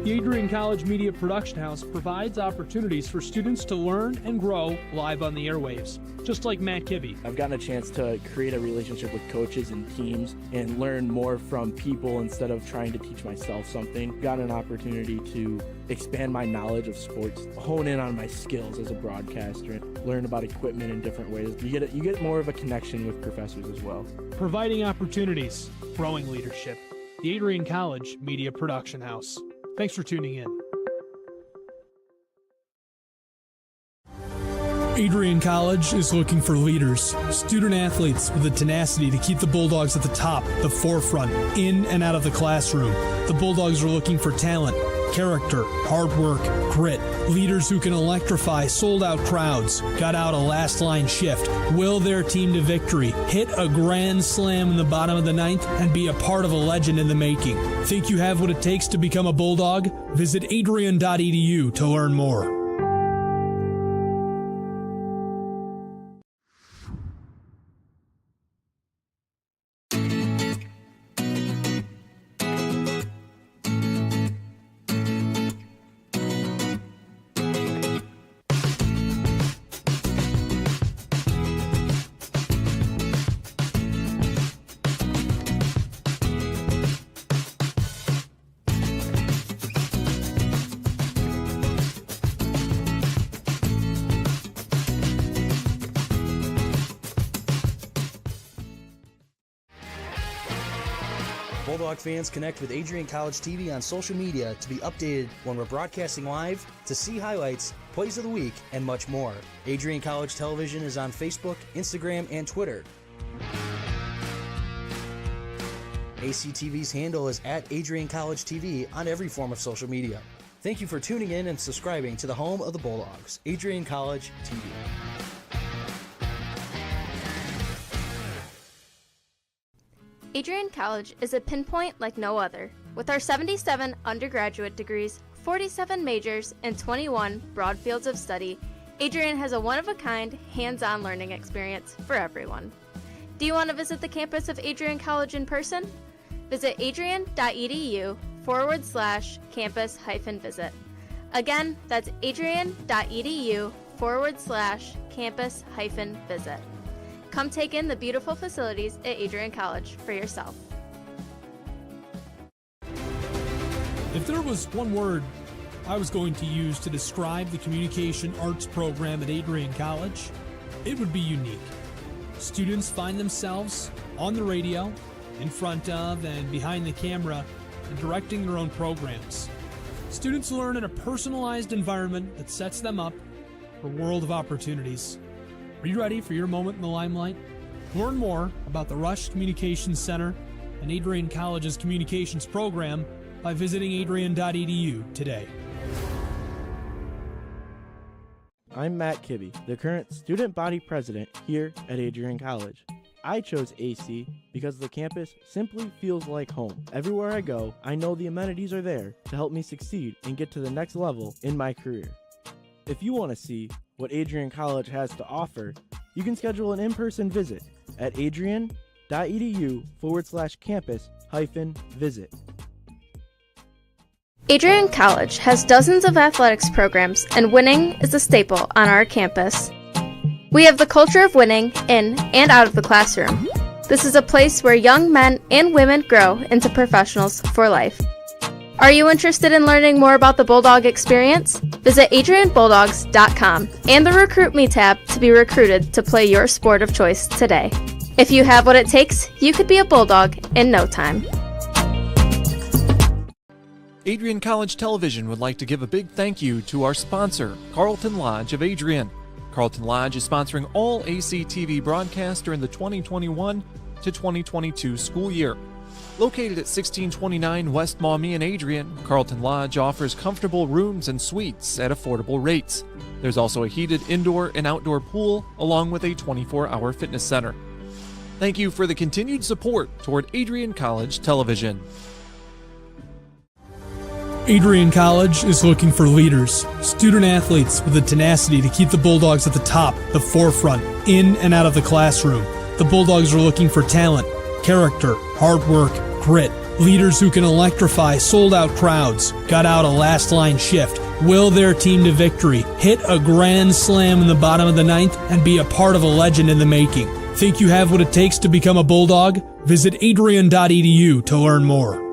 The Adrian College Media Production House provides opportunities for students to learn and grow live on the airwaves, just like Matt Kibbe. I've gotten a chance to create a relationship with coaches and teams and learn more from people instead of trying to teach myself something. Got an opportunity to expand my knowledge of sports, hone in on my skills as a broadcaster, and learn about equipment in different ways. You get more of a connection with professors as well. Providing opportunities, growing leadership. The Adrian College Media Production House. Thanks for tuning in. Adrian College is looking for leaders, student athletes with the tenacity to keep the Bulldogs at the top, the forefront, in and out of the classroom. The Bulldogs are looking for talent, character, hard work, grit, leaders who can electrify sold-out crowds, gut out a last-line shift, will their team to victory, hit a grand slam in the bottom of the ninth, and be a part of a legend in the making. Think you have what it takes to become a Bulldog? Visit adrian.edu to learn more. Bulldog fans, connect with Adrian College TV on social media to be updated when we're broadcasting live, to see highlights, plays of the week, and much more. Adrian College Television is on Facebook, Instagram, and Twitter. ACTV's handle is at Adrian College TV on every form of social media. Thank you for tuning in and subscribing to the home of the Bulldogs, Adrian College TV. Adrian College is a pinpoint like no other. With our 77 undergraduate degrees, 47 majors, and 21 broad fields of study, Adrian has a one-of-a-kind, hands-on learning experience for everyone. Do you want to visit the campus of Adrian College in person? Visit adrian.edu/campus-visit. Again, that's adrian.edu/campus-visit. Come take in the beautiful facilities at Adrian College for yourself. If there was one word I was going to use to describe the communication arts program at Adrian College, it would be unique. Students find themselves on the radio, in front of and behind the camera, and directing their own programs. Students learn in a personalized environment that sets them up for a world of opportunities. Are you ready for your moment in the limelight? Learn more about the Rush Communications Center and Adrian College's communications program by visiting adrian.edu today. I'm Matt Kibbe, the current student body president here at Adrian College. I chose AC because the campus simply feels like home. Everywhere I go, I know the amenities are there to help me succeed and get to the next level in my career. If you want to see what Adrian College has to offer, you can schedule an in-person visit at adrian.edu/campus-visit. Adrian College has dozens of athletics programs, and winning is a staple on our campus. We have the culture of winning in and out of the classroom. This is a place where young men and women grow into professionals for life. Are you interested in learning more about the Bulldog experience? Visit adrianbulldogs.com and the Recruit Me tab to be recruited to play your sport of choice today. If you have what it takes, you could be a Bulldog in no time. Adrian College Television would like to give a big thank you to our sponsor, Carlton Lodge of Adrian. Carlton Lodge is sponsoring all ACTV broadcasts during the 2021 to 2022 school year. Located at 1629 West Maumee in Adrian, Carlton Lodge offers comfortable rooms and suites at affordable rates. There's also a heated indoor and outdoor pool, along with a 24-hour fitness center. Thank you for the continued support toward Adrian College Television. Adrian College is looking for leaders, student athletes with the tenacity to keep the Bulldogs at the top, the forefront, in and out of the classroom. The Bulldogs are looking for talent, character, hard work, grit, Leaders who can electrify sold-out crowds, gut out a last-line shift, will their team to victory, hit a grand slam in the bottom of the ninth, and be a part of a legend in the making. Think you have what it takes to become a Bulldog? Visit adrian.edu to learn more.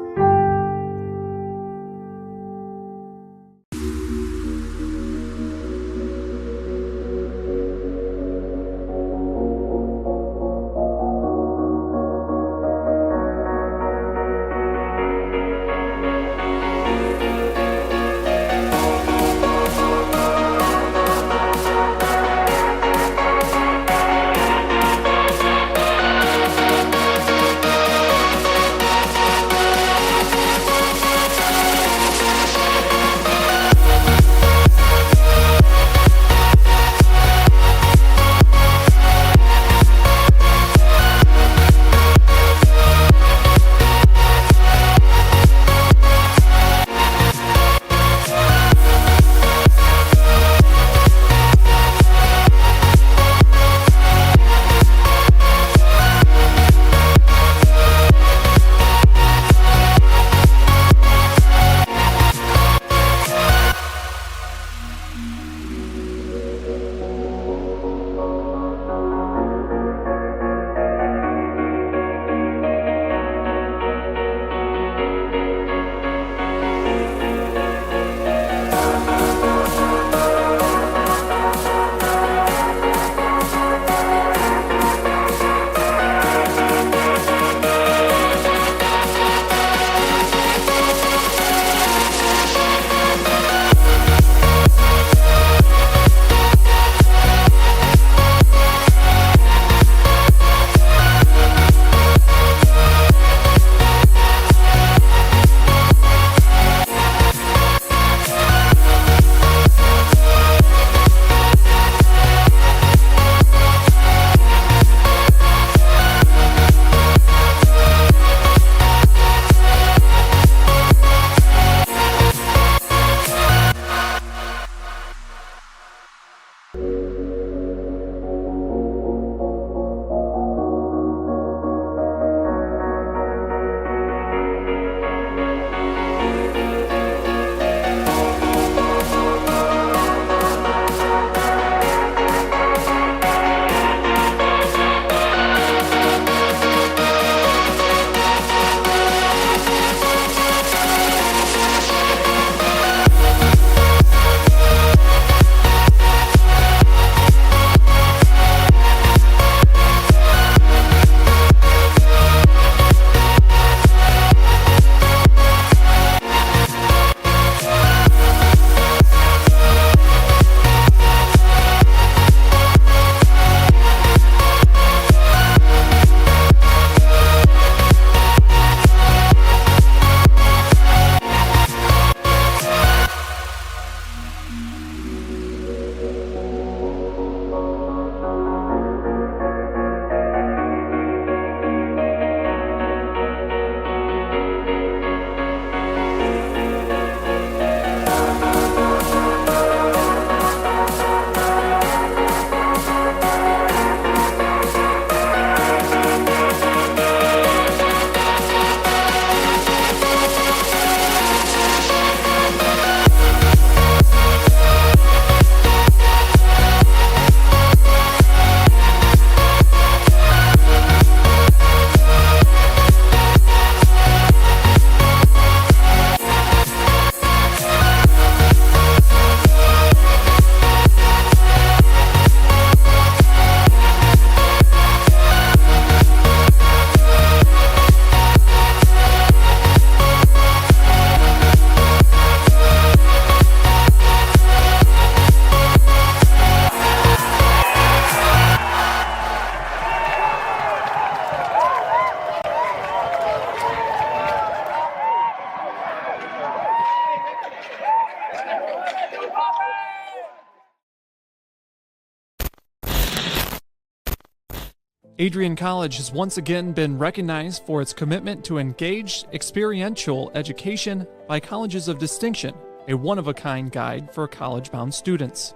Adrian College has once again been recognized for its commitment to engaged, experiential education by Colleges of Distinction, a one-of-a-kind guide for college-bound students.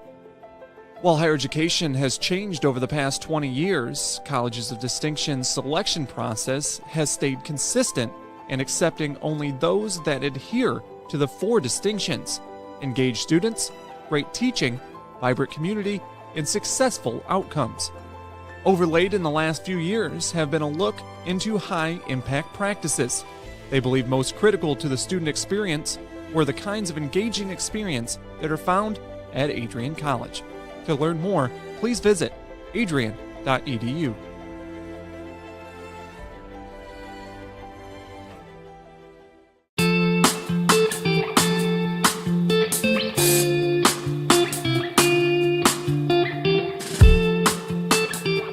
While higher education has changed over the past 20 years, Colleges of Distinction's selection process has stayed consistent and accepting only those that adhere to the 4 distinctions: engaged students, great teaching, vibrant community, and successful outcomes. Overlaid in the last few years have been a look into high-impact practices. They believe most critical to the student experience were the kinds of engaging experience that are found at Adrian College. To learn more, please visit adrian.edu.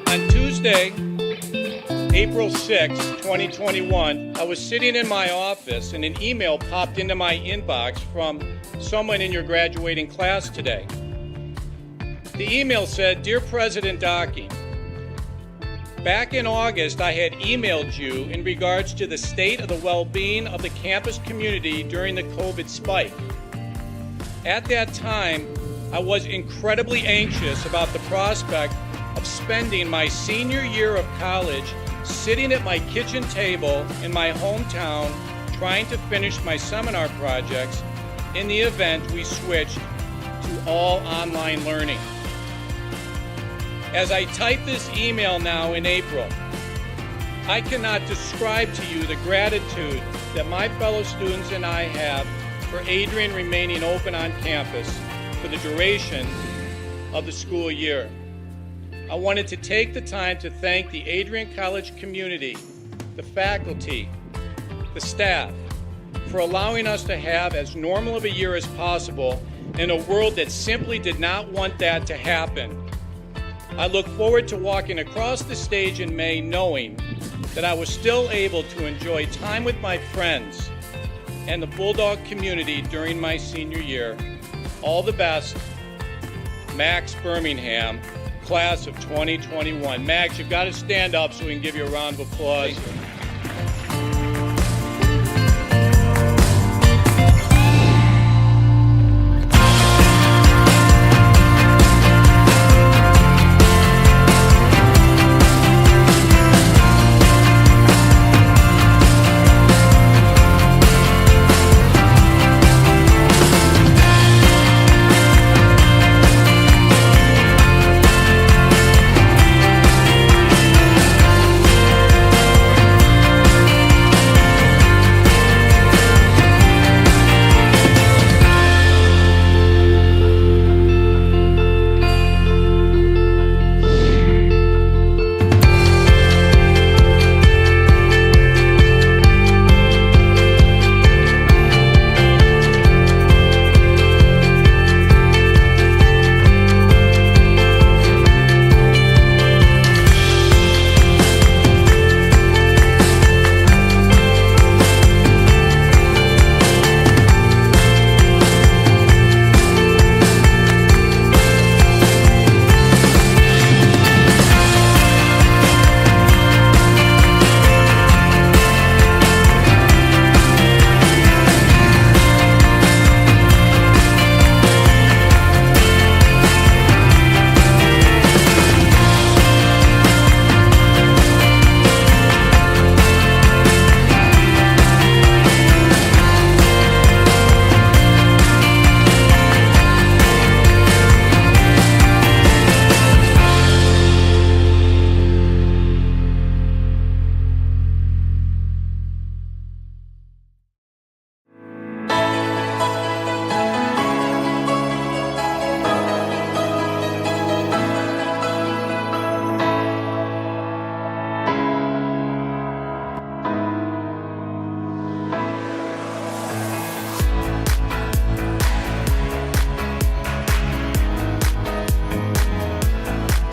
On Tuesday, April 6, 2021, I was sitting in my office and an email popped into my inbox from someone in your graduating class today. The email said, "Dear President Docking, back in August I had emailed you in regards to the state of the well-being of the campus community during the COVID spike. At that time, I was incredibly anxious about the prospect of spending my senior year of college sitting at my kitchen table in my hometown trying to finish my seminar projects in the event we switched to all online learning. As I type this email now in April, I cannot describe to you the gratitude that my fellow students and I have for Adrian remaining open on campus for the duration of the school year. I wanted to take the time to thank the Adrian College community, the faculty, the staff, for allowing us to have as normal of a year as possible in a world that simply did not want that to happen. I look forward to walking across the stage in May knowing that I was still able to enjoy time with my friends and the Bulldog community during my senior year. All the best, Max Birmingham, class of 2021. Max, you've got to stand up so we can give you a round of applause.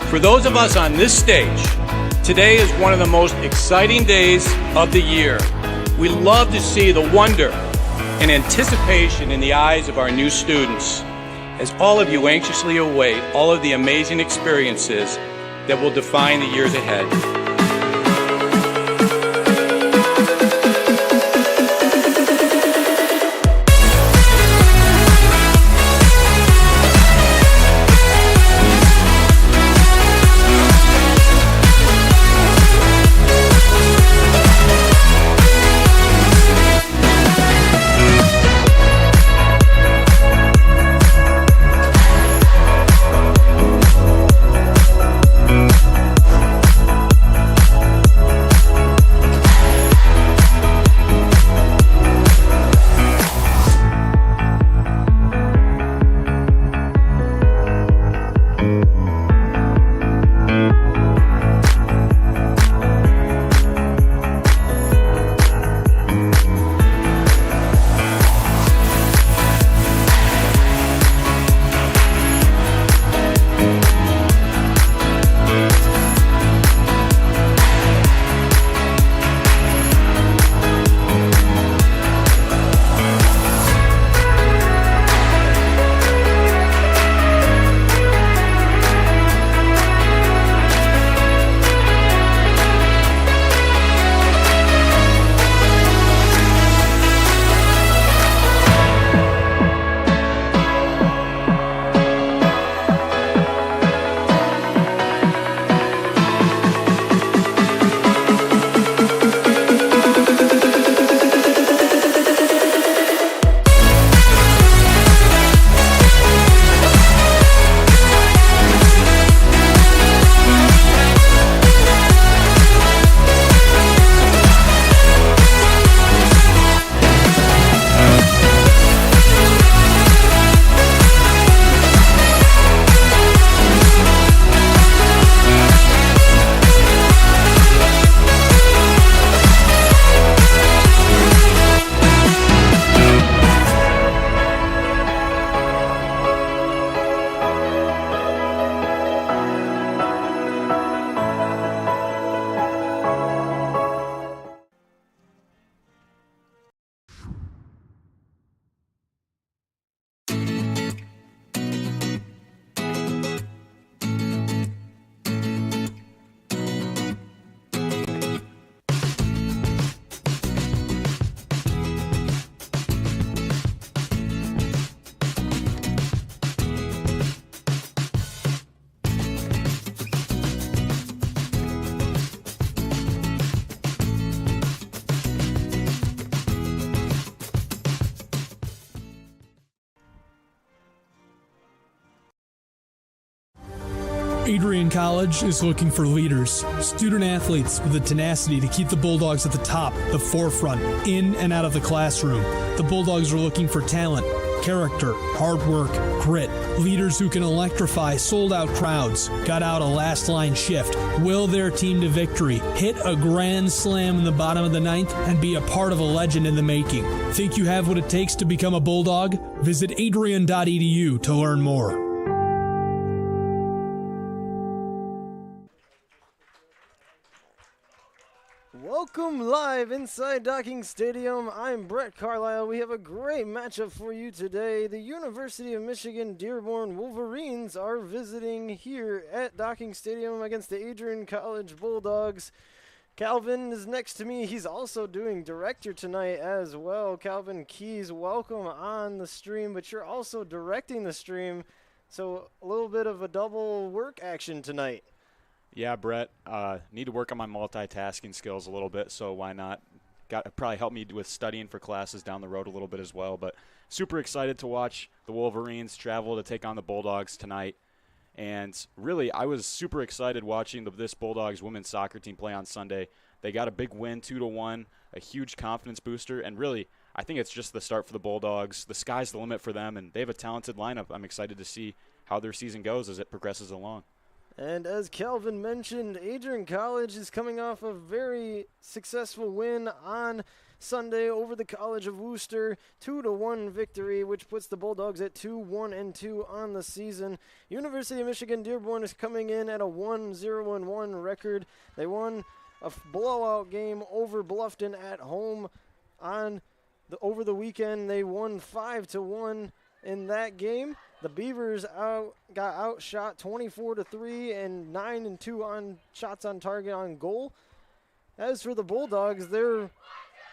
For those of us on this stage, today is one of the most exciting days of the year. We love to see the wonder and anticipation in the eyes of our new students, as all of you anxiously await all of the amazing experiences that will define the years ahead. Adrian College is looking for leaders, student athletes with the tenacity to keep the Bulldogs at the top, the forefront, in and out of the classroom. The Bulldogs are looking for talent, character, hard work, grit, leaders who can electrify sold-out crowds, gut out a last-line shift, will their team to victory, hit a grand slam in the bottom of the ninth, and be a part of a legend in the making. Think you have what it takes to become a Bulldog? Visit adrian.edu to learn more. Welcome live inside Docking Stadium. I'm Brett Carlisle. We have a great matchup for you today. The University of Michigan-Dearborn Wolverines are visiting here at Docking Stadium against the Adrian College Bulldogs. Calvin is next to me. He's also doing director tonight as well. Calvin Keys, welcome on the stream, but you're also directing the stream, so a little bit of a double work action tonight. Yeah, Brett, need to work on my multitasking skills a little bit, so why not? Probably help me with studying for classes down the road a little bit as well, but super excited to watch the Wolverines travel to take on the Bulldogs tonight. And really, I was super excited watching this Bulldogs women's soccer team play on Sunday. They got a big win, 2-1, a huge confidence booster, and really, I think it's just the start for the Bulldogs. The sky's the limit for them, and they have a talented lineup. I'm excited to see how their season goes as it progresses along. And as Calvin mentioned, Adrian College is coming off a very successful win on Sunday over the College of Wooster, 2-1 victory, which puts the Bulldogs at 2-1-2 on the season. University of Michigan-Dearborn is coming in at a 1-0-1 record. They won a blowout game over Bluffton at home over the weekend. They won 5-1 in that game. The Beavers got outshot 24-3 and 9-2 on shots on target on goal. As for the Bulldogs, their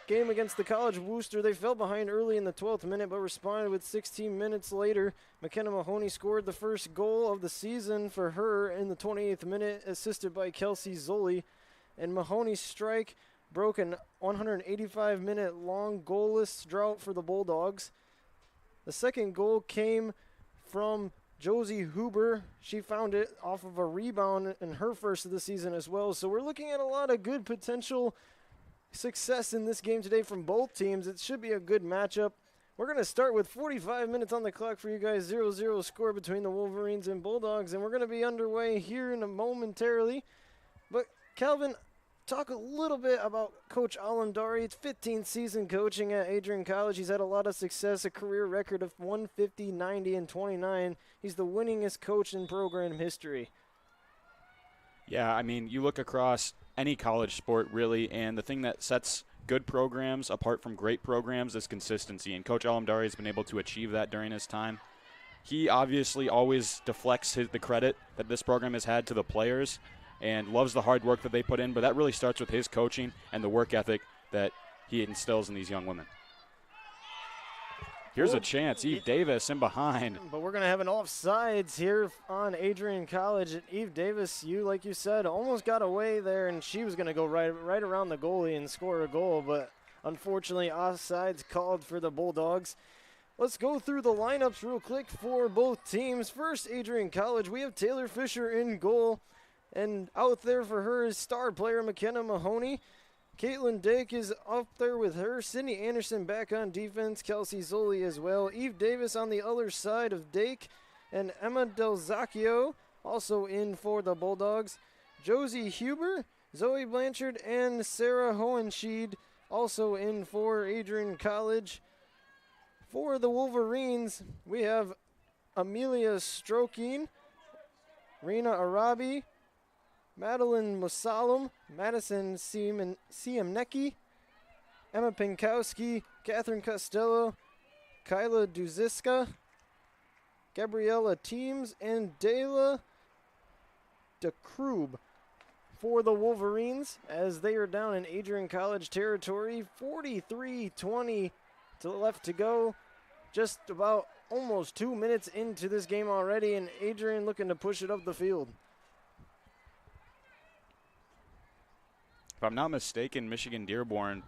game against the College of Wooster, they fell behind early in the 12th minute but responded with 16 minutes later. McKenna Mahoney scored the first goal of the season for her in the 28th minute, assisted by Kelsey Zoli. And Mahoney's strike broke an 185-minute long goalless drought for the Bulldogs. The second goal came from Josie Huber. She found it off of a rebound in her first of the season as well. So we're looking at a lot of good potential success in this game today from both teams. It should be a good matchup. We're going to start with 45 minutes on the clock for you guys. 0-0 score between the Wolverines and Bulldogs. And we're going to be underway here in a momentarily. But Calvin, talk a little bit about Coach Alamdari. It's 15th season coaching at Adrian College. He's had a lot of success, a career record of 150, 90, and 29. He's the winningest coach in program history. Yeah, I mean, you look across any college sport, really, and the thing that sets good programs apart from great programs is consistency, and Coach Alamdari has been able to achieve that during his time. He obviously always deflects the credit that this program has had to the players, and loves the hard work that they put in, but that really starts with his coaching and the work ethic that he instills in these young women. Here's a chance. Eve Davis in behind. But we're going to have an offsides here on Adrian College. Eve Davis, like you said, almost got away there, and she was going to go right around the goalie and score a goal, but unfortunately offsides called for the Bulldogs. Let's go through the lineups real quick for both teams. First, Adrian College, we have Taylor Fisher in goal. And out there for her is star player McKenna Mahoney. Caitlin Dake is up there with her. Sydney Anderson back on defense. Kelsey Zoli as well. Eve Davis on the other side of Dake. And Emma Del Zacchio also in for the Bulldogs. Josie Huber, Zoe Blanchard, and Sarah Hohenscheid also in for Adrian College. For the Wolverines, we have Amelia Strokin, Rena Arabi, Madeline Musalem, Madison Siemnecki, Emma Pinkowski, Catherine Costello, Kyla Duziska, Gabriella Teams, and Dayla DeKrube for the Wolverines as they are down in Adrian College territory. 43-20 left to go. Just about almost 2 minutes into this game already, and Adrian looking to push it up the field. If I'm not mistaken, Michigan-Dearborn,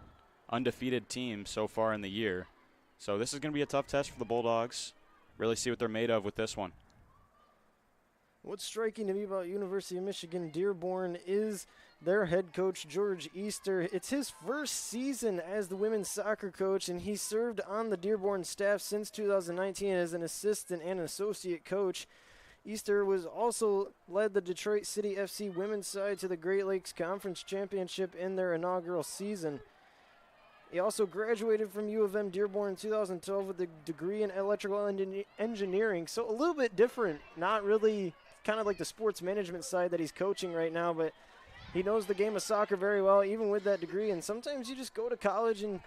undefeated team so far in the year. So this is going to be a tough test for the Bulldogs. Really see what they're made of with this one. What's striking to me about University of Michigan-Dearborn is their head coach, George Easter. It's his first season as the women's soccer coach, and he served on the Dearborn staff since 2019 as an assistant and associate coach. Easter was also led the Detroit City FC women's side to the Great Lakes Conference Championship in their inaugural season. He also graduated from U of M Dearborn in 2012 with a degree in electrical engineering. So a little bit different, not really kind of like the sports management side that he's coaching right now, but he knows the game of soccer very well, even with that degree. And sometimes you just go to college and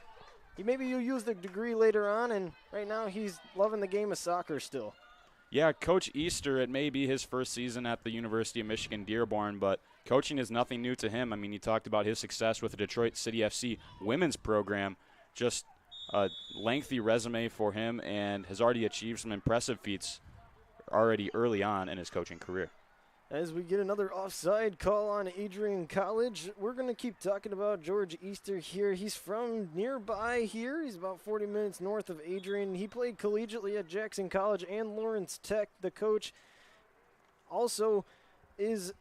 maybe you use the degree later on, and right now he's loving the game of soccer still. Yeah, Coach Easter, it may be his first season at the University of Michigan-Dearborn, but coaching is nothing new to him. I mean, he talked about his success with the Detroit City FC women's program, just a lengthy resume for him, and has already achieved some impressive feats already early on in his coaching career. As we get another offside call on Adrian College, we're going to keep talking about George Easter here. He's from nearby here. He's about 40 minutes north of Adrian. He played collegiately at Jackson College and Lawrence Tech. The coach also is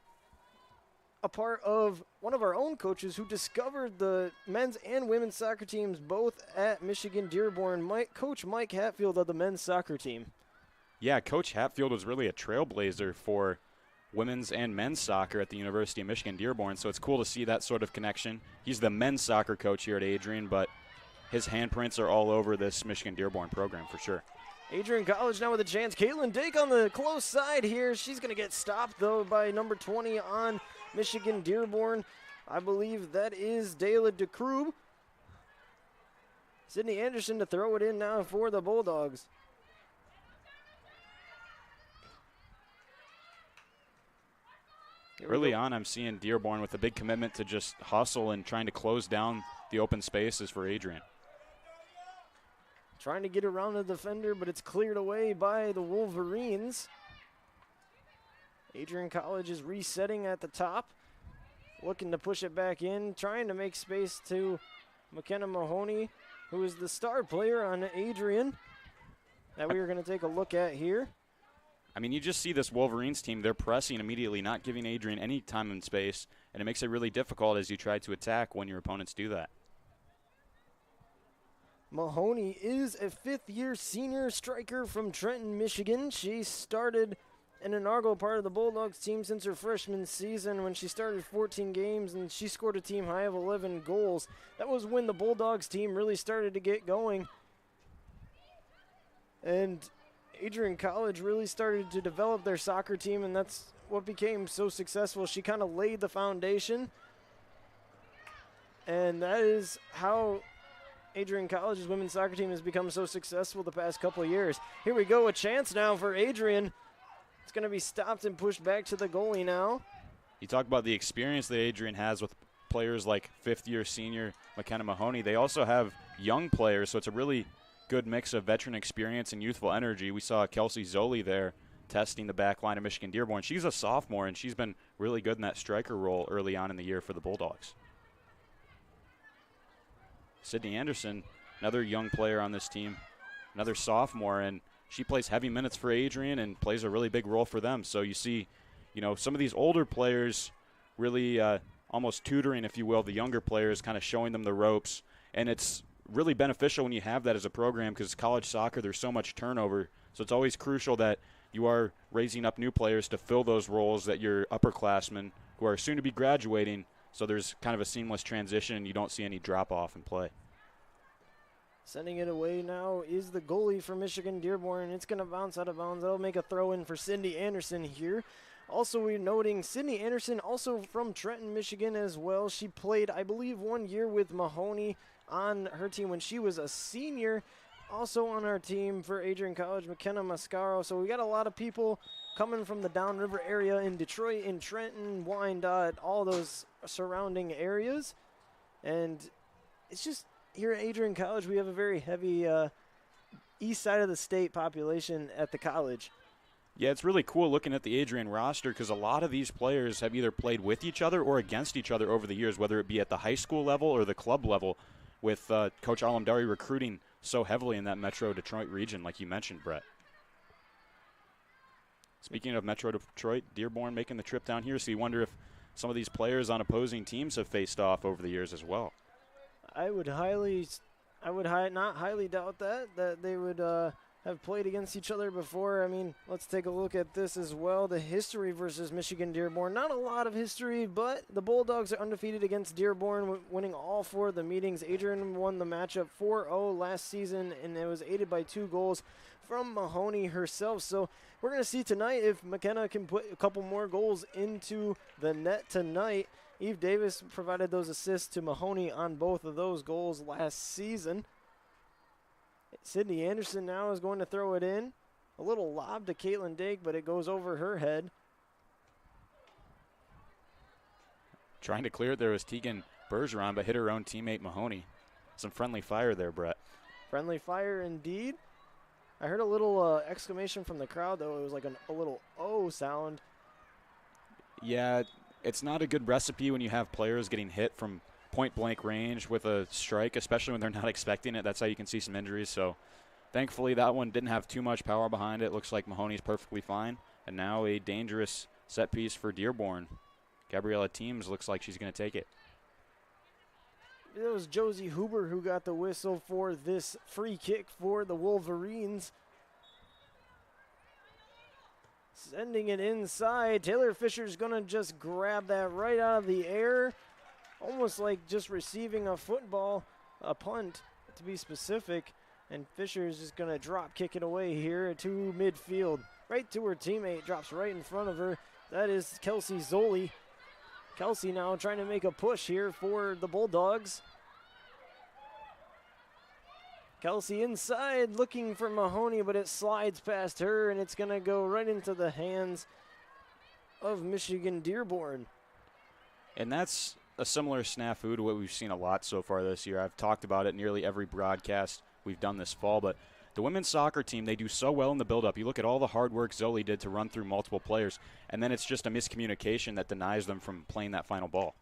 a part of one of our own coaches who discovered the men's and women's soccer teams both at Michigan-Dearborn, Coach Mike Hatfield of the men's soccer team. Yeah, Coach Hatfield was really a trailblazer for women's and men's soccer at the University of Michigan-Dearborn, so it's cool to see that sort of connection. He's the men's soccer coach here at Adrian, but his handprints are all over this Michigan-Dearborn program for sure. Adrian College now with a chance. Caitlin Dake on the close side here. She's going to get stopped, though, by number 20 on Michigan-Dearborn. I believe that is Dayla DeCrube. Sydney Anderson to throw it in now for the Bulldogs. Early on, I'm seeing Dearborn with a big commitment to just hustle and trying to close down the open spaces for Adrian. Trying to get around the defender, but it's cleared away by the Wolverines. Adrian College is resetting at the top, looking to push it back in, trying to make space to McKenna Mahoney, who is the star player on Adrian, that we are going to take a look at here. I mean, you just see this Wolverines team, they're pressing immediately, not giving Adrian any time and space, and it makes it really difficult as you try to attack when your opponents do that. Mahoney is a fifth-year senior striker from Trenton, Michigan. She started an inaugural part of the Bulldogs team since her freshman season when she started 14 games, and she scored a team high of 11 goals. That was when the Bulldogs team really started to get going. And Adrian College really started to develop their soccer team, and that's what became so successful. She kind of laid the foundation, and that is how Adrian College's women's soccer team has become so successful the past couple of years. Here we go, a chance now for Adrian. It's going to be stopped and pushed back to the goalie now. You talk about the experience that Adrian has with players like fifth-year senior McKenna Mahoney. They also have young players, so it's a really good mix of veteran experience and youthful energy. We saw Kelsey Zoli there testing the back line of Michigan-Dearborn. She's a sophomore, and she's been really good in that striker role early on in the year for the Bulldogs. Sydney Anderson, another young player on this team, another sophomore, and she plays heavy minutes for Adrian and plays a really big role for them. So you see, some of these older players really almost tutoring, if you will, the younger players, kind of showing them the ropes. And it's really beneficial when you have that as a program because college soccer, there's so much turnover. So it's always crucial that you are raising up new players to fill those roles that your upperclassmen who are soon to be graduating. So there's kind of a seamless transition and you don't see any drop-off in play. Sending it away now is the goalie for Michigan-Dearborn, and it's going to bounce out of bounds. That'll make a throw-in for Cindy Anderson here. Also, we're noting Cindy Anderson, also from Trenton, Michigan as well. She played, I believe, 1 year with Mahoney on her team when she was a senior. Also on our team for Adrian College, McKenna Mascaro. So we got a lot of people coming from the downriver area in Detroit, in Trenton, Wyandotte, all those surrounding areas. And it's just here at Adrian College, we have a very heavy east side of the state population at the college. Yeah, it's really cool looking at the Adrian roster because a lot of these players have either played with each other or against each other over the years, whether it be at the high school level or the club level, with Coach Alamdari recruiting so heavily in that Metro Detroit region, like you mentioned, Brett. Speaking of Metro Detroit, Dearborn making the trip down here, so you wonder if some of these players on opposing teams have faced off over the years as well. I would not highly doubt that they would have played against each other before. I mean, let's take a look at this as well. The history versus Michigan-Dearborn. Not a lot of history, but the Bulldogs are undefeated against Dearborn, winning all 4 of the meetings. Adrian won the matchup 4-0 last season, and it was aided by 2 goals from Mahoney herself. So we're going to see tonight if McKenna can put a couple more goals into the net tonight. Eve Davis provided those assists to Mahoney on both of those goals last season. Sydney Anderson now is going to throw it in. A little lob to Caitlin Dake, but it goes over her head. Trying to clear it there was Tegan Bergeron, but hit her own teammate Mahoney. Some friendly fire there, Brett. Friendly fire indeed. I heard a little exclamation from the crowd, though. It was like a little "oh" sound. Yeah, it's not a good recipe when you have players getting hit from point-blank range with a strike, especially when they're not expecting it. That's how you can see some injuries. So thankfully that one didn't have too much power behind it. Looks like Mahoney's perfectly fine. And now a dangerous set piece for Dearborn. Gabriella Teams looks like she's going to take it. It was Josie Huber who got the whistle for this free kick for the Wolverines. Sending it inside. Taylor Fisher's going to just grab that right out of the air. Almost like just receiving a football, a punt to be specific. And Fisher is just going to drop kick it away here to midfield. Right to her teammate, drops right in front of her. That is Kelsey Zoli. Kelsey now trying to make a push here for the Bulldogs. Kelsey inside looking for Mahoney, but it slides past her, and it's going to go right into the hands of Michigan-Dearborn. And that's a similar snafu to what we've seen a lot so far this year. I've talked about it nearly every broadcast we've done this fall, but the women's soccer team, they do so well in the build-up. You look at all the hard work Zoli did to run through multiple players, and then it's just a miscommunication that denies them from playing that final ball.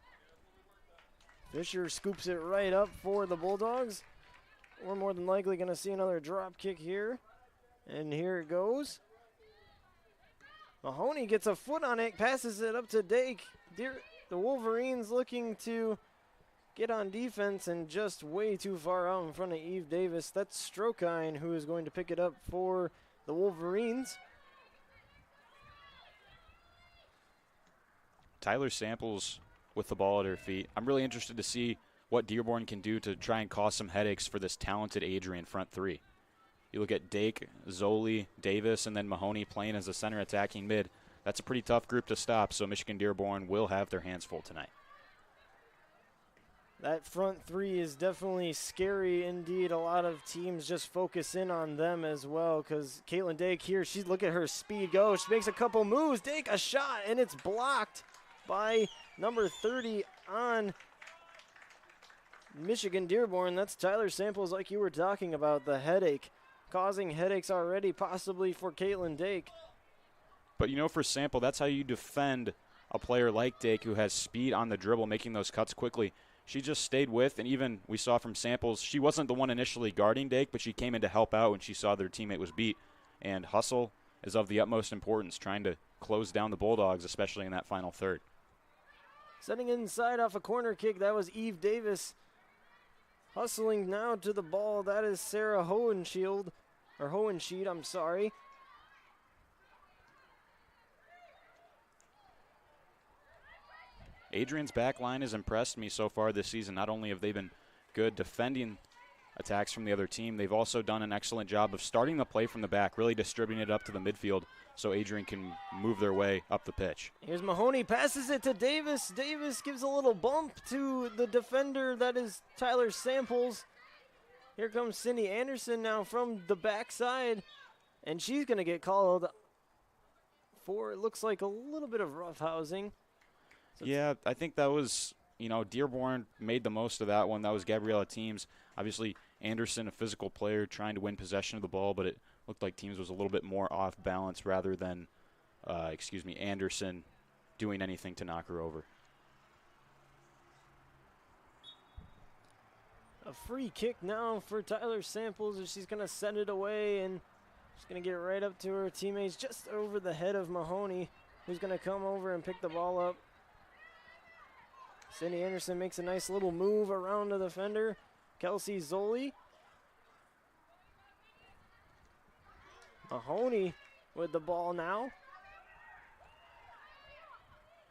Fisher scoops it right up for the Bulldogs. We're more than likely going to see another drop kick here. And here it goes. Mahoney gets a foot on it, passes it up to Dake. The Wolverines looking to get on defense and just way too far out in front of Eve Davis. That's Strokine who is going to pick it up for the Wolverines. Tyler Samples with the ball at her feet. I'm really interested to see what Dearborn can do to try and cause some headaches for this talented Adrian front 3. You look at Dake, Zoli, Davis, and then Mahoney playing as a center attacking mid. That's a pretty tough group to stop, so Michigan-Dearborn will have their hands full tonight. That front 3 is definitely scary indeed. A lot of teams just focus in on them as well because Caitlin Dake here, look at her speed go. She makes a couple moves. Dake a shot, and it's blocked by number 30 on Michigan-Dearborn. That's Tyler Samples like you were talking about, the headache. Causing headaches already possibly for Caitlin Dake. But you know, for Sample, that's how you defend a player like Dake who has speed on the dribble, making those cuts quickly. She just stayed with, and even we saw from Samples, she wasn't the one initially guarding Dake, but she came in to help out when she saw their teammate was beat. And hustle is of the utmost importance, trying to close down the Bulldogs, especially in that final third. Setting inside off a corner kick, that was Eve Davis. Hustling now to the ball, that is Sarah Hohenschild, or Hohenschied, I'm sorry. Adrian's back line has impressed me so far this season. Not only have they been good defending attacks from the other team, they've also done an excellent job of starting the play from the back, really distributing it up to the midfield so Adrian can move their way up the pitch. Here's Mahoney, passes it to Davis. Davis gives a little bump to the defender, that is Tyler Samples. Here comes Cindy Anderson now from the backside, and she's going to get called for, it looks like, a little bit of roughhousing. So yeah, I think that was, Dearborn made the most of that one. That was Gabriella Teams. Obviously, Anderson, a physical player, trying to win possession of the ball, but it looked like Teams was a little bit more off balance rather than, Anderson doing anything to knock her over. A free kick now for Tyler Samples, and she's going to send it away, and She's going to get right up to her teammates just over the head of Mahoney, who's going to come over and pick the ball up. Sydney Anderson makes a nice little move around the defender. Kelsey Zoli. Mahoney with the ball now.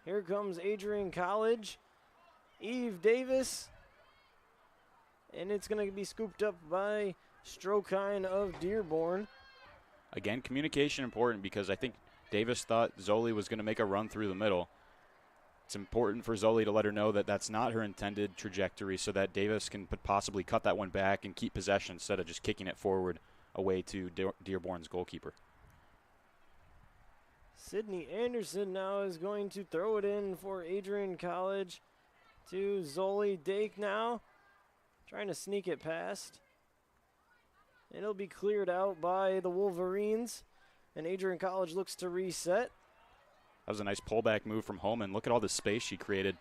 Here comes Adrian College. Eve Davis. And it's going to be scooped up by Strokine of Dearborn. Again, communication important because I think Davis thought Zoli was going to make a run through the middle. It's important for Zoli to let her know that that's not her intended trajectory so that Davis can possibly cut that one back and keep possession instead of just kicking it forward away to Dearborn's goalkeeper. Sydney Anderson now is going to throw it in for Adrian College to Zoli Dake now. Trying to sneak it past. It'll be cleared out by the Wolverines. And Adrian College looks to reset. That was a nice pullback move from Holman. Look at all the space she created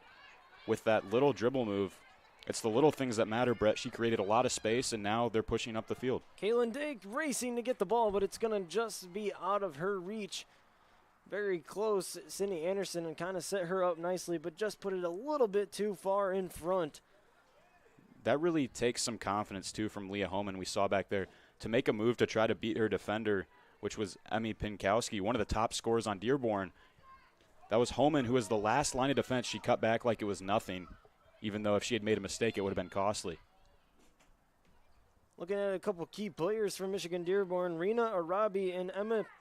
with that little dribble move. It's the little things that matter, Brett. She created a lot of space, and now they're pushing up the field. Kaylin Dake racing to get the ball, but it's going to just be out of her reach. Very close. Sydney Anderson and kind of set her up nicely, but just put it a little bit too far in front. That really takes some confidence, too, from Leah Holman. We saw back there to make a move to try to beat her defender, which was Emmy Pinkowski, one of the top scorers on Dearborn. That was Holman, who was the last line of defense. She cut back like it was nothing, even though if she had made a mistake, it would have been costly. Looking at a couple key players from Michigan-Dearborn, Rena Arabi and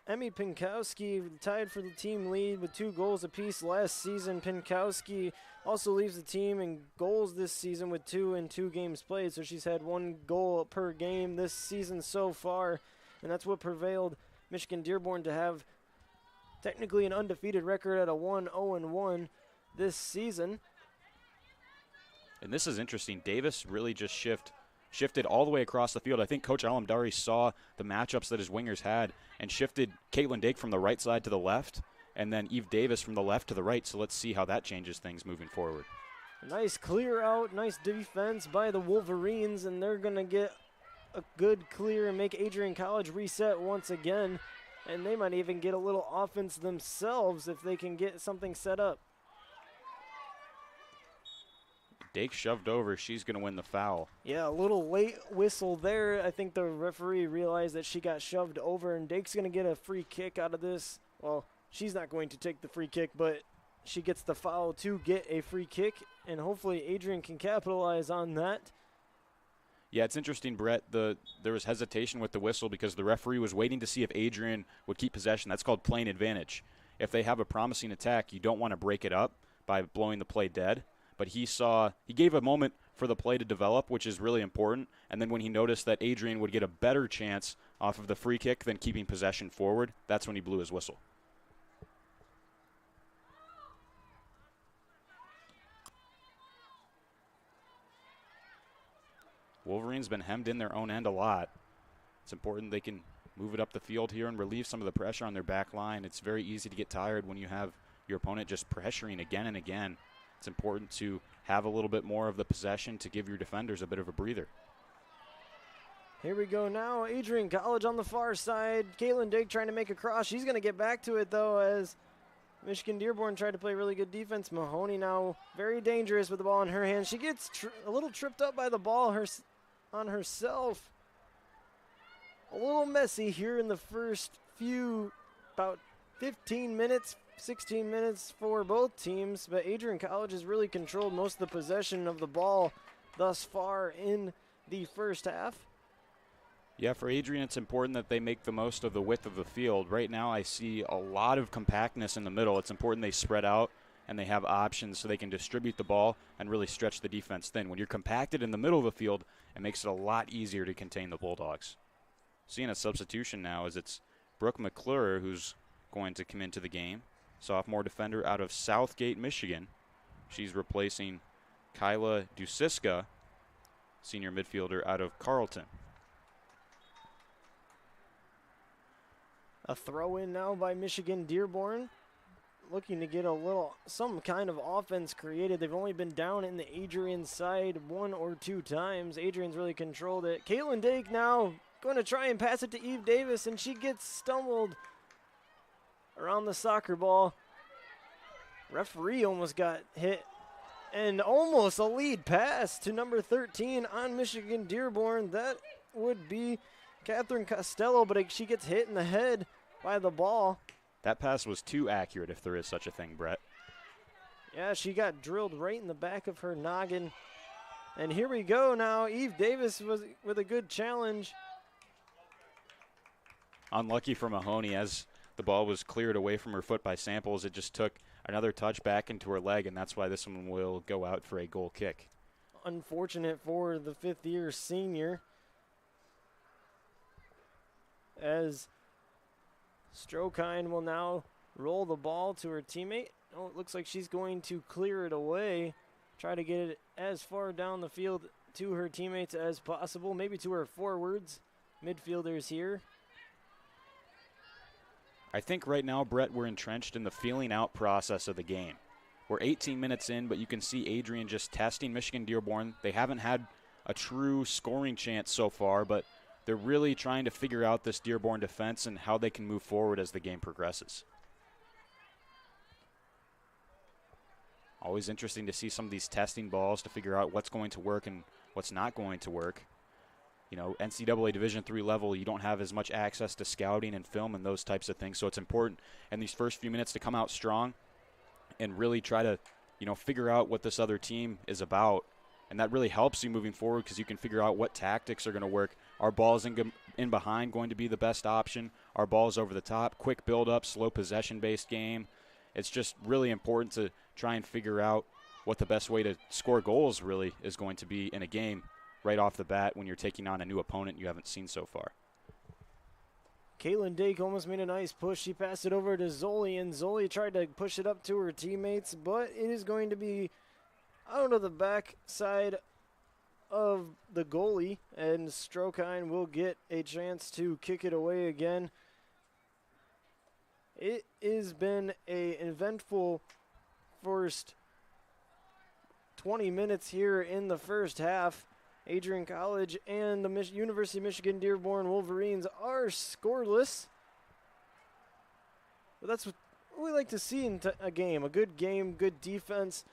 Emmy Pinkowski tied for the team lead with 2 goals apiece last season. Pinkowski also leads the team in goals this season with 2 in 2 games played, so she's had 1 goal per game this season so far, and that's what prevailed Michigan-Dearborn to have technically an undefeated record at a 1-0-1 this season. And this is interesting. Davis really just shifted all the way across the field. I think Coach Alamdari saw the matchups that his wingers had and shifted Caitlin Dake from the right side to the left and then Eve Davis from the left to the right. So let's see how that changes things moving forward. A nice clear out, nice defense by the Wolverines, and they're going to get a good clear and make Adrian College reset once again. And they might even get a little offense themselves if they can get something set up. Dake shoved over. She's going to win the foul. Yeah, a little late whistle there. I think the referee realized that she got shoved over, and Dake's going to get a free kick out of this. Well, she's not going to take the free kick, but she gets the foul to get a free kick, and hopefully Adrian can capitalize on that. Yeah, it's interesting, Brett. There was hesitation with the whistle because the referee was waiting to see if Adrian would keep possession. That's called playing advantage. If they have a promising attack, you don't want to break it up by blowing the play dead. But he gave a moment for the play to develop, which is really important. And then when he noticed that Adrian would get a better chance off of the free kick than keeping possession forward, that's when he blew his whistle. Wolverines been hemmed in their own end a lot. It's important they can move it up the field here and relieve some of the pressure on their back line. It's very easy to get tired when you have your opponent just pressuring again and again. It's important to have a little bit more of the possession to give your defenders a bit of a breather. Here we go now. Adrian College on the far side. Caitlin Dake trying to make a cross. She's going to get back to it, though, as Michigan-Dearborn tried to play really good defense. Mahoney now very dangerous with the ball in her hand. She gets a little tripped up by the ball on herself. A little messy here in the first about 15 minutes, 16 minutes for both teams, but Adrian College has really controlled most of the possession of the ball thus far in the first half. Yeah, for Adrian, it's important that they make the most of the width of the field. Right now, I see a lot of compactness in the middle. It's important they spread out and they have options so they can distribute the ball and really stretch the defense thin. When you're compacted in the middle of the field, it makes it a lot easier to contain the Bulldogs. Seeing a substitution now as it's Brooke McClure who's going to come into the game. Sophomore defender out of Southgate, Michigan. She's replacing Kyla Dusiska, senior midfielder out of Carleton. A throw in now by Michigan-Dearborn, looking to get some kind of offense created. They've only been down in the Adrian side 1 or 2 times. Adrian's really controlled it. Caitlin Dake now going to try and pass it to Eve Davis, and she gets stumbled around the soccer ball. Referee almost got hit, and almost a lead pass to number 13 on Michigan-Dearborn. That would be Catherine Costello, but she gets hit in the head by the ball. That pass was too accurate, if there is such a thing, Brett. Yeah, she got drilled right in the back of her noggin. And here we go now. Eve Davis was with a good challenge. Unlucky for Mahoney, as the ball was cleared away from her foot by Samples. It just took another touch back into her leg, and that's why this one will go out for a goal kick. Unfortunate for the fifth-year senior, as Strokine will now roll the ball to her teammate. Oh, it looks like she's going to clear it away, try to get it as far down the field to her teammates as possible, maybe to her forwards, midfielders here. I think right now, Brett, we're entrenched in the feeling out process of the game. We're 18 minutes in, but you can see Adrian just testing Michigan-Dearborn. They haven't had a true scoring chance so far, but they're really trying to figure out this Dearborn defense and how they can move forward as the game progresses. Always interesting to see some of these testing balls to figure out what's going to work and what's not going to work. You know, NCAA Division III level, you don't have as much access to scouting and film and those types of things, so it's important in these first few minutes to come out strong and really try to, you know, figure out what this other team is about. And that really helps you moving forward because you can figure out what tactics are going to work. Our balls in behind going to be the best option. Our balls over the top, quick build-up, slow possession-based game. It's just really important to try and figure out what the best way to score goals really is going to be in a game right off the bat when you're taking on a new opponent you haven't seen so far. Caitlin Dake almost made a nice push. She passed it over to Zoli, and Zoli tried to push it up to her teammates, but it is going to be out of the back side of the goalie, and Strokine will get a chance to kick it away again. It has been an eventful first 20 minutes here in the first half. Adrian College and the University of Michigan-Dearborn Wolverines are scoreless. But that's what we like to see in a game. A good game, good defense,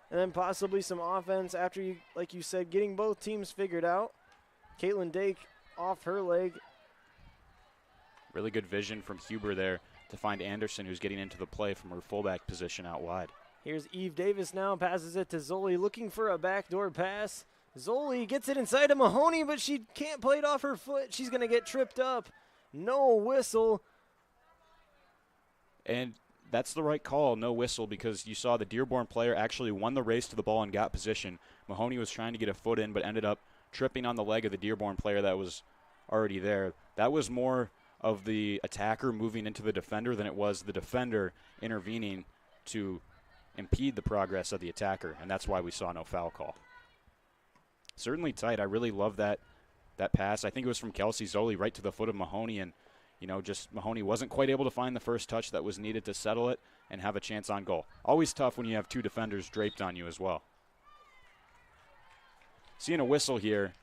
and then possibly some offense after, you, like you said, getting both teams figured out. Caitlin Dake off her leg. Really good vision from Huber there to find Anderson, who's getting into the play from her fullback position out wide. Here's Eve Davis now, passes it to Zoli, looking for a backdoor pass. Zoli gets it inside of Mahoney, but she can't play it off her foot. She's going to get tripped up. No whistle. And that's the right call, no whistle, because you saw the Dearborn player actually won the race to the ball and got position. Mahoney was trying to get a foot in, but ended up tripping on the leg of the Dearborn player that was already there. That was more of the attacker moving into the defender than it was the defender intervening to impede the progress of the attacker, and that's why we saw no foul call. Certainly tight. I really love that pass. I think it was from Kelsey Zoli right to the foot of Mahoney, and you know, just Mahoney wasn't quite able to find the first touch that was needed to settle it and have a chance on goal. Always tough when you have two defenders draped on you as well. Seeing a whistle here,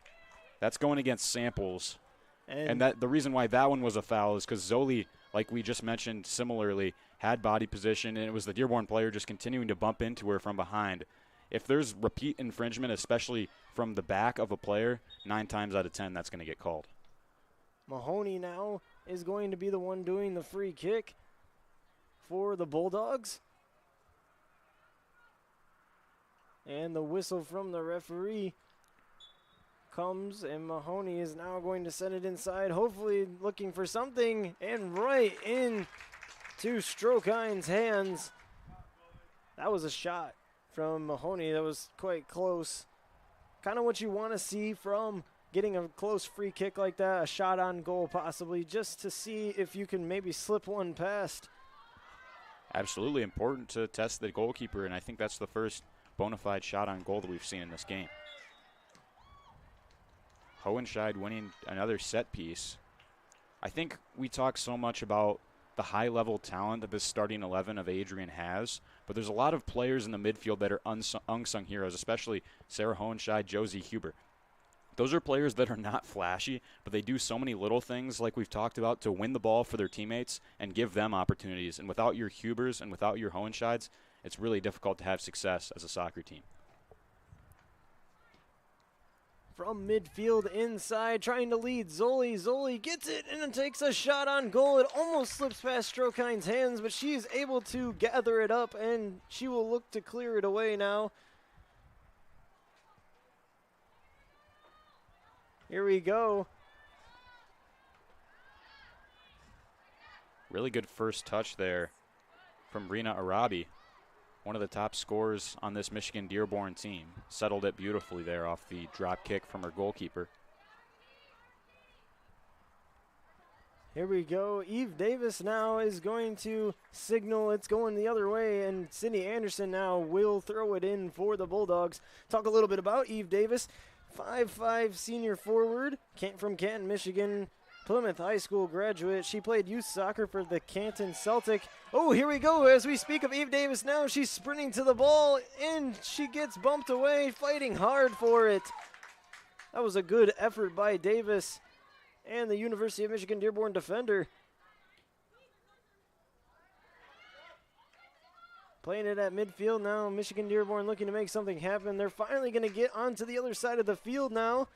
that's going against Samples. And that the reason why that one was a foul is because Zoli, like we just mentioned similarly, had body position, and it was the Dearborn player just continuing to bump into her from behind. If there's repeat infringement, especially from the back of a player, 9 times out of 10 that's going to get called. Mahoney now is going to be the one doing the free kick for the Bulldogs. And the whistle from the referee comes, and Mahoney is now going to send it inside, hopefully looking for something, and right into Strokine's hands. That was a shot from Mahoney that was quite close. Kind of what you want to see from getting a close free kick like that, a shot on goal possibly, just to see if you can maybe slip one past. Absolutely important to test the goalkeeper, and I think that's the first bona fide shot on goal that we've seen in this game. Hohenscheid winning another set piece. I think we talk so much about the high-level talent that this starting 11 of Adrian has, but there's a lot of players in the midfield that are unsung heroes, especially Sarah Hohenscheid, Josie Huber. Those are players that are not flashy, but they do so many little things like we've talked about to win the ball for their teammates and give them opportunities. And without your Hubers and without your Hohenscheids, it's really difficult to have success as a soccer team. From midfield inside, trying to lead Zoli. Zoli gets it and then takes a shot on goal. It almost slips past Strokine's hands, but she's able to gather it up, and she will look to clear it away now. Here we go. Really good first touch there from Rena Arabi, one of the top scorers on this Michigan-Dearborn team. Settled it beautifully there off the drop kick from her goalkeeper. Here we go. Eve Davis now is going to signal it's going the other way, and Sydney Anderson now will throw it in for the Bulldogs. Talk a little bit about Eve Davis. 5'5" senior forward, from Canton, Michigan, Plymouth High School graduate. She played youth soccer for the Canton Celtic. Oh, here we go. As we speak of Eve Davis now, she's sprinting to the ball, and she gets bumped away, fighting hard for it. That was a good effort by Davis and the University of Michigan-Dearborn defender. Playing it at midfield now. Michigan-Dearborn looking to make something happen. They're finally going to get onto the other side of the field now.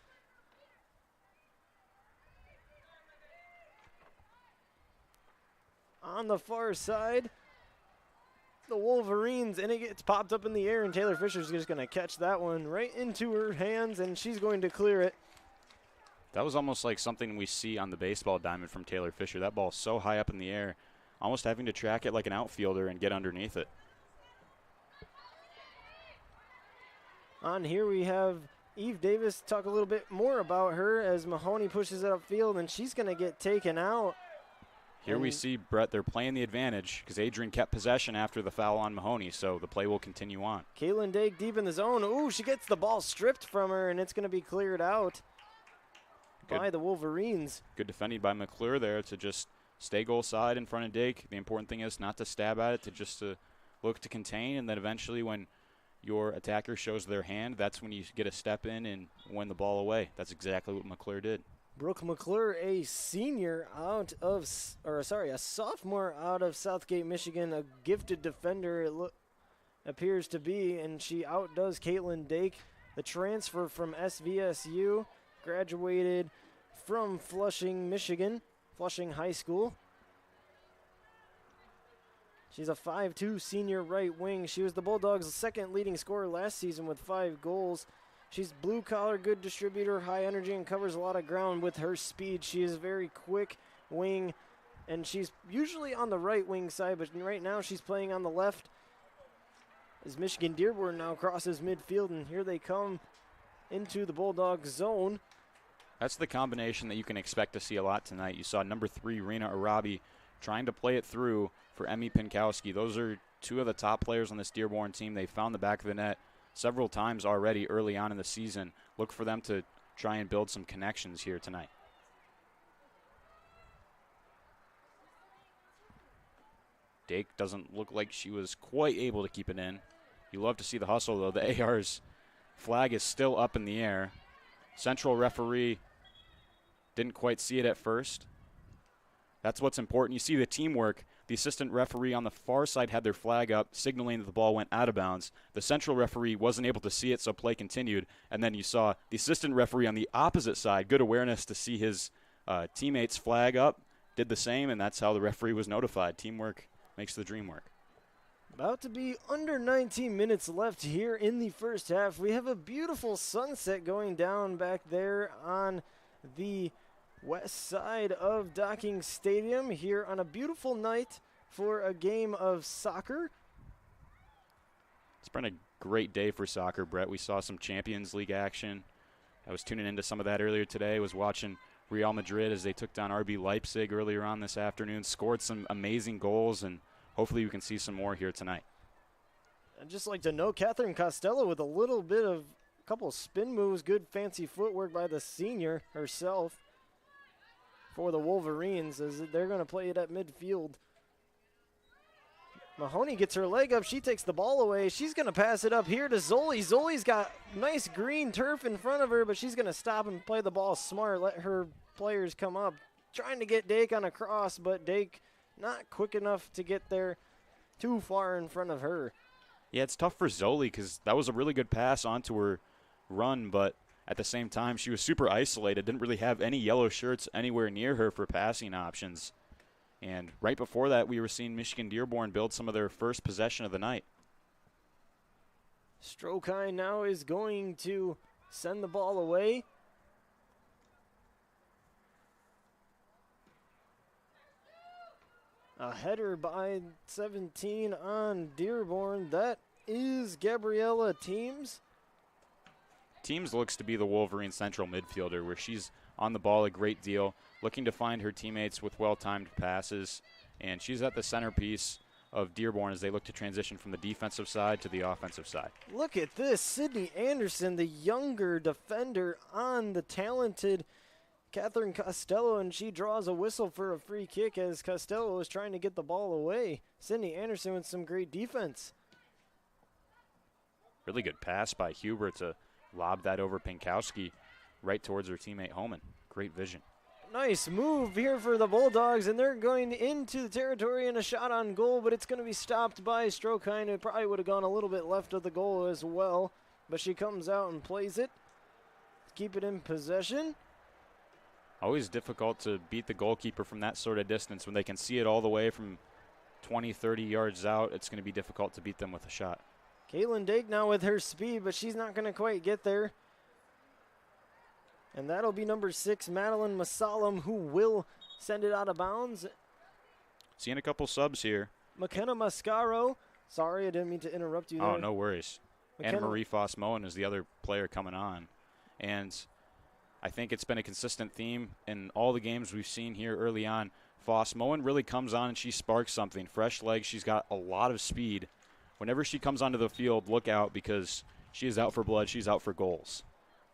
On the far side, the Wolverines, and it gets popped up in the air, and Taylor Fisher's just going to catch that one right into her hands, and she's going to clear it. That was almost like something we see on the baseball diamond from Taylor Fisher. That ball's so high up in the air, almost having to track it like an outfielder and get underneath it. On here we have Eve Davis. Talk a little bit more about her as Mahoney pushes it upfield, and she's going to get taken out. Here we see, Brett, they're playing the advantage because Adrian kept possession after the foul on Mahoney, so the play will continue on. Caitlin Dake deep in the zone. Ooh, she gets the ball stripped from her, and it's going to be cleared out by the Wolverines. Good defending by McClure there to just stay goal side in front of Dake. The important thing is not to stab at it, to just to look to contain, and then eventually when your attacker shows their hand, that's when you get a step in and win the ball away. That's exactly what McClure did. Brooke McClure, a sophomore out of Southgate, Michigan, a gifted defender it appears to be, and she outdoes Caitlin Dake, the transfer from SVSU, graduated from Flushing, Michigan, Flushing High School. She's a 5'2" senior right wing. She was the Bulldogs' second leading scorer last season with 5 goals. She's blue-collar, good distributor, high energy, and covers a lot of ground with her speed. She is a very quick wing, and she's usually on the right wing side, but right now she's playing on the left. As Michigan-Dearborn now crosses midfield, and here they come into the Bulldog zone. That's the combination that you can expect to see a lot tonight. You saw number 3, Rena Arabi, trying to play it through for Emmy Pinkowski. Those are two of the top players on this Dearborn team. They found the back of the net several times already early on in the season. Look for them to try and build some connections here tonight. Dake doesn't look like she was quite able to keep it in. You love to see the hustle, though. The AR's flag is still up in the air. Central referee didn't quite see it at first. That's what's important. You see the teamwork. The assistant referee on the far side had their flag up, signaling that the ball went out of bounds. The central referee wasn't able to see it, so play continued. And then you saw the assistant referee on the opposite side, good awareness to see his teammates' flag up, did the same, and that's how the referee was notified. Teamwork makes the dream work. About to be under 19 minutes left here in the first half. We have a beautiful sunset going down back there on the west side of Docking Stadium here on a beautiful night for a game of soccer. It's been a great day for soccer, Brett. We saw some Champions League action. I was tuning into some of that earlier today. I was watching Real Madrid as they took down RB Leipzig earlier on this afternoon, scored some amazing goals, and hopefully we can see some more here tonight. I'd just like to know Catherine Costello with a little bit of a couple of spin moves, good fancy footwork by the senior herself for the Wolverines as they're going to play it at midfield. Mahoney gets her leg up. She takes the ball away. She's going to pass it up here to Zoli. Zoli's got nice green turf in front of her, but she's going to stop and play the ball smart, let her players come up. Trying to get Dake on a cross, but Dake not quick enough to get there, too far in front of her. Yeah, it's tough for Zoli because that was a really good pass onto her run, but at the same time, she was super isolated, didn't really have any yellow shirts anywhere near her for passing options. And right before that, we were seeing Michigan-Dearborn build some of their first possession of the night. Strokine now is going to send the ball away. A header by 17 on Dearborn. That is Gabriella Teams. Teams looks to be the Wolverine central midfielder, where she's on the ball a great deal, looking to find her teammates with well-timed passes, and she's at the centerpiece of Dearborn as they look to transition from the defensive side to the offensive side. Look at this, Sydney Anderson, the younger defender on the talented Catherine Costello, and she draws a whistle for a free kick as Costello is trying to get the ball away. Sydney Anderson with some great defense. Really good pass by Huber to lob that over Pinkowski right towards her teammate Homan. Great vision. Nice move here for the Bulldogs, and they're going into the territory and a shot on goal, but it's going to be stopped by Strokine. It probably would have gone a little bit left of the goal as well, but she comes out and plays it. Keep it in possession. Always difficult to beat the goalkeeper from that sort of distance. When they can see it all the way from 20, 30 yards out, it's going to be difficult to beat them with a shot. Caitlin Dake now with her speed, but she's not going to quite get there. And that'll be number 6, Madeline Masalam, who will send it out of bounds. Seeing a couple subs here. McKenna Mascaro. Sorry, I didn't mean to interrupt you there. Oh, no worries. And Marie Foss-Moen is the other player coming on. And I think it's been a consistent theme in all the games we've seen here early on. Foss-Moen really comes on and she sparks something. Fresh legs, she's got a lot of speed. Whenever she comes onto the field, look out because she is out for blood. She's out for goals.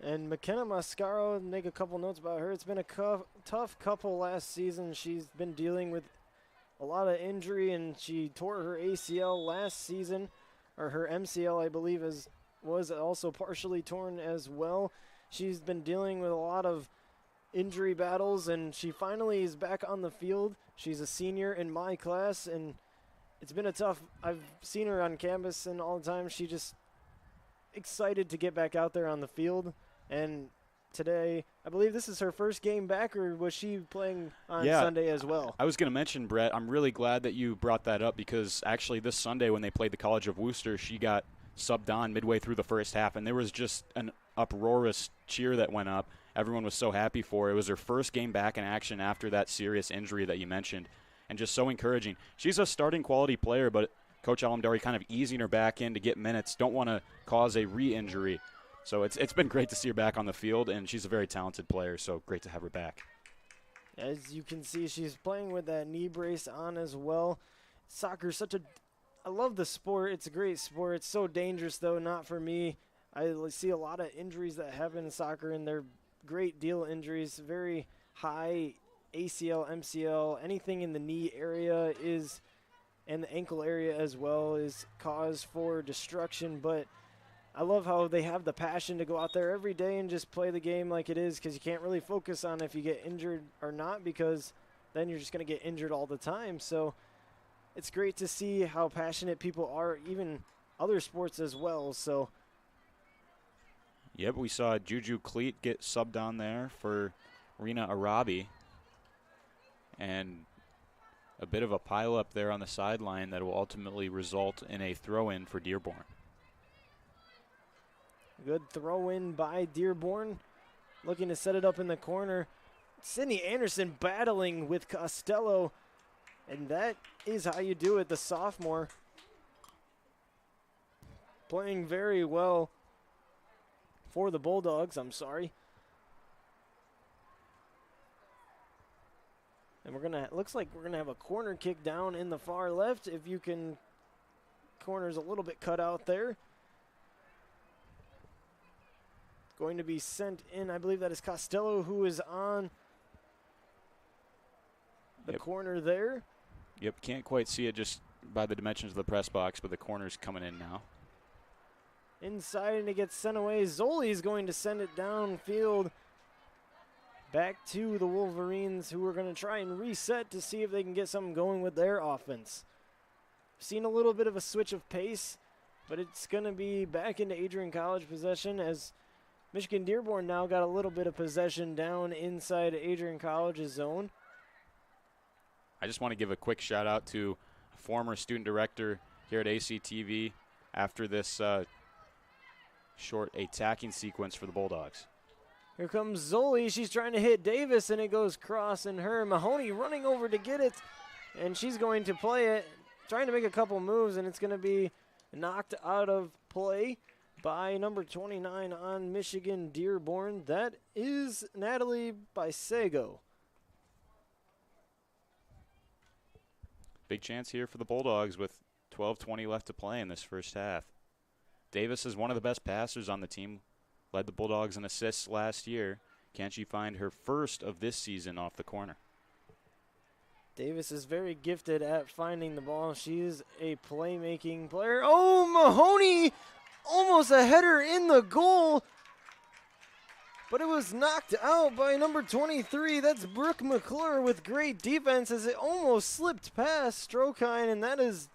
And McKenna Mascaro, make a couple notes about her. It's been a tough couple last season. She's been dealing with a lot of injury, and she tore her ACL last season, or her MCL, I believe, was also partially torn as well. She's been dealing with a lot of injury battles, and she finally is back on the field. She's a senior in my class, and it's been a tough. I've seen her on campus and all the time. She just excited to get back out there on the field. And today, I believe this is her first game back, or was she playing on Sunday as well? I was going to mention, Brett, I'm really glad that you brought that up because actually this Sunday when they played the College of Worcester, she got subbed on midway through the first half, and there was just an uproarious cheer that went up. Everyone was so happy for her. It was her first game back in action after that serious injury that you mentioned, and just so encouraging. She's a starting quality player, but Coach Alamdari kind of easing her back in to get minutes. Don't want to cause a re-injury. So it's been great to see her back on the field, and she's a very talented player, so great to have her back. As you can see, she's playing with that knee brace on as well. Soccer, I love the sport. It's a great sport. It's so dangerous, though, not for me. I see a lot of injuries that happen in soccer, and they're great deal injuries, very high ACL, MCL, anything in the knee area and the ankle area as well is cause for destruction, but I love how they have the passion to go out there every day and just play the game like it is because you can't really focus on if you get injured or not because then you're just going to get injured all the time. So it's great to see how passionate people are, even other sports as well. So, yep, we saw Juju Cleat get subbed on there for Rena Arabi. And a bit of a pile-up there on the sideline that will ultimately result in a throw-in for Dearborn. Good throw-in by Dearborn. Looking to set it up in the corner. Sydney Anderson battling with Costello. And that is how you do it, the sophomore. Playing very well for the Bulldogs, I'm sorry. And looks like we're gonna have a corner kick down in the far left. If you can, corner's a little bit cut out there. Going to be sent in, I believe that is Costello who is on the corner there. Yep, can't quite see it just by the dimensions of the press box, but the corner's coming in now. Inside, and it gets sent away. Zoli's going to send it downfield back to the Wolverines, who are going to try and reset to see if they can get something going with their offense. Seen a little bit of a switch of pace, but it's going to be back into Adrian College possession as Michigan-Dearborn now got a little bit of possession down inside Adrian College's zone. I just want to give a quick shout out to a former student director here at ACTV after this short attacking sequence for the Bulldogs. Here comes Zoli. She's trying to hit Davis, and it goes crossing her. Mahoney running over to get it, and she's going to play it, trying to make a couple moves, and it's going to be knocked out of play by number 29 on Michigan-Dearborn. That is Natalie Bisego. Big chance here for the Bulldogs with 12:20 left to play in this first half. Davis is one of the best passers on the team, led the Bulldogs in assists last year. Can she find her first of this season off the corner? Davis is very gifted at finding the ball. She is a playmaking player. Oh, Mahoney! Almost a header in the goal, but it was knocked out by number 23. That's Brooke McClure with great defense as it almost slipped past Strokine, and that is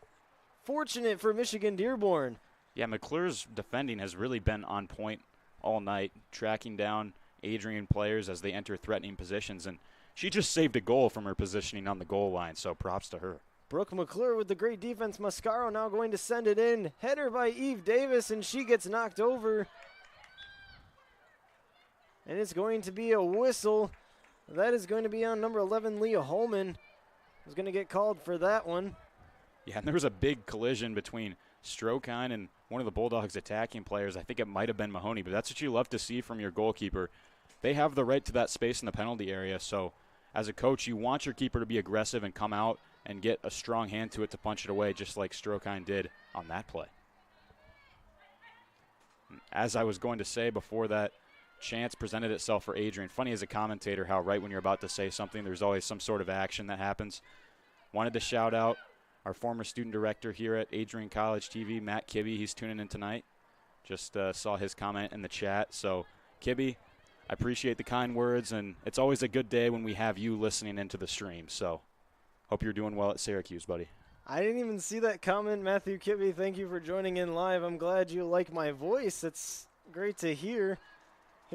fortunate for Michigan-Dearborn. Yeah, McClure's defending has really been on point all night, tracking down Adrian players as they enter threatening positions, and she just saved a goal from her positioning on the goal line, so props to her. Brooke McClure with the great defense. Mascaro now going to send it in. Header by Eve Davis, and she gets knocked over. And it's going to be a whistle. That is going to be on number 11, Leah Holman. Is going to get called for that one. Yeah, and there was a big collision between Strokine and one of the Bulldogs' attacking players. I think it might have been Mahoney, but that's what you love to see from your goalkeeper. They have the right to that space in the penalty area, so as a coach, you want your keeper to be aggressive and come out and get a strong hand to it to punch it away, just like Strokine did on that play. As I was going to say before that chance presented itself for Adrian, funny as a commentator how right when you're about to say something, there's always some sort of action that happens. Wanted to shout out our former student director here at Adrian College TV, Matt Kibbe. He's tuning in tonight. Just saw his comment in the chat. So, Kibbe, I appreciate the kind words, and it's always a good day when we have you listening into the stream. So, hope you're doing well at Syracuse, buddy. I didn't even see that comment, Matthew Kibbe. Thank you for joining in live. I'm glad you like my voice. It's great to hear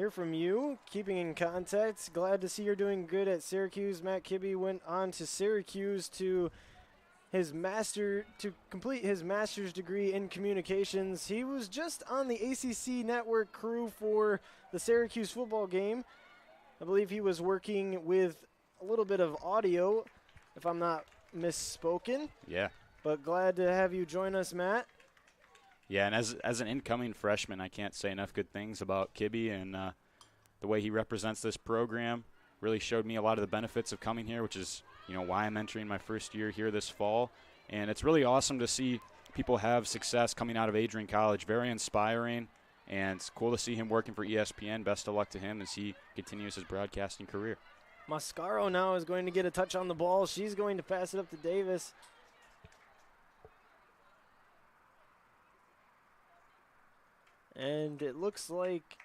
from you. Keeping in contact. Glad to see you're doing good at Syracuse. Matt Kibbe went on to Syracuse to complete his master's degree in communications. He was just on the ACC network crew for the Syracuse football game. I believe he was working with a little bit of audio, if I'm not misspoken. Yeah. But glad to have you join us, Matt. Yeah, and as an incoming freshman, I can't say enough good things about Kibbe and the way he represents this program. Really showed me a lot of the benefits of coming here, which is why I'm entering my first year here this fall. And it's really awesome to see people have success coming out of Adrian College. Very inspiring, and it's cool to see him working for ESPN. Best of luck to him as he continues his broadcasting career. Mascaro now is going to get a touch on the ball. She's going to pass it up to Davis. And it looks like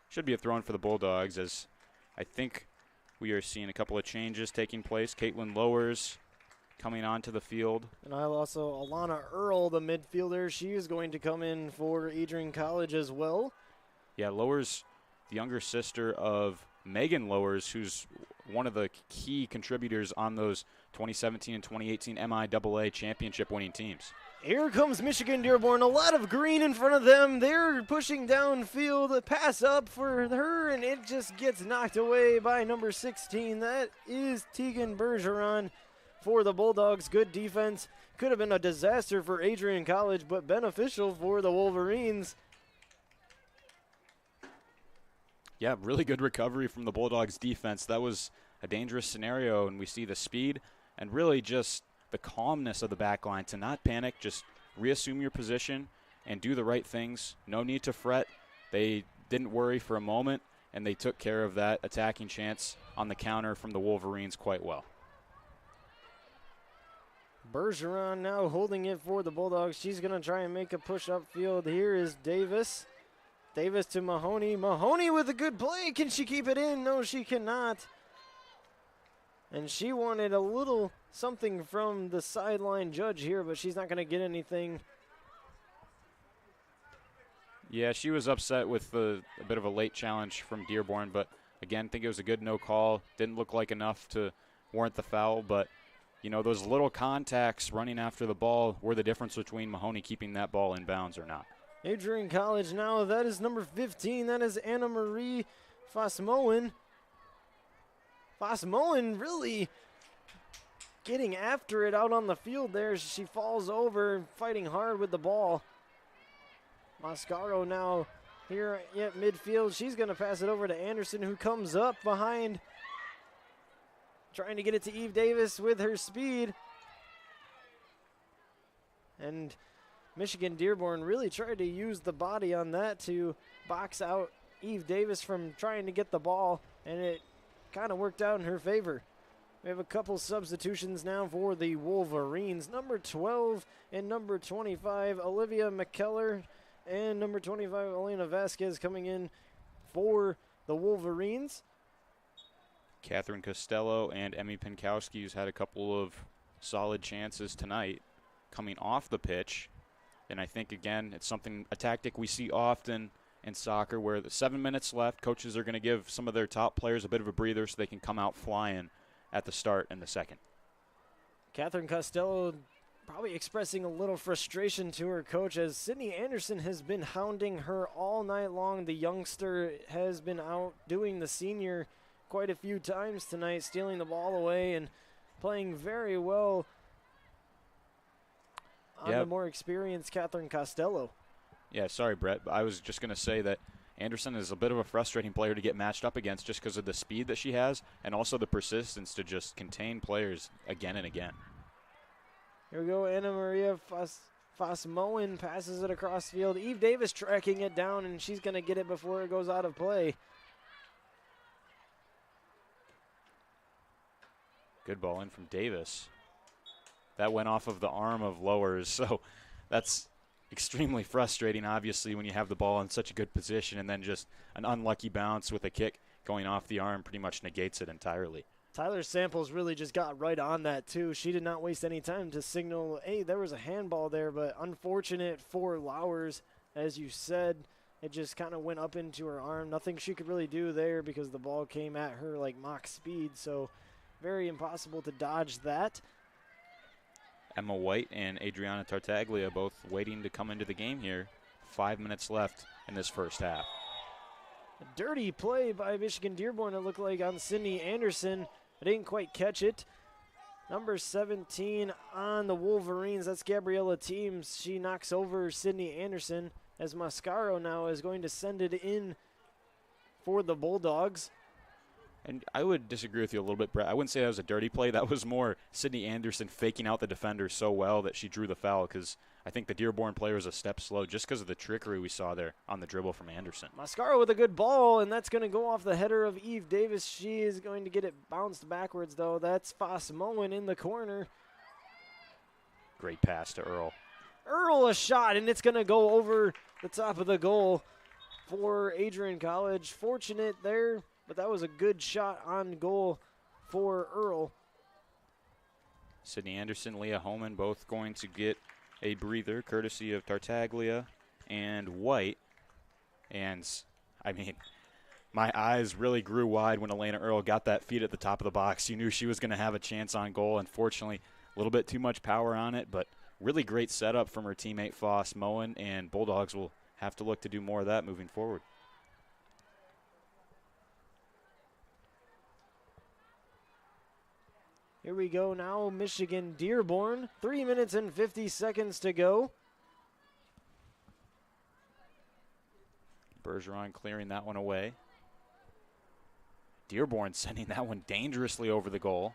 should be a throw-in for the Bulldogs, as I think we are seeing a couple of changes taking place. Caitlin Lowers coming onto the field. And also Alana Earl, the midfielder. She is going to come in for Adrian College as well. Yeah, Lowers, the younger sister of Megan Lowers, who's one of the key contributors on those 2017 and 2018 MIAA championship winning teams. Here comes Michigan-Dearborn. A lot of green in front of them. They're pushing downfield. A pass up for her, and it just gets knocked away by number 16. That is Tegan Bergeron for the Bulldogs. Good defense. Could have been a disaster for Adrian College, but beneficial for the Wolverines. Yeah, really good recovery from the Bulldogs defense. That was a dangerous scenario, and we see the speed and really just the calmness of the back line to not panic, just reassume your position and do the right things. No need to fret. They didn't worry for a moment, and they took care of that attacking chance on the counter from the Wolverines quite well. Bergeron now holding it for the Bulldogs. She's going to try and make a push upfield. Here is Davis. Davis to Mahoney. Mahoney with a good play. Can she keep it in? No, she cannot. And she wanted a little something from the sideline judge here, but she's not going to get anything. Yeah, she was upset with a bit of a late challenge from Dearborn, but again, I think it was a good no call. Didn't look like enough to warrant the foul, but you know, those little contacts running after the ball were the difference between Mahoney keeping that ball in bounds or not. Adrian College now, that is number 15. That is Anna Marie Fossmoen. Fossmoen really getting after it out on the field there. She falls over, fighting hard with the ball. Mascaro now here at midfield. She's going to pass it over to Anderson, who comes up behind, trying to get it to Eve Davis with her speed. And Michigan-Dearborn really tried to use the body on that to box out Eve Davis from trying to get the ball, and it kind of worked out in her favor. We have a couple substitutions now for the Wolverines. Number 12 and number 25, Olivia McKellar, and number 25, Elena Vasquez, coming in for the Wolverines. Catherine Costello and Emmy Pinkowski, who's had a couple of solid chances tonight coming off the pitch. And I think, again, it's a tactic we see often in soccer where the 7 minutes left, coaches are going to give some of their top players a bit of a breather so they can come out flying at the start in the second. Catherine Costello probably expressing a little frustration to her coach, as Sydney Anderson has been hounding her all night long. The youngster has been out doing the senior quite a few times tonight, stealing the ball away and playing very well on the more experienced Catherine Costello. Yeah, sorry, Brett. But I was just going to say that Anderson is a bit of a frustrating player to get matched up against just because of the speed that she has and also the persistence to just contain players again and again. Here we go. Anna Maria Fossmoen passes it across the field. Eve Davis tracking it down, and she's going to get it before it goes out of play. Good ball in from Davis. That went off of the arm of Lowers, so that's extremely frustrating, obviously, when you have the ball in such a good position and then just an unlucky bounce with a kick going off the arm pretty much negates it entirely. Tyler Samples really just got right on that, too. She did not waste any time to signal, hey, there was a handball there, but unfortunate for Lowers, as you said. It just kind of went up into her arm. Nothing she could really do there because the ball came at her like Mach speed, so very impossible to dodge that. Emma White and Adriana Tartaglia both waiting to come into the game here. 5 minutes left in this first half. A dirty play by Michigan-Dearborn, it looked like, on Sydney Anderson. I didn't quite catch it. Number 17 on the Wolverines, that's Gabriella Teams. She knocks over Sydney Anderson, as Mascaro now is going to send it in for the Bulldogs. And I would disagree with you a little bit, Brett. I wouldn't say that was a dirty play. That was more Sydney Anderson faking out the defender so well that she drew the foul, because I think the Dearborn player was a step slow just because of the trickery we saw there on the dribble from Anderson. Mascaro with a good ball, and that's going to go off the header of Eve Davis. She is going to get it bounced backwards, though. That's Fossmoen in the corner. Great pass to Earl. Earl a shot, and it's going to go over the top of the goal for Adrian College. Fortunate there, but that was a good shot on goal for Earl. Sydney Anderson, Leah Holman both going to get a breather courtesy of Tartaglia and White. And, I mean, my eyes really grew wide when Elena Earl got that feed at the top of the box. You knew she was going to have a chance on goal. Unfortunately, a little bit too much power on it, but really great setup from her teammate Fossmoen, and Bulldogs will have to look to do more of that moving forward. Here we go now, Michigan-Dearborn. 3 minutes and 50 seconds to go. Bergeron clearing that one away. Dearborn sending that one dangerously over the goal.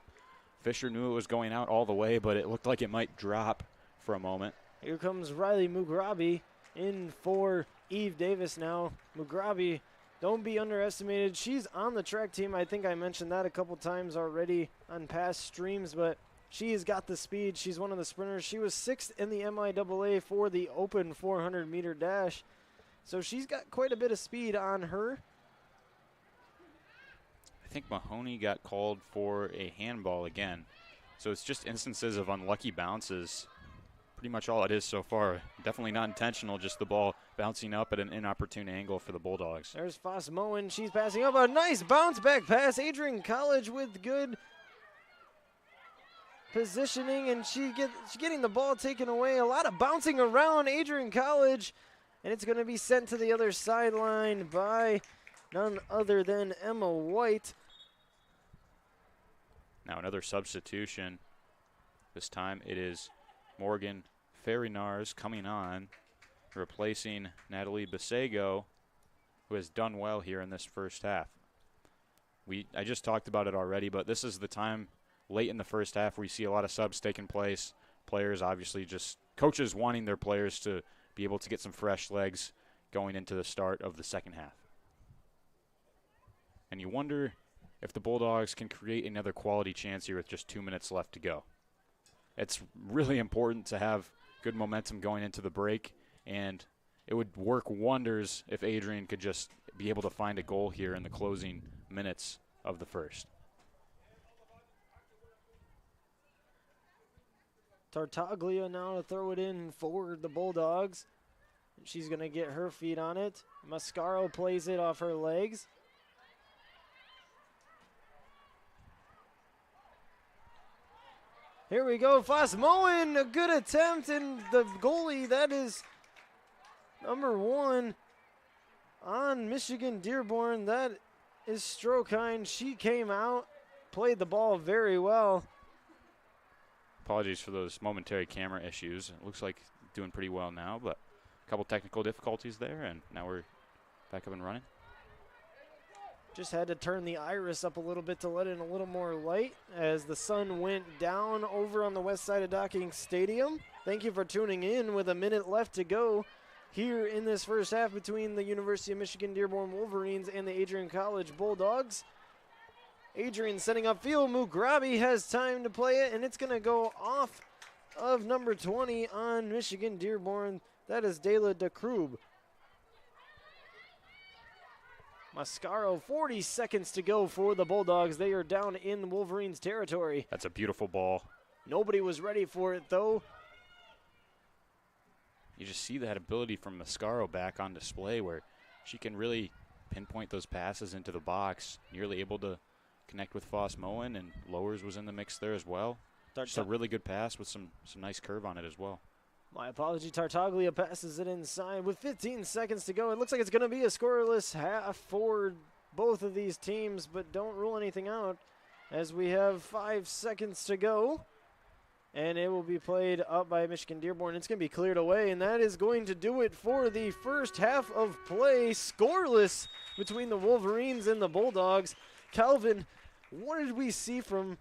Fisher knew it was going out all the way, but it looked like it might drop for a moment. Here comes Riley Mugrabi in for Eve Davis now. Mugrabi, don't be underestimated. She's on the track team. I think I mentioned that a couple times already on past streams, but She has got the speed. She's one of the sprinters. She was 6th in the MIAA for the open 400-meter dash. So she's got quite a bit of speed on her. I think Mahoney got called for a handball again. So it's just instances of unlucky bounces. Pretty much all it is so far. Definitely not intentional, just the ball bouncing up at an inopportune angle for the Bulldogs. There's Foss Moen. She's passing up a nice bounce back pass. Adrian College with good positioning, and she's getting the ball taken away. A lot of bouncing around Adrian College, and it's going to be sent to the other sideline by none other than Emma White. Now another substitution. This time it is Morgan Ferrinars coming on, replacing Natalie Basego, who has done well here in this first half. I just talked about it already, but this is the time late in the first half where you see a lot of subs taking place. Players obviously just, coaches wanting their players to be able to get some fresh legs going into the start of the second half. And you wonder if the Bulldogs can create another quality chance here with just 2 minutes left to go. It's really important to have good momentum going into the break, and it would work wonders if Adrian could just be able to find a goal here in the closing minutes of the first. Tartaglia now to throw it in for the Bulldogs. She's going to get her feet on it. Mascaro plays it off her legs. Here we go, Foss Moen, a good attempt, and the goalie, that is number 1 on Michigan-Dearborn. That is Strokine. She came out, played the ball very well. Apologies for those momentary camera issues. It looks like doing pretty well now, but a couple technical difficulties there, and now we're back up and running. Just had to turn the iris up a little bit to let in a little more light as the sun went down over on the west side of Docking Stadium. Thank you for tuning in with a minute left to go here in this first half between the University of Michigan-Dearborn Wolverines and the Adrian College Bulldogs. Adrian setting up field. Mugrabi has time to play it, and it's going to go off of number 20 on Michigan-Dearborn. That is Dela DeKrube. Mascaro, 40 seconds to go for the Bulldogs. They are down in Wolverines territory. That's a beautiful ball. Nobody was ready for it, though. You just see that ability from Mascaro back on display where she can really pinpoint those passes into the box, nearly able to connect with Foss Moen, and Lowers was in the mix there as well. Just a really good pass with some nice curve on it as well. My apology, Tartaglia passes it inside with 15 seconds to go. It looks like it's going to be a scoreless half for both of these teams, but don't rule anything out as we have 5 seconds to go. And it will be played up by Michigan-Dearborn. It's going to be cleared away, and that is going to do it for the first half of play. Scoreless between the Wolverines and the Bulldogs. Calvin, what did we see from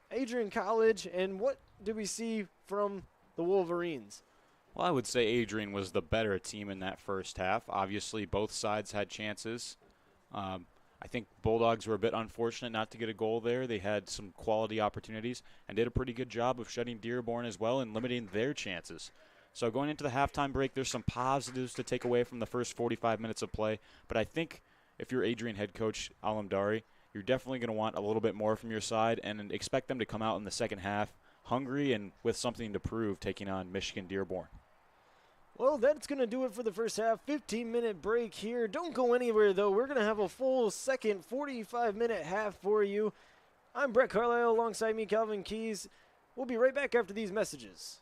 Adrian College, and what did we see from the Wolverines? Well, I would say Adrian was the better team in that first half. Obviously, both sides had chances. I think Bulldogs were a bit unfortunate not to get a goal there. They had some quality opportunities and did a pretty good job of shutting Dearborn as well and limiting their chances. So going into the halftime break, there's some positives to take away from the first 45 minutes of play. But I think if you're Adrian head coach Alamdari, you're definitely going to want a little bit more from your side and expect them to come out in the second half hungry and with something to prove, taking on Michigan-Dearborn. Well, that's going to do it for the first half. 15-minute break here. Don't go anywhere, though. We're going to have a full second 45-minute half for you. I'm Brett Carlisle. Alongside me, Calvin Keys. We'll be right back after these messages.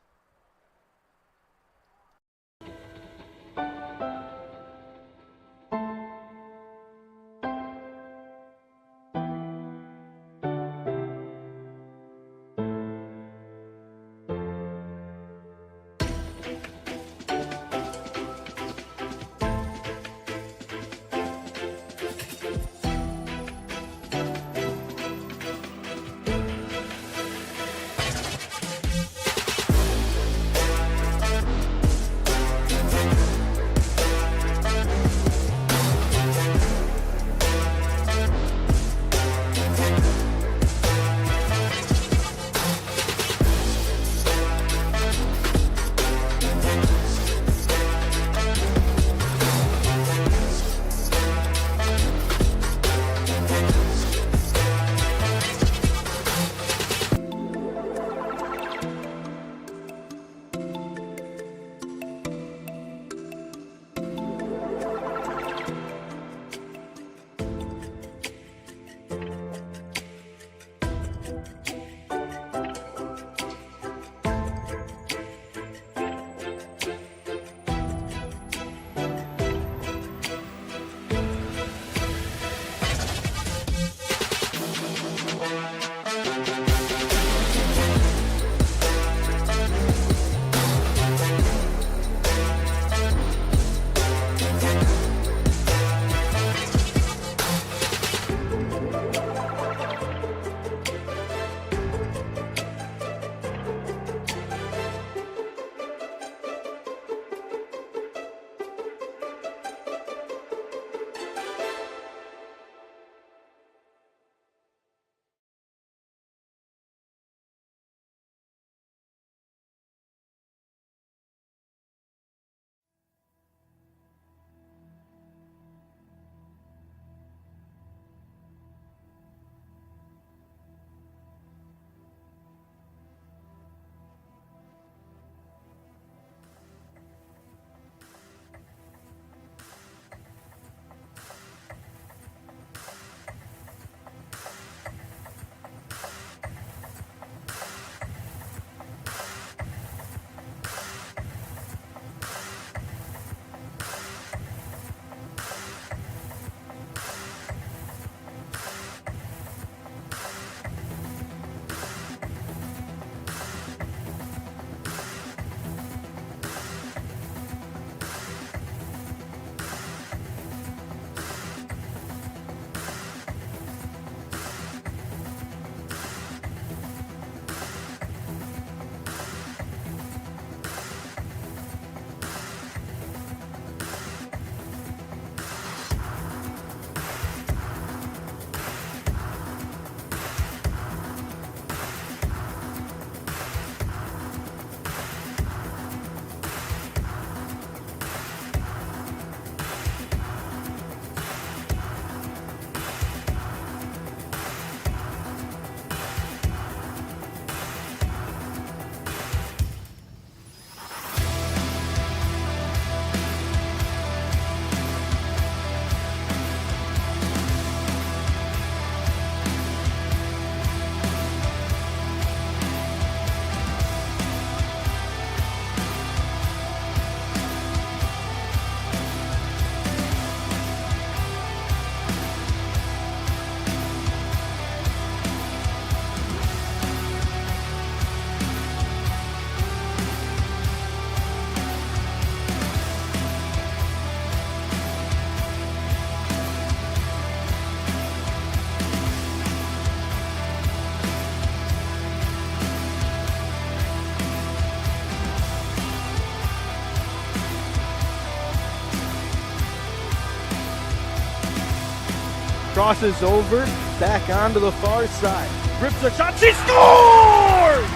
Crosses over, back onto the far side. Rips a shot, she scores!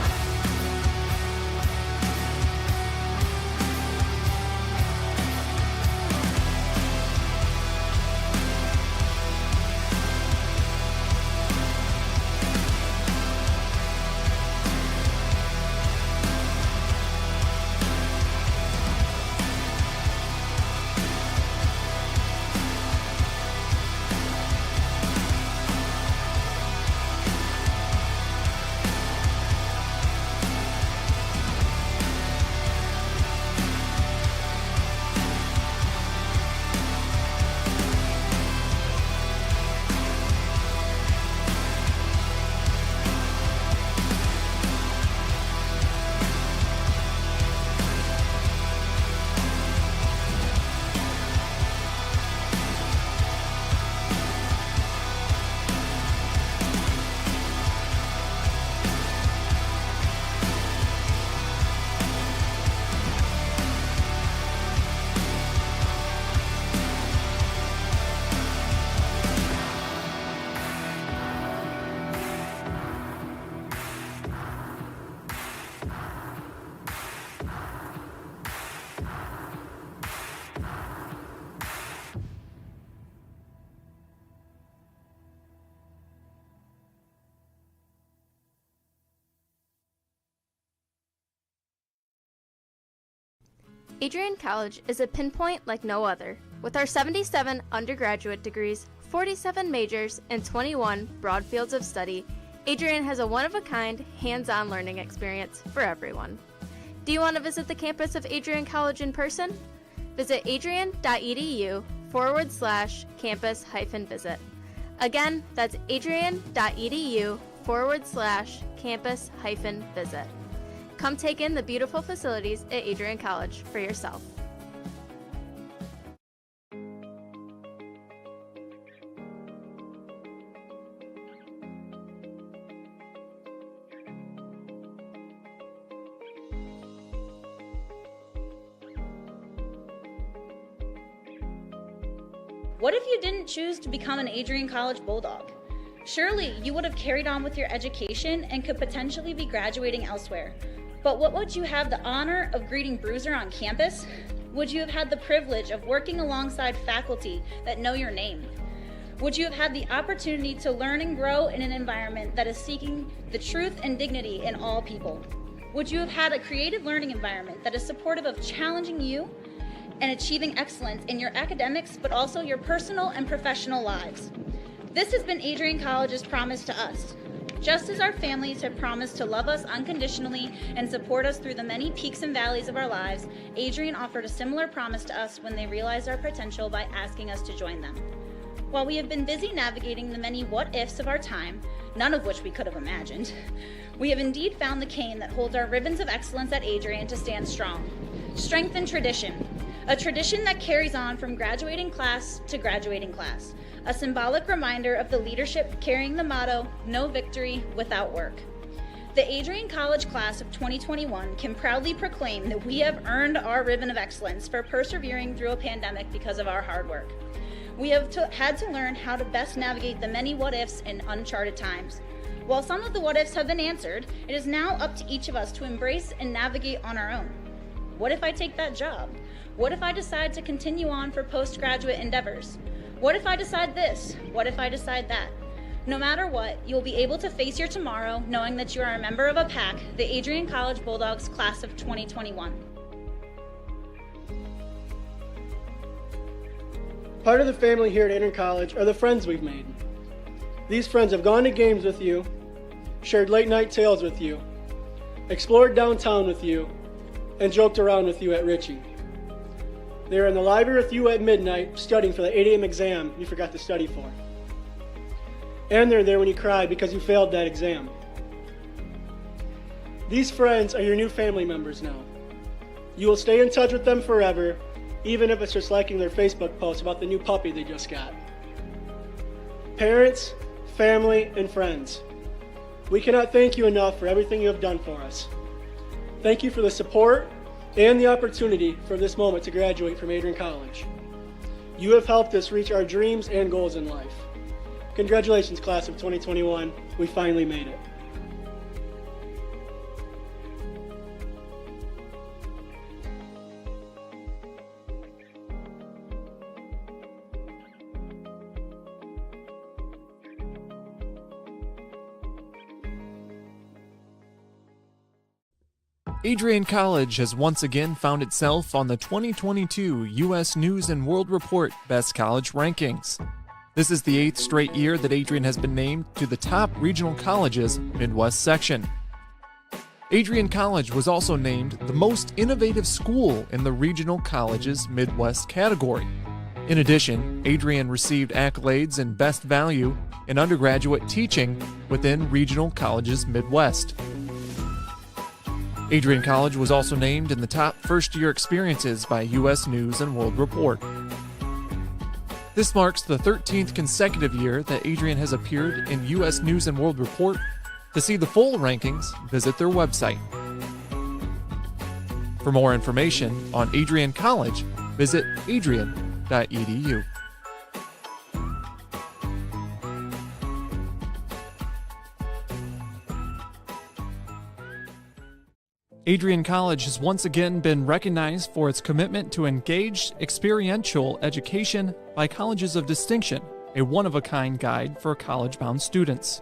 Adrian College is a pinpoint like no other. With our 77 undergraduate degrees, 47 majors, and 21 broad fields of study, Adrian has a one-of-a-kind, hands-on learning experience for everyone. Do you want to visit the campus of Adrian College in person? Visit adrian.edu/campus-visit. Again, that's adrian.edu/campus-visit. Come take in the beautiful facilities at Adrian College for yourself. What if you didn't choose to become an Adrian College Bulldog? Surely you would have carried on with your education and could potentially be graduating elsewhere. But what would you have the honor of greeting Bruiser on campus? Would you have had the privilege of working alongside faculty that know your name? Would you have had the opportunity to learn and grow in an environment that is seeking the truth and dignity in all people? Would you have had a creative learning environment that is supportive of challenging you and achieving excellence in your academics, but also your personal and professional lives? This has been Adrian College's promise to us. Just as our families have promised to love us unconditionally and support us through the many peaks and valleys of our lives, Adrian offered a similar promise to us when they realized our potential by asking us to join them. While we have been busy navigating the many what-ifs of our time, none of which we could have imagined, we have indeed found the cane that holds our ribbons of excellence at Adrian to stand strong. Strength and tradition. A tradition that carries on from graduating class to graduating class. A symbolic reminder of the leadership carrying the motto, no victory without work. The Adrian College class of 2021 can proudly proclaim that we have earned our ribbon of excellence for persevering through a pandemic because of our hard work. We have had to learn how to best navigate the many what-ifs in uncharted times. While some of the what-ifs have been answered, it is now up to each of us to embrace and navigate on our own. What if I take that job? What if I decide to continue on for postgraduate endeavors? What if I decide this? What if I decide that? No matter what, you'll be able to face your tomorrow knowing that you are a member of a pack, the Adrian College Bulldogs class of 2021. Part of the family here at Adrian College are the friends we've made. These friends have gone to games with you, shared late night tales with you, explored downtown with you, and joked around with you at Ritchie. They were in the library with you at midnight studying for the 8 a.m. exam you forgot to study for. And they're there when you cried because you failed that exam. These friends are your new family members now. You will stay in touch with them forever, even if it's just liking their Facebook post about the new puppy they just got. Parents, family, and friends, we cannot thank you enough for everything you have done for us. Thank you for the support and the opportunity for this moment to graduate from Adrian College. You have helped us reach our dreams and goals in life. Congratulations, class of 2021. We finally made it. Adrian College has once again found itself on the 2022 U.S. News & World Report Best College Rankings. This is the 8th straight year that Adrian has been named to the top regional colleges Midwest section. Adrian College was also named the most innovative school in the regional colleges Midwest category. In addition, Adrian received accolades in Best Value in undergraduate teaching within regional colleges Midwest. Adrian College was also named in the top first-year experiences by U.S. News & World Report. This marks the 13th consecutive year that Adrian has appeared in U.S. News & World Report. To see the full rankings, visit their website. For more information on Adrian College, visit adrian.edu. Adrian College has once again been recognized for its commitment to engaged, experiential education by Colleges of Distinction, a one-of-a-kind guide for college-bound students.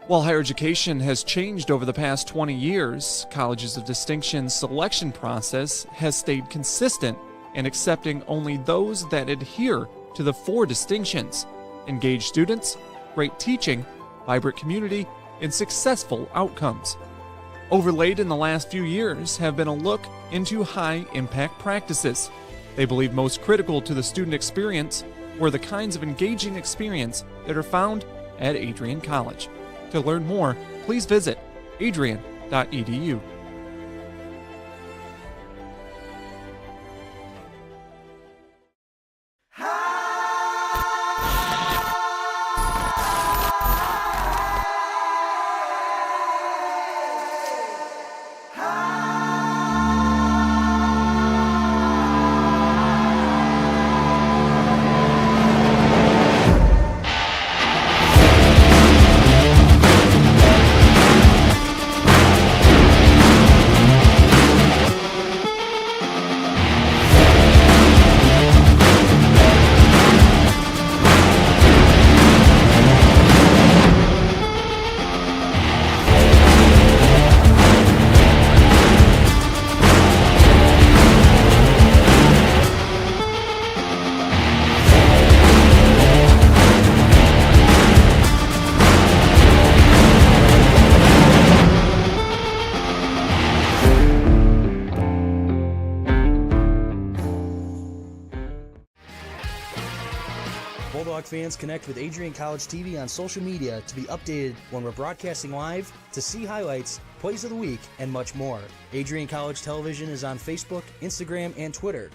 While higher education has changed over the past 20 years, Colleges of Distinction's selection process has stayed consistent in accepting only those that adhere to the 4 distinctions: engaged students, great teaching, vibrant community, and successful outcomes. Overlaid in the last few years have been a look into high-impact practices. They believe most critical to the student experience were the kinds of engaging experience that are found at Adrian College. To learn more, please visit adrian.edu. Bulldog fans, connect with Adrian College TV on social media to be updated when we're broadcasting live, to see highlights, plays of the week, and much more. Adrian College Television is on Facebook, Instagram, and Twitter.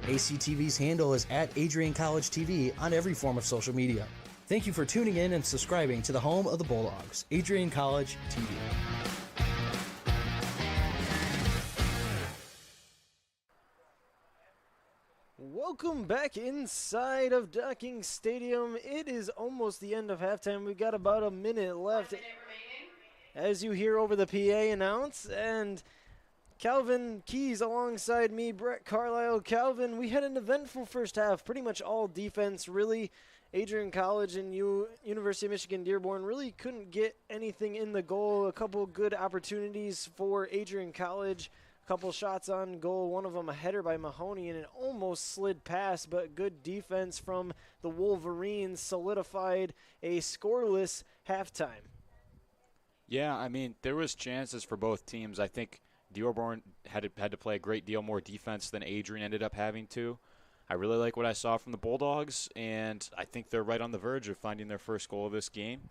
ACTV's handle is at Adrian College TV on every form of social media. Thank you for tuning in and subscribing to the home of the Bulldogs, Adrian College TV. Welcome back inside of Docking Stadium. It is almost the end of halftime. We've got about a minute left. As you hear over the PA announce, and Calvin Keys alongside me, Brett Carlisle. Calvin, we had an eventful first half, pretty much all defense, really. Adrian College and University of Michigan-Dearborn really couldn't get anything in the goal. A couple good opportunities for Adrian College. Couple shots on goal, one of them a header by Mahoney, and it almost slid past, but good defense from the Wolverines solidified a scoreless halftime. Yeah, I mean, there was chances for both teams. I think Dearborn had to play a great deal more defense than Adrian ended up having to. I really like what I saw from the Bulldogs, and I think they're right on the verge of finding their first goal of this game,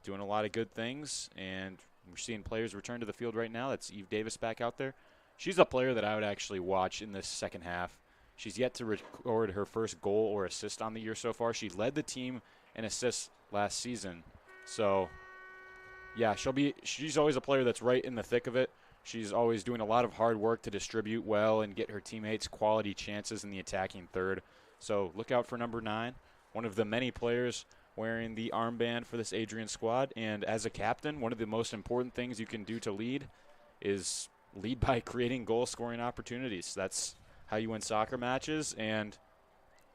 doing a lot of good things, and we're seeing players return to the field right now. That's Eve Davis back out there. She's a player that I would actually watch in this second half. She's yet to record her first goal or assist on the year so far. She led the team in assists last season. So, yeah, she's always a player that's right in the thick of it. She's always doing a lot of hard work to distribute well and get her teammates quality chances in the attacking third. So look out for number 9, one of the many players wearing the armband for this Adrian squad. And as a captain, one of the most important things you can do to lead is lead by creating goal-scoring opportunities. That's how you win soccer matches, and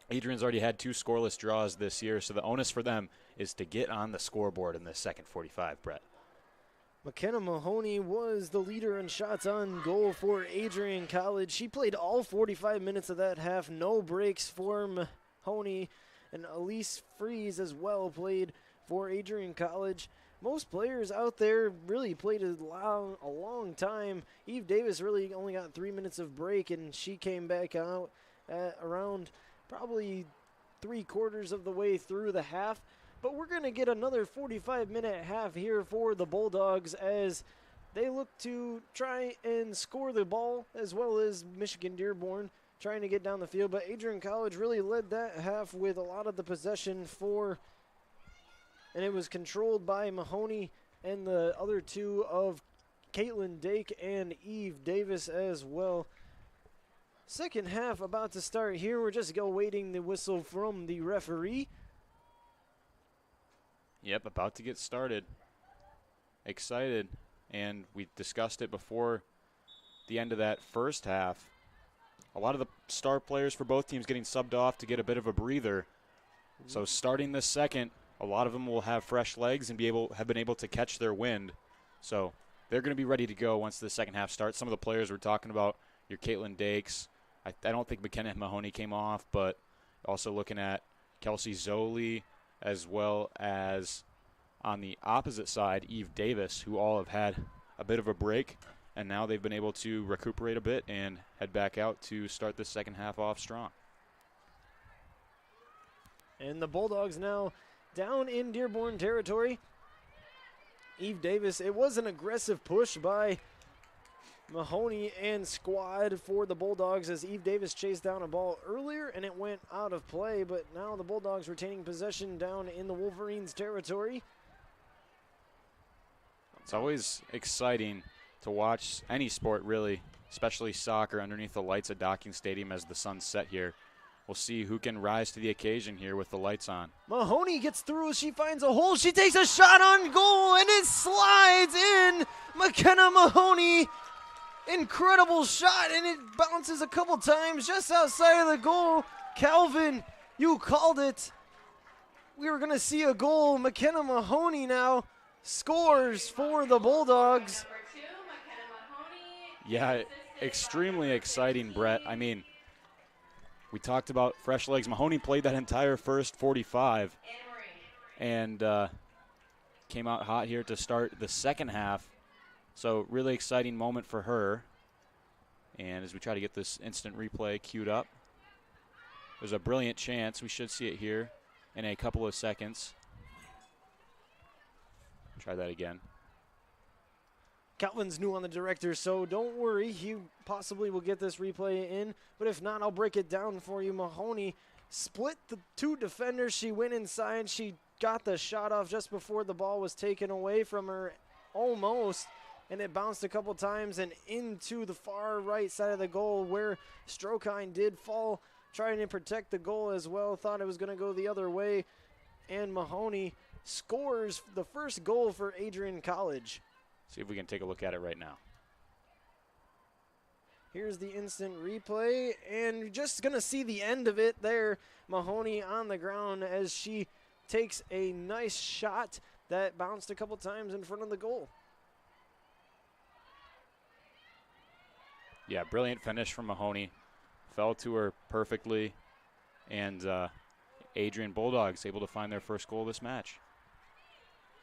Adrian's already had 2 scoreless draws this year, so the onus for them is to get on the scoreboard in the second 45, Brett. McKenna Mahoney was the leader in shots on goal for Adrian College. She played all 45 minutes of that half, no breaks for Mahoney, and Elise Freeze as well played for Adrian College. Most players out there really played a long time. Eve Davis really only got 3 minutes of break, and she came back out at around probably 3/4 of the way through the half. But we're going to get another 45-minute half here for the Bulldogs as they look to try and score the ball, as well as Michigan-Dearborn trying to get down the field. But Adrian College really led that half with a lot of the possession and it was controlled by Mahoney and the other 2 of Caitlin Dake and Eve Davis as well. Second half about to start here. We're just awaiting the whistle from the referee. Yep, about to get started. Excited. And we discussed it before the end of that first half. A lot of the star players for both teams getting subbed off to get a bit of a breather. So starting this second, a lot of them will have fresh legs and have been able to catch their wind. So they're going to be ready to go once the second half starts. Some of the players we're talking about, your Caitlin Dakes. I don't think McKenna Mahoney came off, but also looking at Kelsey Zoli, as well as on the opposite side, Eve Davis, who all have had a bit of a break, and now they've been able to recuperate a bit and head back out to start the second half off strong. And the Bulldogs now down in Dearborn territory. Eve Davis, it was an aggressive push by Mahoney and squad for the Bulldogs as Eve Davis chased down a ball earlier and it went out of play, but now the Bulldogs retaining possession down in the Wolverines territory. It's always exciting to watch any sport, really, especially soccer, underneath the lights at Docking Stadium as the sun's set here. We'll see who can rise to the occasion here with the lights on. Mahoney gets through. She finds a hole. She takes a shot on goal, and it slides in. McKenna Mahoney, incredible shot, and it bounces a couple times just outside of the goal. Calvin, you called it. We were going to see a goal. McKenna Mahoney now scores for the Bulldogs. Yeah, extremely exciting, Brett. I mean, we talked about fresh legs. Mahoney played that entire first 45 and came out hot here to start the second half. So really exciting moment for her. And as we try to get this instant replay queued up, there's a brilliant chance. We should see it here in a couple of seconds. Try that again. Calvin's new on the director, so don't worry. He possibly will get this replay in, but if not, I'll break it down for you. Mahoney split the 2 defenders. She went inside. She got the shot off just before the ball was taken away from her almost, and it bounced a couple times and into the far right side of the goal where Strokine did fall, trying to protect the goal as well. Thought it was going to go the other way, and Mahoney scores the first goal for Adrian College. See if we can take a look at it right now. Here's the instant replay, and you're just going to see the end of it there. Mahoney on the ground as she takes a nice shot that bounced a couple times in front of the goal. Yeah, brilliant finish from Mahoney. Fell to her perfectly, and Adrian Bulldogs able to find their first goal of this match.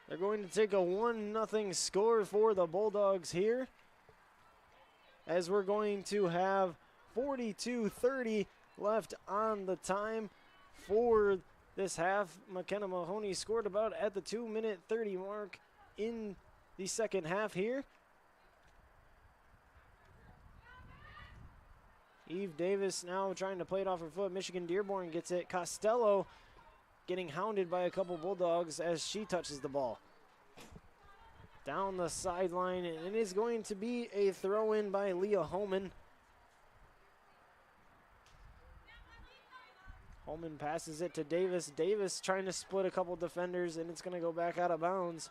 They're going to take a 1-0 score for the Bulldogs here, as we're going to have 42:30 left on the time for this half. McKenna Mahoney scored about at the 2-minute 30 mark in the second half here. Eve Davis now trying to play it off her foot. Michigan-Dearborn gets it. Costello getting hounded by a couple Bulldogs as she touches the ball. Down the sideline, and it is going to be a throw-in by Leah Holman. Holman passes it to Davis. Davis trying to split a couple defenders, and it's going to go back out of bounds.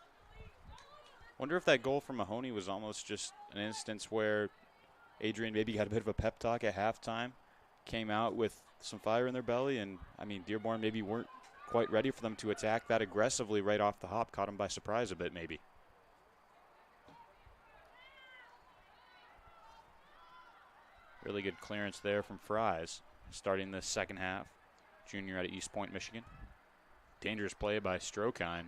Wonder if that goal from Mahoney was almost just an instance where Adrian maybe got a bit of a pep talk at halftime, came out with some fire in their belly, and, I mean, Dearborn maybe weren't quite ready for them to attack that aggressively right off the hop. Caught them by surprise a bit, maybe. Really good clearance there from Fries, starting the second half. Junior out of East Point, Michigan. Dangerous play by Strokine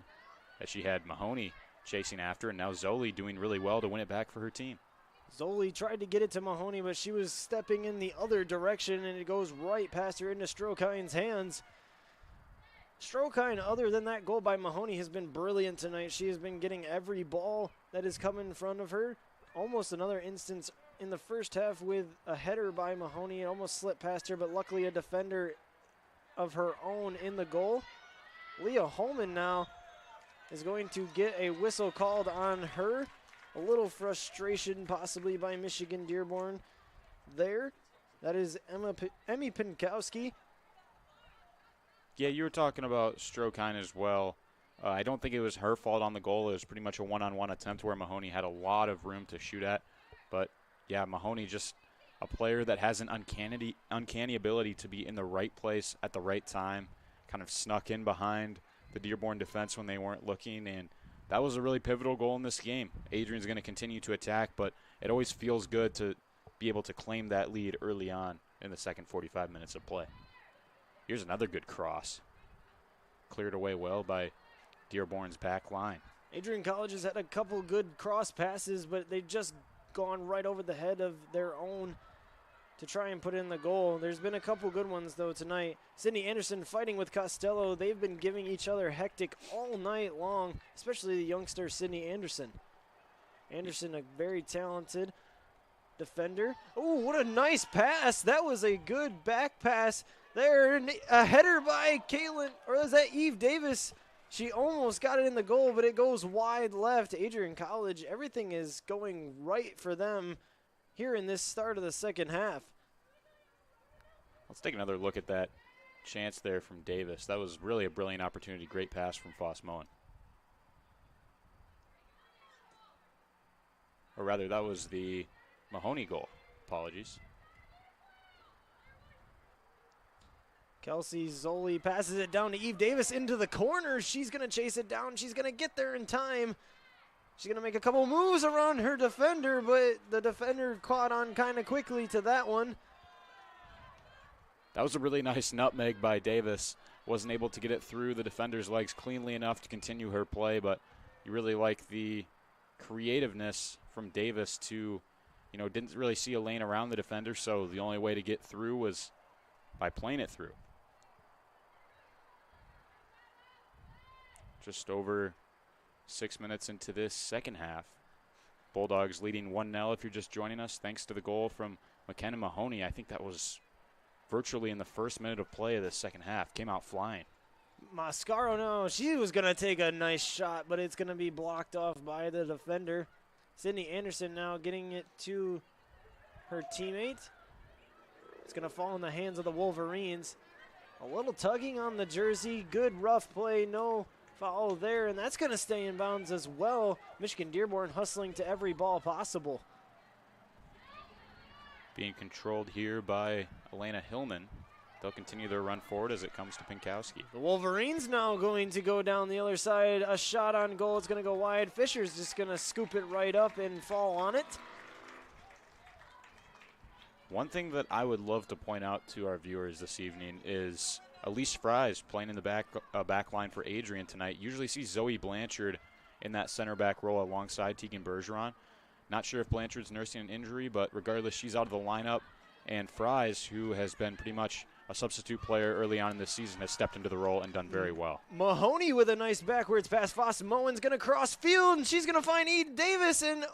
as she had Mahoney chasing after, and now Zoli doing really well to win it back for her team. Zoli tried to get it to Mahoney, but she was stepping in the other direction, and it goes right past her into Strokine's hands. Strokine, other than that goal by Mahoney, has been brilliant tonight. She has been getting every ball that has come in front of her. Almost another instance in the first half with a header by Mahoney. It almost slipped past her, but luckily a defender of her own in the goal. Leah Holman now is going to get a whistle called on her. A little frustration possibly by Michigan-Dearborn there. That is Emmy Pinkowski. Yeah, you were talking about Strokine as well. I don't think it was her fault on the goal. It was pretty much a one-on-one attempt where Mahoney had a lot of room to shoot at. But, yeah, Mahoney just a player that has an uncanny ability to be in the right place at the right time, kind of snuck in behind the Dearborn defense when they weren't looking, and that was a really pivotal goal in this game. Adrian's going to continue to attack, but it always feels good to be able to claim that lead early on in the second 45 minutes of play. Here's another good cross. Cleared away well by Dearborn's back line. Adrian College has had a couple good cross passes, but they've just gone right over the head of their own to try and put in the goal. There's been a couple good ones, though, tonight. Sydney Anderson fighting with Costello. They've been giving each other hectic all night long, especially the youngster Sydney Anderson. Anderson, a very talented defender. Oh, what a nice pass. That was a good back pass there. A header by Caitlin, or is that Eve Davis? She almost got it in the goal, but it goes wide left. Adrian College, everything is going right for them here in this start of the second half. Let's take another look at that chance there from Davis. That was really a brilliant opportunity. Great pass from Foss Moen. Or rather, that was the Mahoney goal. Apologies. Kelsey Zoli passes it down to Eve Davis into the corner. She's going to chase it down. She's going to get there in time. She's going to make a couple moves around her defender, but the defender caught on kind of quickly to that one. That was a really nice nutmeg by Davis. Wasn't able to get it through the defender's legs cleanly enough to continue her play, but you really like the creativeness from Davis to, didn't really see a lane around the defender, so the only way to get through was by playing it through. Just over 6 minutes into this second half. Bulldogs leading 1-0 if you're just joining us, thanks to the goal from McKenna Mahoney. I think that was virtually in the first minute of play of the second half. Came out flying. Mascaro, no, she was going to take a nice shot, but it's going to be blocked off by the defender. Sydney Anderson now getting it to her teammate. It's going to fall in the hands of the Wolverines. A little tugging on the jersey. Good rough play. No foul there, and that's going to stay in bounds as well. Michigan-Dearborn hustling to every ball possible. Being controlled here by Elena Hillman. They'll continue their run forward as it comes to Pinkowski. The Wolverines now going to go down the other side. A shot on goal. It's going to go wide. Fisher's just going to scoop it right up and fall on it. One thing that I would love to point out to our viewers this evening is Elise Fries playing in the back line for Adrian tonight. Usually see Zoe Blanchard in that center back role alongside Tegan Bergeron. Not sure if Blanchard's nursing an injury, but regardless, she's out of the lineup. And Fries, who has been pretty much a substitute player early on in this season, has stepped into the role and done very well. Mahoney with a nice backwards pass. Foss Moen's going to cross field, and she's going to find Eve Davis, and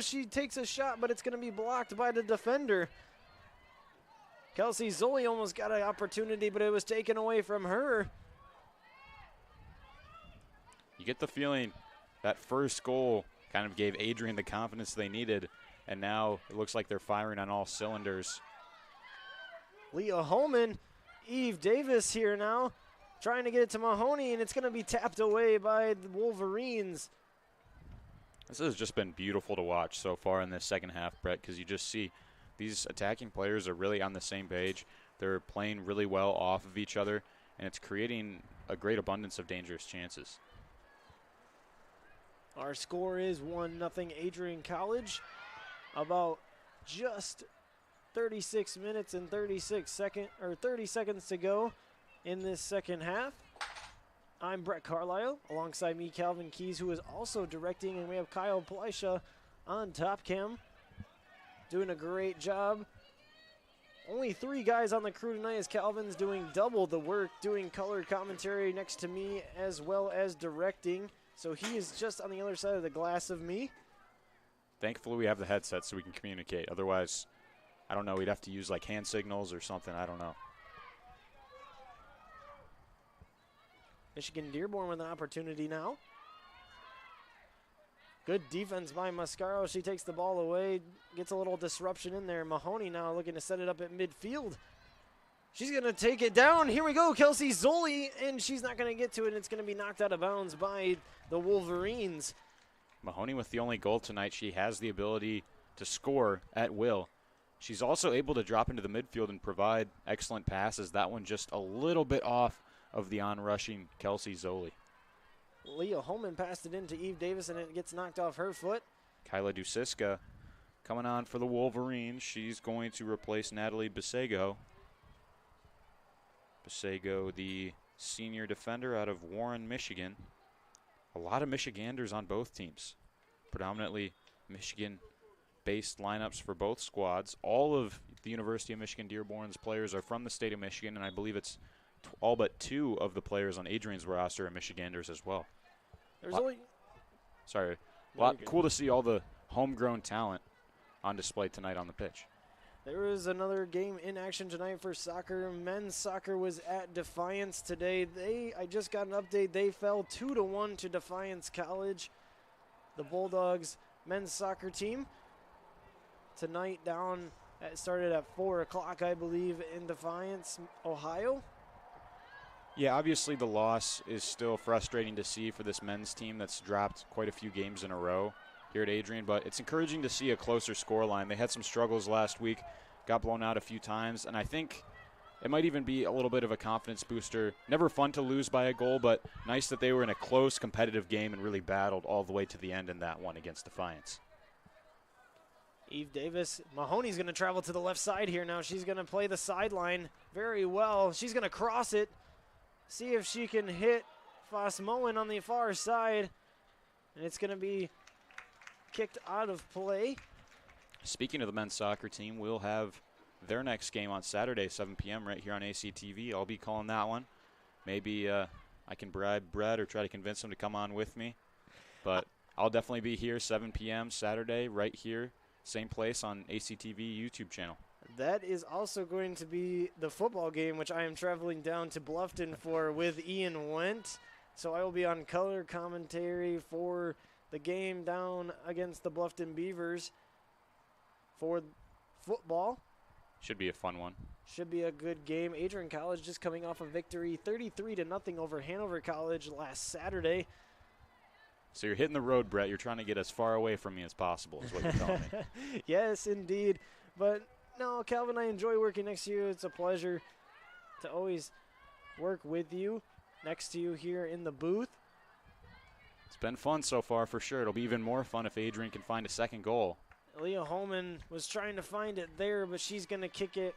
she takes a shot, but it's going to be blocked by the defender. Kelsey Zoli almost got an opportunity, but it was taken away from her. You get the feeling that first goal kind of gave Adrian the confidence they needed, and now it looks like they're firing on all cylinders. Leah Holman Eve Davis here now, trying to get it to Mahoney, and it's going to be tapped away by the Wolverines. This has just been beautiful to watch so far in this second half, Brett, because you just see these attacking players are really on the same page. They're playing really well off of each other, and it's creating a great abundance of dangerous chances. Our score is 1-0 Adrian College. About just 36 minutes and 30 seconds to go in this second half. I'm Brett Carlisle, alongside me Calvin Keys, who is also directing, and we have Kyle Plisha on top cam, doing a great job. Only 3 guys on the crew tonight, as Calvin's doing double the work, doing color commentary next to me as well as directing. So he is just on the other side of the glass of me. Thankfully, we have the headset so we can communicate. Otherwise, I don't know, we'd have to use like hand signals or something. I don't know. Michigan-Dearborn with an opportunity now. Good defense by Mascaro. She takes the ball away, gets a little disruption in there. Mahoney now looking to set it up at midfield. She's going to take it down. Here we go, Kelsey Zoli, and she's not going to get to it, and it's going to be knocked out of bounds by the Wolverines. Mahoney with the only goal tonight. She has the ability to score at will. She's also able to drop into the midfield and provide excellent passes. That one just a little bit off of the on-rushing Kelsey Zoli. Leah Holman passed it in to Eve Davis, and it gets knocked off her foot. Kyla Dusiska coming on for the Wolverines. She's going to replace Natalie Bisego. Bisego, the senior defender out of Warren, Michigan. A lot of Michiganders on both teams. Predominantly Michigan-based lineups for both squads. All of the University of Michigan-Dearborn's players are from the state of Michigan, and I believe it's all but 2 of the players on Adrian's roster are Michiganders as well. There's only... Sorry. Cool to see all the homegrown talent on display tonight on the pitch. There was another game in action tonight for soccer. Men's soccer was at Defiance today. I just got an update. They fell 2-1 to Defiance College. The Bulldogs men's soccer team tonight started at 4 o'clock, I believe, in Defiance, Ohio. Yeah, obviously the loss is still frustrating to see for this men's team that's dropped quite a few games in a row here at Adrian, but it's encouraging to see a closer scoreline. They had some struggles last week, got blown out a few times, and I think it might even be a little bit of a confidence booster. Never fun to lose by a goal, but nice that they were in a close, competitive game and really battled all the way to the end in that one against Defiance. Eve Davis, Mahoney's going to travel to the left side here now. She's going to play the sideline very well. She's going to cross it, see if she can hit Foss-Moen on the far side, and it's going to be kicked out of play. Speaking of the men's soccer team, we'll have their next game on Saturday, 7 p.m. right here on ACTV. I'll be calling that one. Maybe I can bribe Brett or try to convince him to come on with me. But I'll definitely be here 7 p.m. Saturday right here, same place on ACTV YouTube channel. That is also going to be the football game, which I am traveling down to Bluffton for with Ian Went. So I will be on color commentary for the game down against the Bluffton Beavers for football. Should be a fun one. Should be a good game. Adrian College just coming off a victory 33-0 over Hanover College last Saturday. So you're hitting the road, Brett. You're trying to get as far away from me as possible is what you're telling me. Yes, indeed. But no, Calvin, I enjoy working next to you. It's a pleasure to always work with you, next to you here in the booth. It's been fun so far for sure. It'll be even more fun if Adrian can find a second goal. Leah Holman was trying to find it there, but she's going to kick it,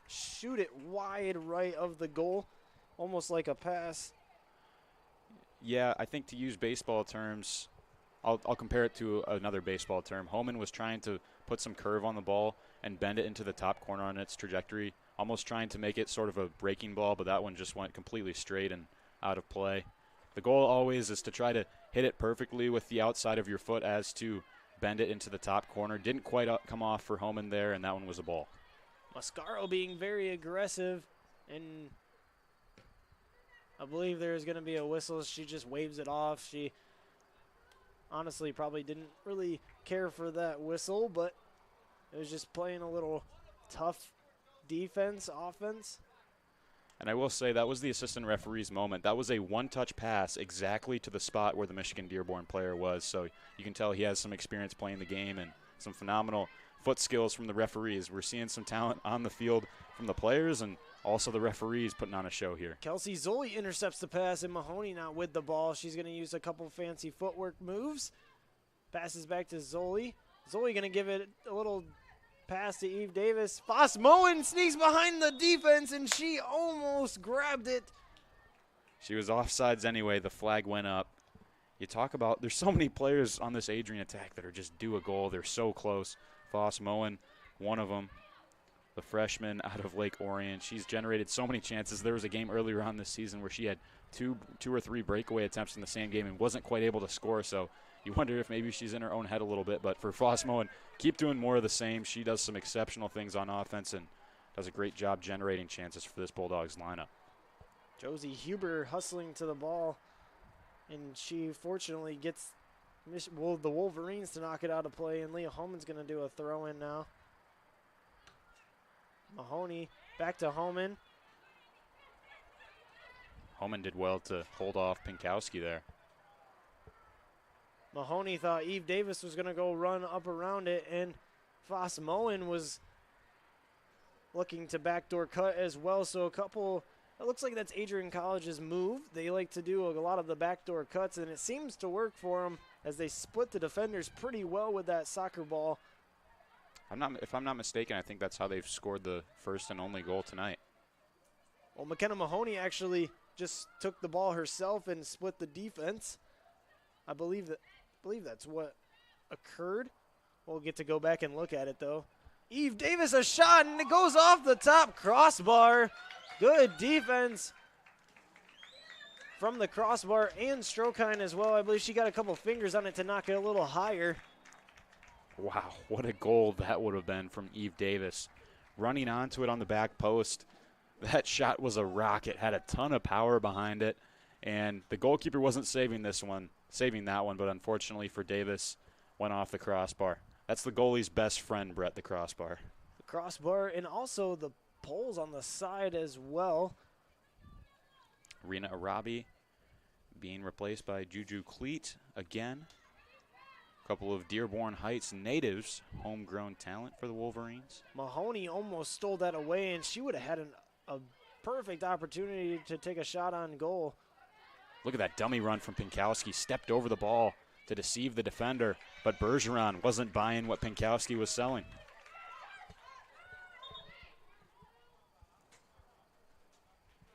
shoot it wide right of the goal, almost like a pass. Yeah, I think to use baseball terms, I'll compare it to another baseball term. Holman was trying to put some curve on the ball and bend it into the top corner on its trajectory, almost trying to make it sort of a breaking ball, but that one just went completely straight and out of play. The goal always is to try to hit it perfectly with the outside of your foot as to bend it into the top corner. Didn't quite come off for Holman there, and that one was a ball. Mascaro being very aggressive, and I believe there's going to be a whistle. She just waves it off. She honestly probably didn't really care for that whistle, but it was just playing a little tough defense, offense. And I will say that was the assistant referee's moment. That was a one-touch pass exactly to the spot where the Michigan-Dearborn player was. So you can tell he has some experience playing the game and some phenomenal foot skills from the referees. We're seeing some talent on the field from the players and also the referees putting on a show here. Kelsey Zoli intercepts the pass, and Mahoney now with the ball. She's going to use a couple fancy footwork moves. Passes back to Zoli. Zoli going to give it a little pass to Eve Davis. Foss Moen sneaks behind the defense, and she almost grabbed it. She was offsides anyway. The flag went up. You talk about, there's so many players on this Adrian attack that are just due a goal. They're so close. Foss Moen, one of them. The freshman out of Lake Orion. She's generated so many chances. There was a game earlier on this season where she had two or three breakaway attempts in the same game and wasn't quite able to score. So you wonder if maybe she's in her own head a little bit. But for Foss Moen, keep doing more of the same. She does some exceptional things on offense and does a great job generating chances for this Bulldogs lineup. Josie Huber hustling to the ball, and she fortunately gets the Wolverines to knock it out of play, and Leah Holman's going to do a throw-in now. Mahoney back to Holman. Holman did well to hold off Pinkowski there. Mahoney thought Eve Davis was going to go run up around it, and Foss Moen was looking to backdoor cut as well. So it looks like that's Adrian College's move. They like to do a lot of the backdoor cuts, and it seems to work for them as they split the defenders pretty well with that soccer ball. If I'm not mistaken, I think that's how they've scored the first and only goal tonight. Well, McKenna Mahoney actually just took the ball herself and split the defense. I believe that's what occurred. We'll get to go back and look at it, though. Eve Davis, a shot, and it goes off the top crossbar. Good defense from the crossbar and Strokine as well. I believe she got a couple fingers on it to knock it a little higher. Wow, what a goal that would have been from Eve Davis. Running onto it on the back post. That shot was a rocket, had a ton of power behind it, and the goalkeeper wasn't saving that one, but unfortunately for Davis, went off the crossbar. That's the goalie's best friend, Brett, the crossbar. The crossbar and also the poles on the side as well. Rena Arabi being replaced by Juju Cleet again. A couple of Dearborn Heights natives, homegrown talent for the Wolverines. Mahoney almost stole that away, and she would have had a perfect opportunity to take a shot on goal. Look at that dummy run from Pinkowski. Stepped over the ball to deceive the defender, but Bergeron wasn't buying what Pinkowski was selling.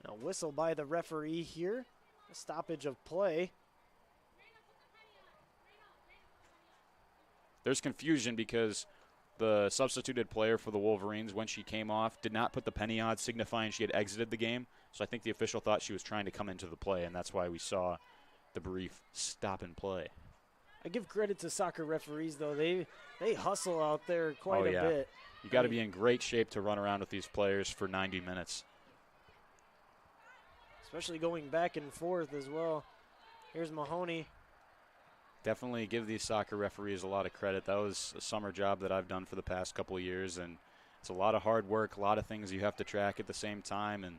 A whistle by the referee here. A stoppage of play. There's confusion because the substituted player for the Wolverines, when she came off, did not put the penny on, signifying she had exited the game. So I think the official thought she was trying to come into the play, and that's why we saw the brief stop and play. I give credit to soccer referees, though. They hustle out there quite a bit. You got to be in great shape to run around with these players for 90 minutes. Especially going back and forth as well. Here's Mahoney. Definitely give these soccer referees a lot of credit. That was a summer job that I've done for the past couple of years, and it's a lot of hard work, a lot of things you have to track at the same time, and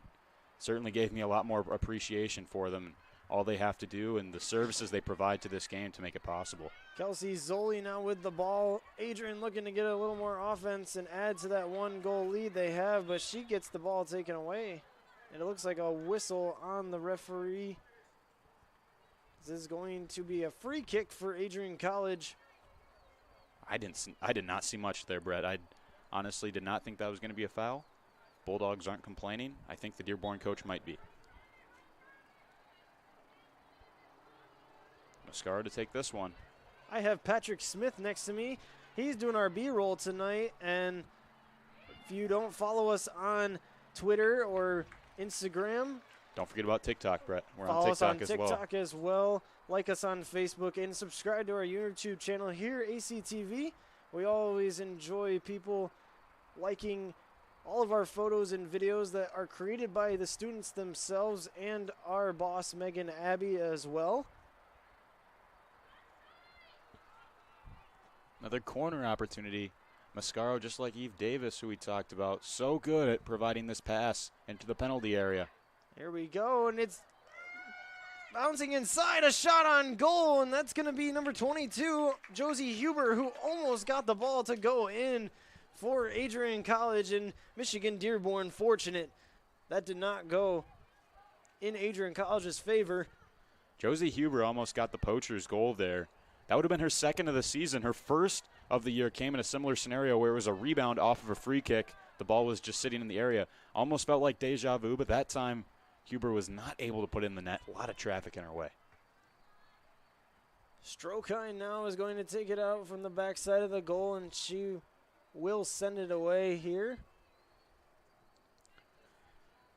certainly gave me a lot more appreciation for them, all they have to do, and the services they provide to this game to make it possible. Kelsey Zoli now with the ball. Adrian looking to get a little more offense and add to that 1-goal lead they have, but she gets the ball taken away. And it looks like a whistle on the referee. This is going to be a free kick for Adrian College. I did not see much there, Brett. I honestly did not think that was going to be a foul. Bulldogs aren't complaining. I think the Dearborn coach might be. Mascara to take this one. I have Patrick Smith next to me. He's doing our B-roll tonight, and if you don't follow us on Twitter or Instagram, don't forget about TikTok, Brett. We're follow on us on TikTok TikTok as well. Like us on Facebook and subscribe to our YouTube channel here, ACTV. We always enjoy people liking all of our photos and videos that are created by the students themselves and our boss, Megan Abbey, as well. Another corner opportunity. Mascaro, just like Eve Davis, who we talked about, so good at providing this pass into the penalty area. Here we go, and it's bouncing inside, a shot on goal, and that's going to be number 22, Josie Huber, who almost got the ball to go in for Adrian College, and Michigan-Dearborn fortunate. That did not go in Adrian College's favor. Josie Huber almost got the poacher's goal there. That would have been her second of the season. Her first of the year came in a similar scenario where it was a rebound off of a free kick. The ball was just sitting in the area. Almost felt like deja vu, but that time Huber was not able to put it in the net. A lot of traffic in her way. Strokine now is going to take it out from the backside of the goal, and she will send it away here.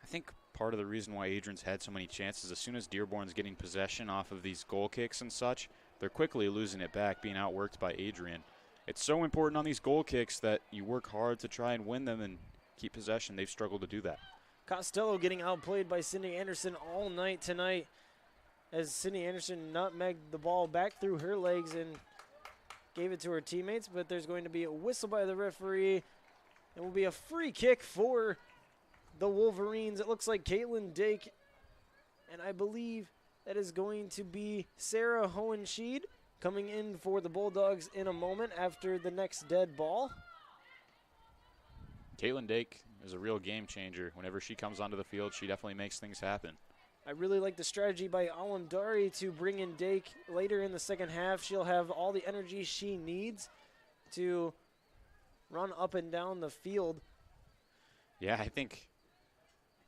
I think part of the reason why Adrian's had so many chances, as soon as Dearborn's getting possession off of these goal kicks and such, they're quickly losing it back, being outworked by Adrian. It's so important on these goal kicks that you work hard to try and win them and keep possession. They've struggled to do that. Costello getting outplayed by Cindy Anderson all night tonight, as Cindy Anderson nutmegged the ball back through her legs and gave it to her teammates, but there's going to be a whistle by the referee. It will be a free kick for the Wolverines. It looks like Caitlin Dake, and I believe that is going to be Sarah Hohenscheid coming in for the Bulldogs in a moment after the next dead ball. Caitlin Dake is a real game changer. Whenever she comes onto the field, she definitely makes things happen. I really like the strategy by Alamdari to bring in Dake later in the second half. She'll have all the energy she needs to run up and down the field. Yeah, I think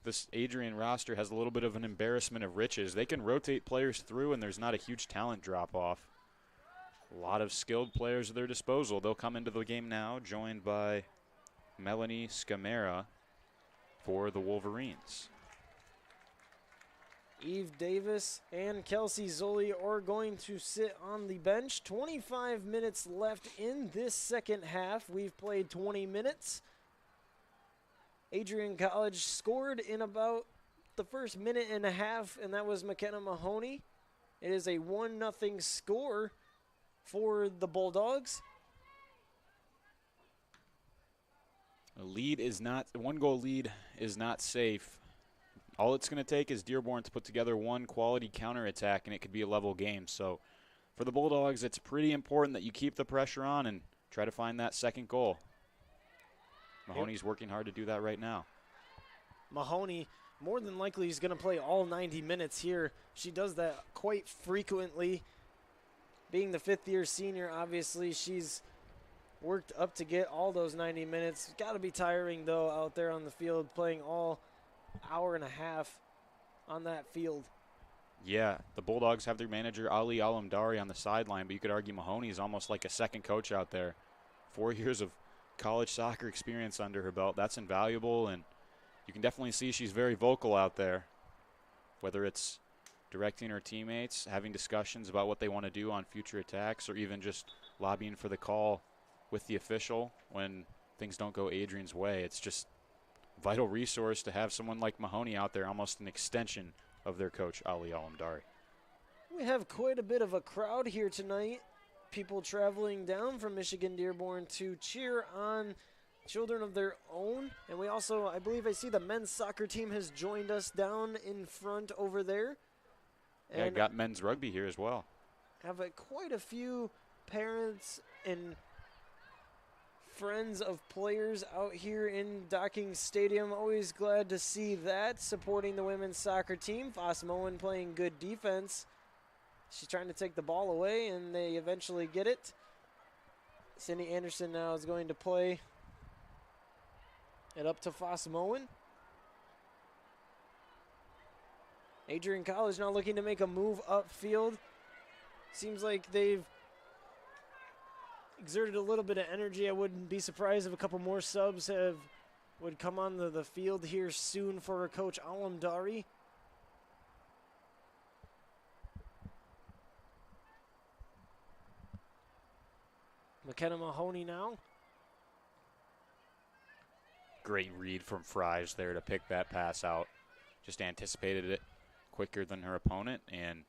this Adrian roster has a little bit of an embarrassment of riches. They can rotate players through, and there's not a huge talent drop-off. A lot of skilled players at their disposal. They'll come into the game now, joined by Melanie Scamera for the Wolverines. Eve Davis and Kelsey Zoli are going to sit on the bench. 25 minutes left in this second half. We've played 20 minutes. Adrian College scored in about the first minute and a half, and that was McKenna Mahoney. It is a 1-0 score for the Bulldogs. One goal lead is not safe. All it's going to take is Dearborn to put together one quality counterattack, and it could be a level game. So for the Bulldogs, it's pretty important that you keep the pressure on and try to find that second goal. Mahoney's working hard to do that right now. Mahoney more than likely is going to play all 90 minutes here. She does that quite frequently. Being the fifth-year senior, obviously, she's worked up to get all those 90 minutes. Got to be tiring, though, out there on the field, playing all hour and a half on that field. Yeah, the Bulldogs have their manager, Ali Alamdari, on the sideline, but you could argue Mahoney is almost like a second coach out there. 4 years of college soccer experience under her belt. That's invaluable, and you can definitely see she's very vocal out there, whether it's directing her teammates, having discussions about what they want to do on future attacks, or even just lobbying for the call with the official when things don't go Adrian's way. It's just a vital resource to have someone like Mahoney out there, almost an extension of their coach, Ali Alamdari. We have quite a bit of a crowd here tonight. People traveling down from Michigan-Dearborn to cheer on children of their own. And we also, I believe I see the men's soccer team has joined us down in front over there. Yeah, got men's rugby here as well. Have quite a few parents and friends of players out here in Docking Stadium. Always glad to see that, supporting the women's soccer team. Foss Moen playing good defense. She's trying to take the ball away, and they eventually get it. Cindy Anderson now is going to play it up to Foss Moen. Adrian College now looking to make a move upfield. Seems like they've exerted a little bit of energy. I wouldn't be surprised if a couple more subs would come on the field here soon for Coach Alamdari. McKenna Mahoney now. Great read from Fries there to pick that pass out. Just anticipated it quicker than her opponent, and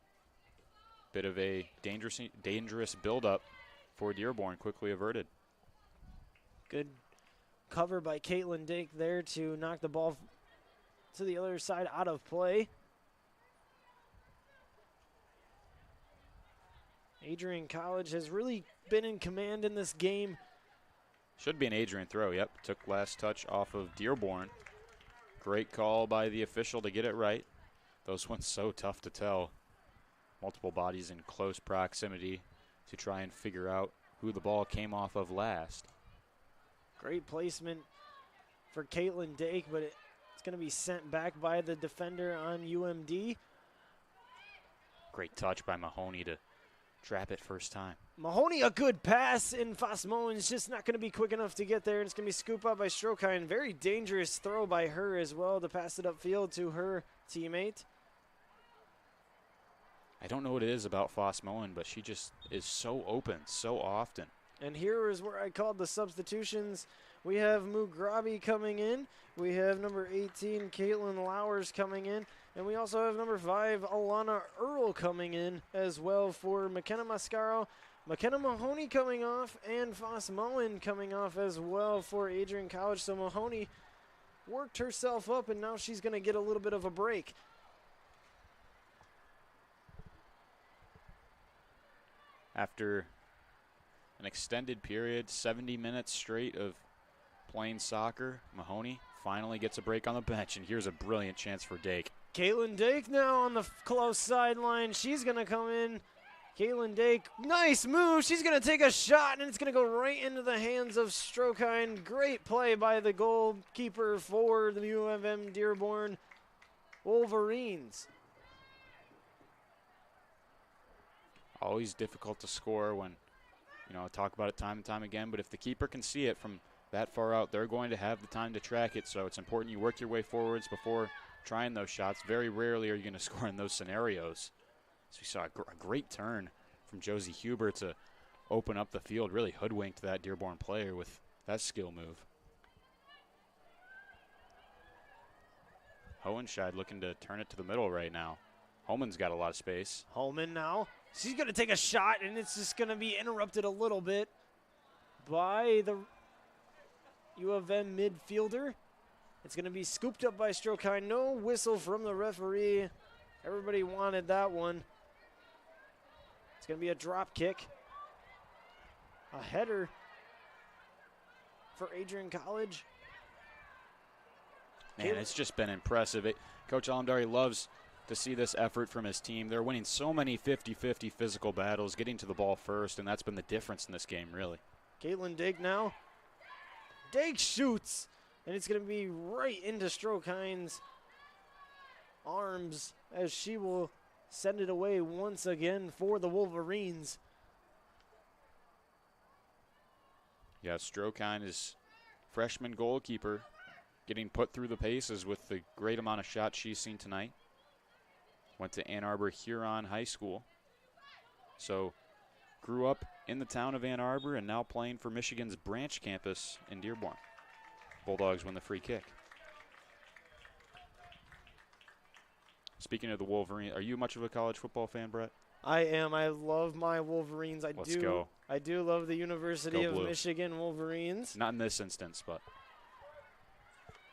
bit of a dangerous build-up for Dearborn, quickly averted. Good cover by Caitlin Dake there to knock the ball to the other side, out of play. Adrian College has really been in command in this game. Should be an Adrian throw, yep. Took last touch off of Dearborn. Great call by the official to get it right. Those ones so tough to tell. Multiple bodies in close proximity to try and figure out who the ball came off of last. Great placement for Caitlin Dake, but it's going to be sent back by the defender on UMD. Great touch by Mahoney to trap it first time. Mahoney, a good pass, and Fossmoen's just not going to be quick enough to get there. And it's going to be scooped up by Strokine. Very dangerous throw by her as well to pass it upfield to her teammate. I don't know what it is about Fossmoen, but she just is so open so often. And here is where I called the substitutions. We have Mugrabi coming in. We have number 18, Caitlin Lowers coming in. And we also have number 5, Alana Earl coming in as well for McKenna Mascaro. McKenna Mahoney coming off, and Fossmoen coming off as well for Adrian College. So Mahoney worked herself up, and now she's going to get a little bit of a break. After an extended period, 70 minutes straight of playing soccer, Mahoney finally gets a break on the bench, and here's a brilliant chance for Dake. Caitlin Dake now on the close sideline. She's going to come in. Caitlin Dake, nice move. She's going to take a shot, and it's going to go right into the hands of Strokine. Great play by the goalkeeper for the U of M Dearborn Wolverines. Always difficult to score when, I talk about it time and time again, but if the keeper can see it from that far out, they're going to have the time to track it, so it's important you work your way forwards before trying those shots. Very rarely are you going to score in those scenarios. So we saw a great turn from Josie Huber to open up the field, really hoodwinked that Dearborn player with that skill move. Hohenscheid looking to turn it to the middle right now. Holman's got a lot of space. Holman now. She's going to take a shot, and it's just going to be interrupted a little bit by the U of M midfielder. It's going to be scooped up by Strokine. No whistle from the referee. Everybody wanted that one. It's going to be a drop kick. A header for Adrian College. Man, it's just been impressive. Coach Alamdari loves to see this effort from his team. They're winning so many 50-50 physical battles, getting to the ball first, and that's been the difference in this game, really. Caitlin Dake now. Dake shoots, and it's going to be right into Strokine's arms as she will send it away once again for the Wolverines. Yeah, Strokine is freshman goalkeeper getting put through the paces with the great amount of shots she's seen tonight. Went to Ann Arbor Huron High School. So grew up in the town of Ann Arbor and now playing for Michigan's branch campus in Dearborn. Bulldogs win the free kick. Speaking of the Wolverines, are you much of a college football fan, Brett? I am. I love my Wolverines. Let's go. I do love the University of Blue. Michigan Wolverines. Not in this instance, but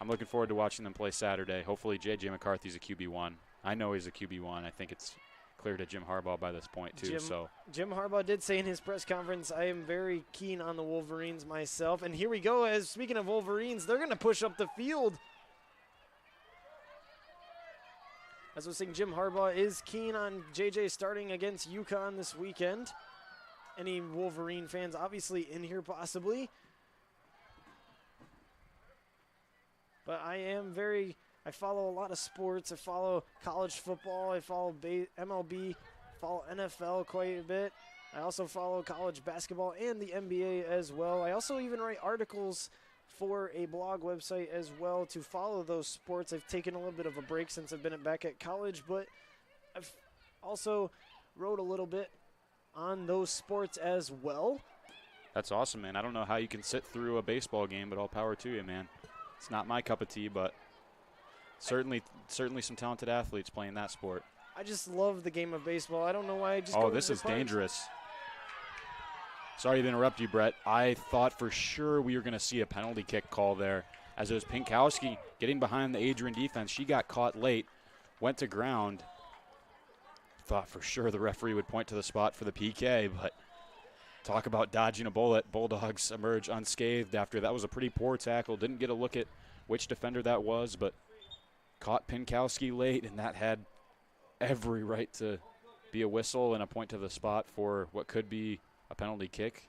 I'm looking forward to watching them play Saturday. Hopefully J.J. McCarthy's a QB1. I know he's a QB1. I think it's clear to Jim Harbaugh by this point, too. Jim Harbaugh did say in his press conference, I am very keen on the Wolverines myself. And here we go. As speaking of Wolverines, they're going to push up the field. As I was saying, Jim Harbaugh is keen on JJ starting against UConn this weekend. Any Wolverine fans obviously in here possibly. But I follow a lot of sports. I follow college football. I follow MLB, follow NFL quite a bit. I also follow college basketball and the NBA as well. I also even write articles for a blog website as well to follow those sports. I've taken a little bit of a break since I've been back at college, but I've also wrote a little bit on those sports as well. That's awesome, man. I don't know how you can sit through a baseball game, but all power to you, man. It's not my cup of tea, but certainly some talented athletes playing that sport. I just love the game of baseball. I don't know why. I just this is dangerous. Sorry to interrupt you, Brett. I thought for sure we were going to see a penalty kick call there, as it was Pinkowski getting behind the Adrian defense. She got caught late, went to ground. Thought for sure the referee would point to the spot for the PK, but talk about dodging a bullet. Bulldogs emerge unscathed after that was a pretty poor tackle. Didn't get a look at which defender that was, but caught Pinkowski late, and that had every right to be a whistle and a point to the spot for what could be a penalty kick.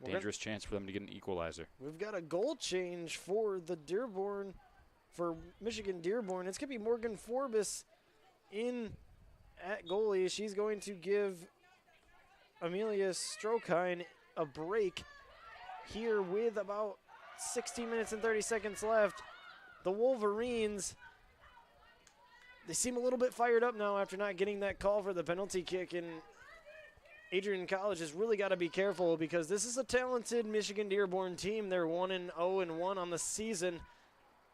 Dangerous chance for them to get an equalizer. We've got a goal change for Michigan-Dearborn. It's going to be Morgan Forbes in at goalie. She's going to give Amelia Strokine a break here with about 16 minutes and 30 seconds left. The Wolverines, they seem a little bit fired up now after not getting that call for the penalty kick, and Adrian College has really got to be careful because this is a talented Michigan-Dearborn team. They're 1-0-1 on the season,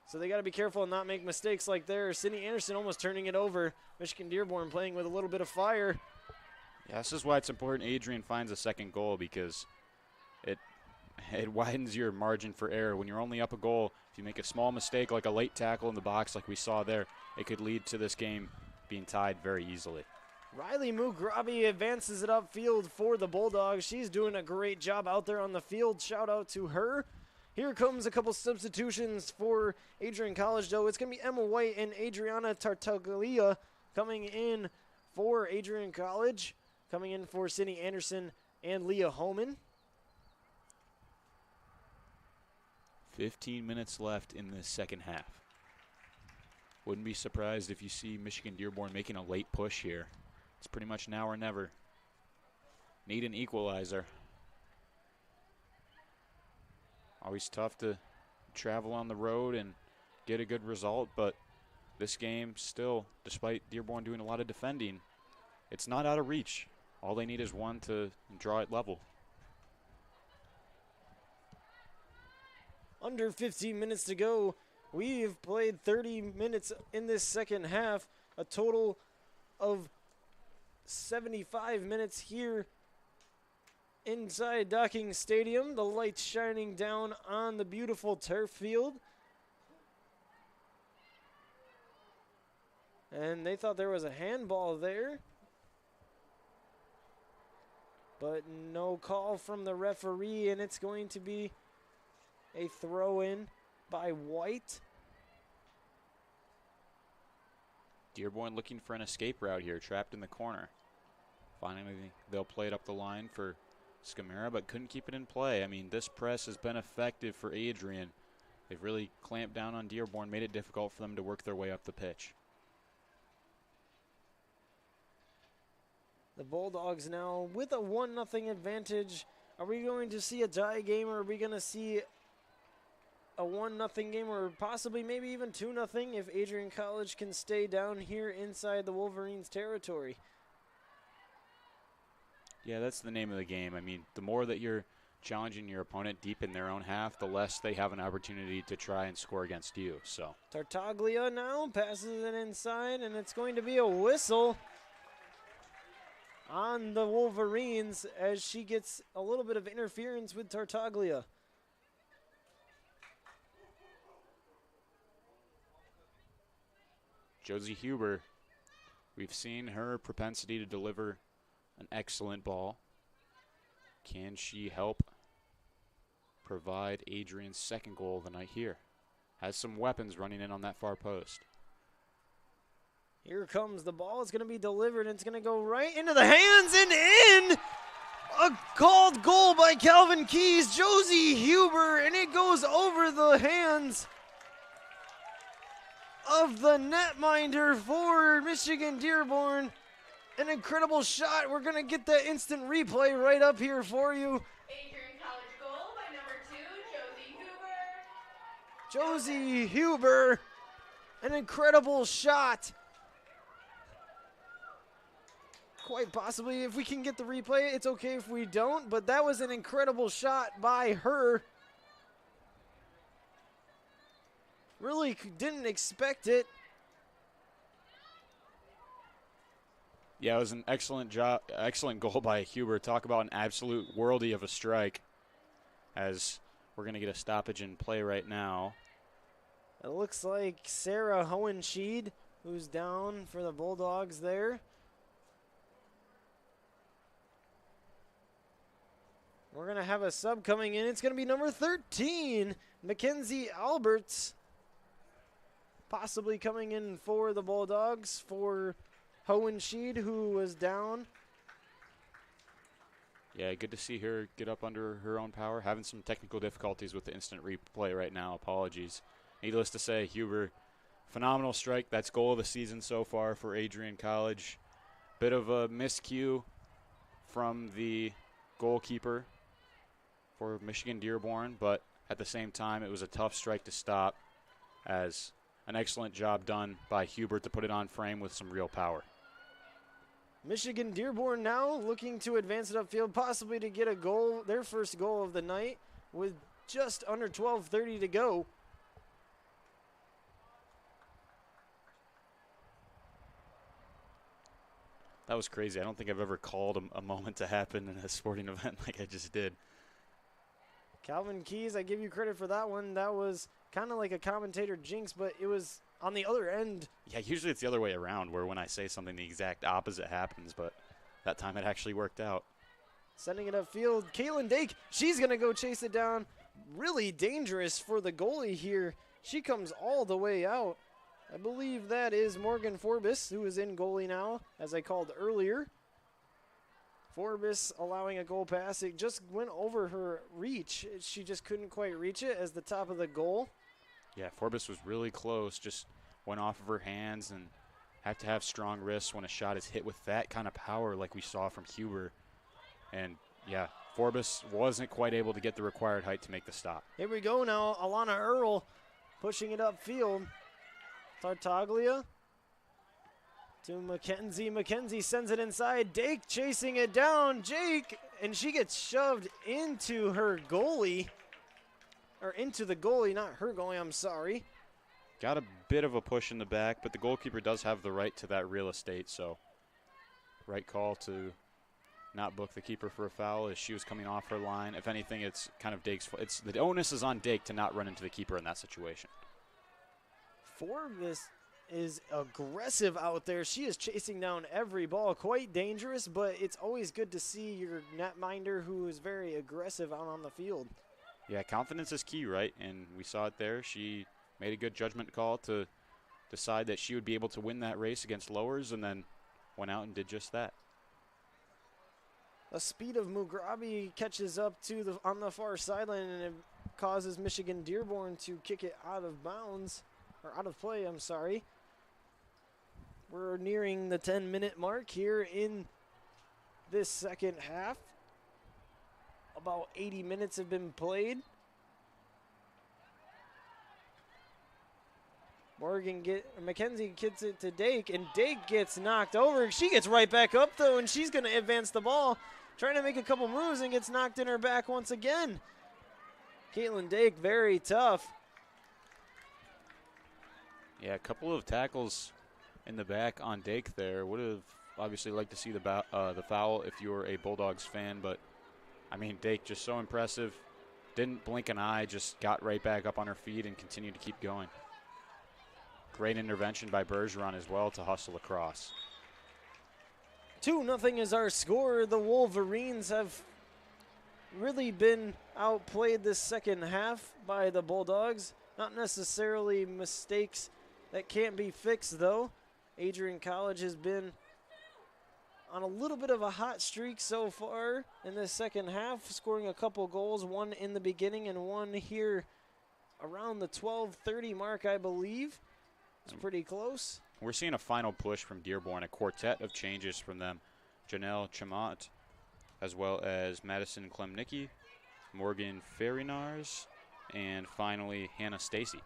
so they got to be careful and not make mistakes like theirs. Sydney Anderson almost turning it over. Michigan-Dearborn playing with a little bit of fire. Yeah, this is why it's important Adrian finds a second goal, because it widens your margin for error. When you're only up a goal, if you make a small mistake like a late tackle in the box like we saw there, it could lead to this game being tied very easily. Riley Mugrabi advances it upfield for the Bulldogs. She's doing a great job out there on the field. Shout out to her. Here comes a couple substitutions for Adrian College, though. It's going to be Emma White and Adriana Tartaglia coming in for Adrian College. Coming in for Sydney Anderson and Leah Holman. 15 minutes left in the second half. Wouldn't be surprised if you see Michigan-Dearborn making a late push here. It's pretty much now or never. Need an equalizer. Always tough to travel on the road and get a good result, but this game still, despite Dearborn doing a lot of defending, it's not out of reach. All they need is one to draw it level. Under 15 minutes to go. We've played 30 minutes in this second half, a total of 75 minutes here inside Docking Stadium. The lights shining down on the beautiful turf field. And they thought there was a handball there, but no call from the referee, and it's going to be a throw-in by White. Dearborn looking for an escape route here, trapped in the corner. Finally, they'll play it up the line for Scamara, but couldn't keep it in play. I mean, this press has been effective for Adrian. They've really clamped down on Dearborn, made it difficult for them to work their way up the pitch. The Bulldogs now with a 1-0 advantage. Are we going to see a tie game, or are we going to see a 1-0 game, or possibly maybe even 2-0 if Adrian College can stay down here inside the Wolverines' territory? Yeah, that's the name of the game. I mean, the more that you're challenging your opponent deep in their own half, the less they have an opportunity to try and score against you. So Tartaglia now passes it inside, and it's going to be a whistle on the Wolverines as she gets a little bit of interference with Tartaglia. Josie Huber, we've seen her propensity to deliver an excellent ball. Can she help provide Adrian's second goal of the night here? Has some weapons running in on that far post. Here comes the ball. It's going to be delivered, and it's going to go right into the hands and in. A called goal by Calvin Keys, Josie Huber, and it goes over the hands of the netminder for Michigan-Dearborn. An incredible shot. We're going to get that instant replay right up here for you. Adrian College goal by number 2, Josie Huber, an incredible shot. Quite possibly, if we can get the replay, it's okay if we don't, but that was an incredible shot by her. Really didn't expect it. Yeah, it was an excellent goal by Huber. Talk about an absolute worldie of a strike, as we're going to get a stoppage in play right now. It looks like Sarah Hohenscheid, who's down for the Bulldogs there. We're going to have a sub coming in. It's going to be number 13, Mackenzie Alberts, possibly coming in for the Bulldogs for Hohenscheid, who was down. Yeah, good to see her get up under her own power. Having some technical difficulties with the instant replay right now. Apologies. Needless to say, Huber, phenomenal strike. That's goal of the season so far for Adrian College. Bit of a miscue from the goalkeeper for Michigan-Dearborn, but at the same time, it was a tough strike to stop, as an excellent job done by Hubert to put it on frame with some real power. Michigan-Dearborn now looking to advance it upfield, possibly to get a goal, their first goal of the night, with just under 12:30 to go. That was crazy. I don't think I've ever called a moment to happen in a sporting event like I just did. Calvin Keys, I give you credit for that one. That was kind of like a commentator jinx, but it was on the other end. Yeah, usually it's the other way around, where when I say something, the exact opposite happens, but that time it actually worked out. Sending it upfield, Caitlin Dake, she's going to go chase it down. Really dangerous for the goalie here. She comes all the way out. I believe that is Morgan Forbes, who is in goalie now, as I called earlier. Forbes allowing a goal pass. It just went over her reach. She just couldn't quite reach it as the top of the goal. Yeah, Forbes was really close, just went off of her hands, and have to have strong wrists when a shot is hit with that kind of power like we saw from Huber. And yeah, Forbes wasn't quite able to get the required height to make the stop. Here we go now. Alana Earl pushing it upfield. Tartaglia to Mackenzie. Mackenzie sends it inside. Dake chasing it down. Jake, and she gets shoved into her goalie. Or into the goalie, not her goalie, I'm sorry. Got a bit of a push in the back, but the goalkeeper does have the right to that real estate, so right call to not book the keeper for a foul as she was coming off her line. If anything, it's kind of Dake's fault. The onus is on Dake to not run into the keeper in that situation. Forbes is aggressive out there. She is chasing down every ball. Quite dangerous, but it's always good to see your netminder who is very aggressive out on the field. Yeah, confidence is key, right? And we saw it there. She made a good judgment call to decide that she would be able to win that race against lowers, and then went out and did just that. A speed of Mugrabi catches up to on the far sideline, and it causes Michigan-Dearborn to kick it out of bounds. Or out of play, I'm sorry. We're nearing the 10-minute mark here in this second half. About 80 minutes have been played. Mackenzie gets it to Dake, and Dake gets knocked over. She gets right back up, though, and she's going to advance the ball. Trying to make a couple moves and gets knocked in her back once again. Caitlin Dake, very tough. Yeah, a couple of tackles in the back on Dake there. Would have obviously liked to see the foul if you were a Bulldogs fan, but I mean, Dake just so impressive. Didn't blink an eye, just got right back up on her feet and continued to keep going. Great intervention by Bergeron as well to hustle across. 2-0 is our score. The Wolverines have really been outplayed this second half by the Bulldogs. Not necessarily mistakes that can't be fixed, though. Adrian College has been on a little bit of a hot streak so far in the second half, scoring a couple goals, one in the beginning and one here around the 12:30 mark, I believe. It's pretty close. We're seeing a final push from Dearborn, a quartet of changes from them. Janelle Chamot, as well as Madison Klemnicki, Morgan Farinars, and finally Hannah Stacy.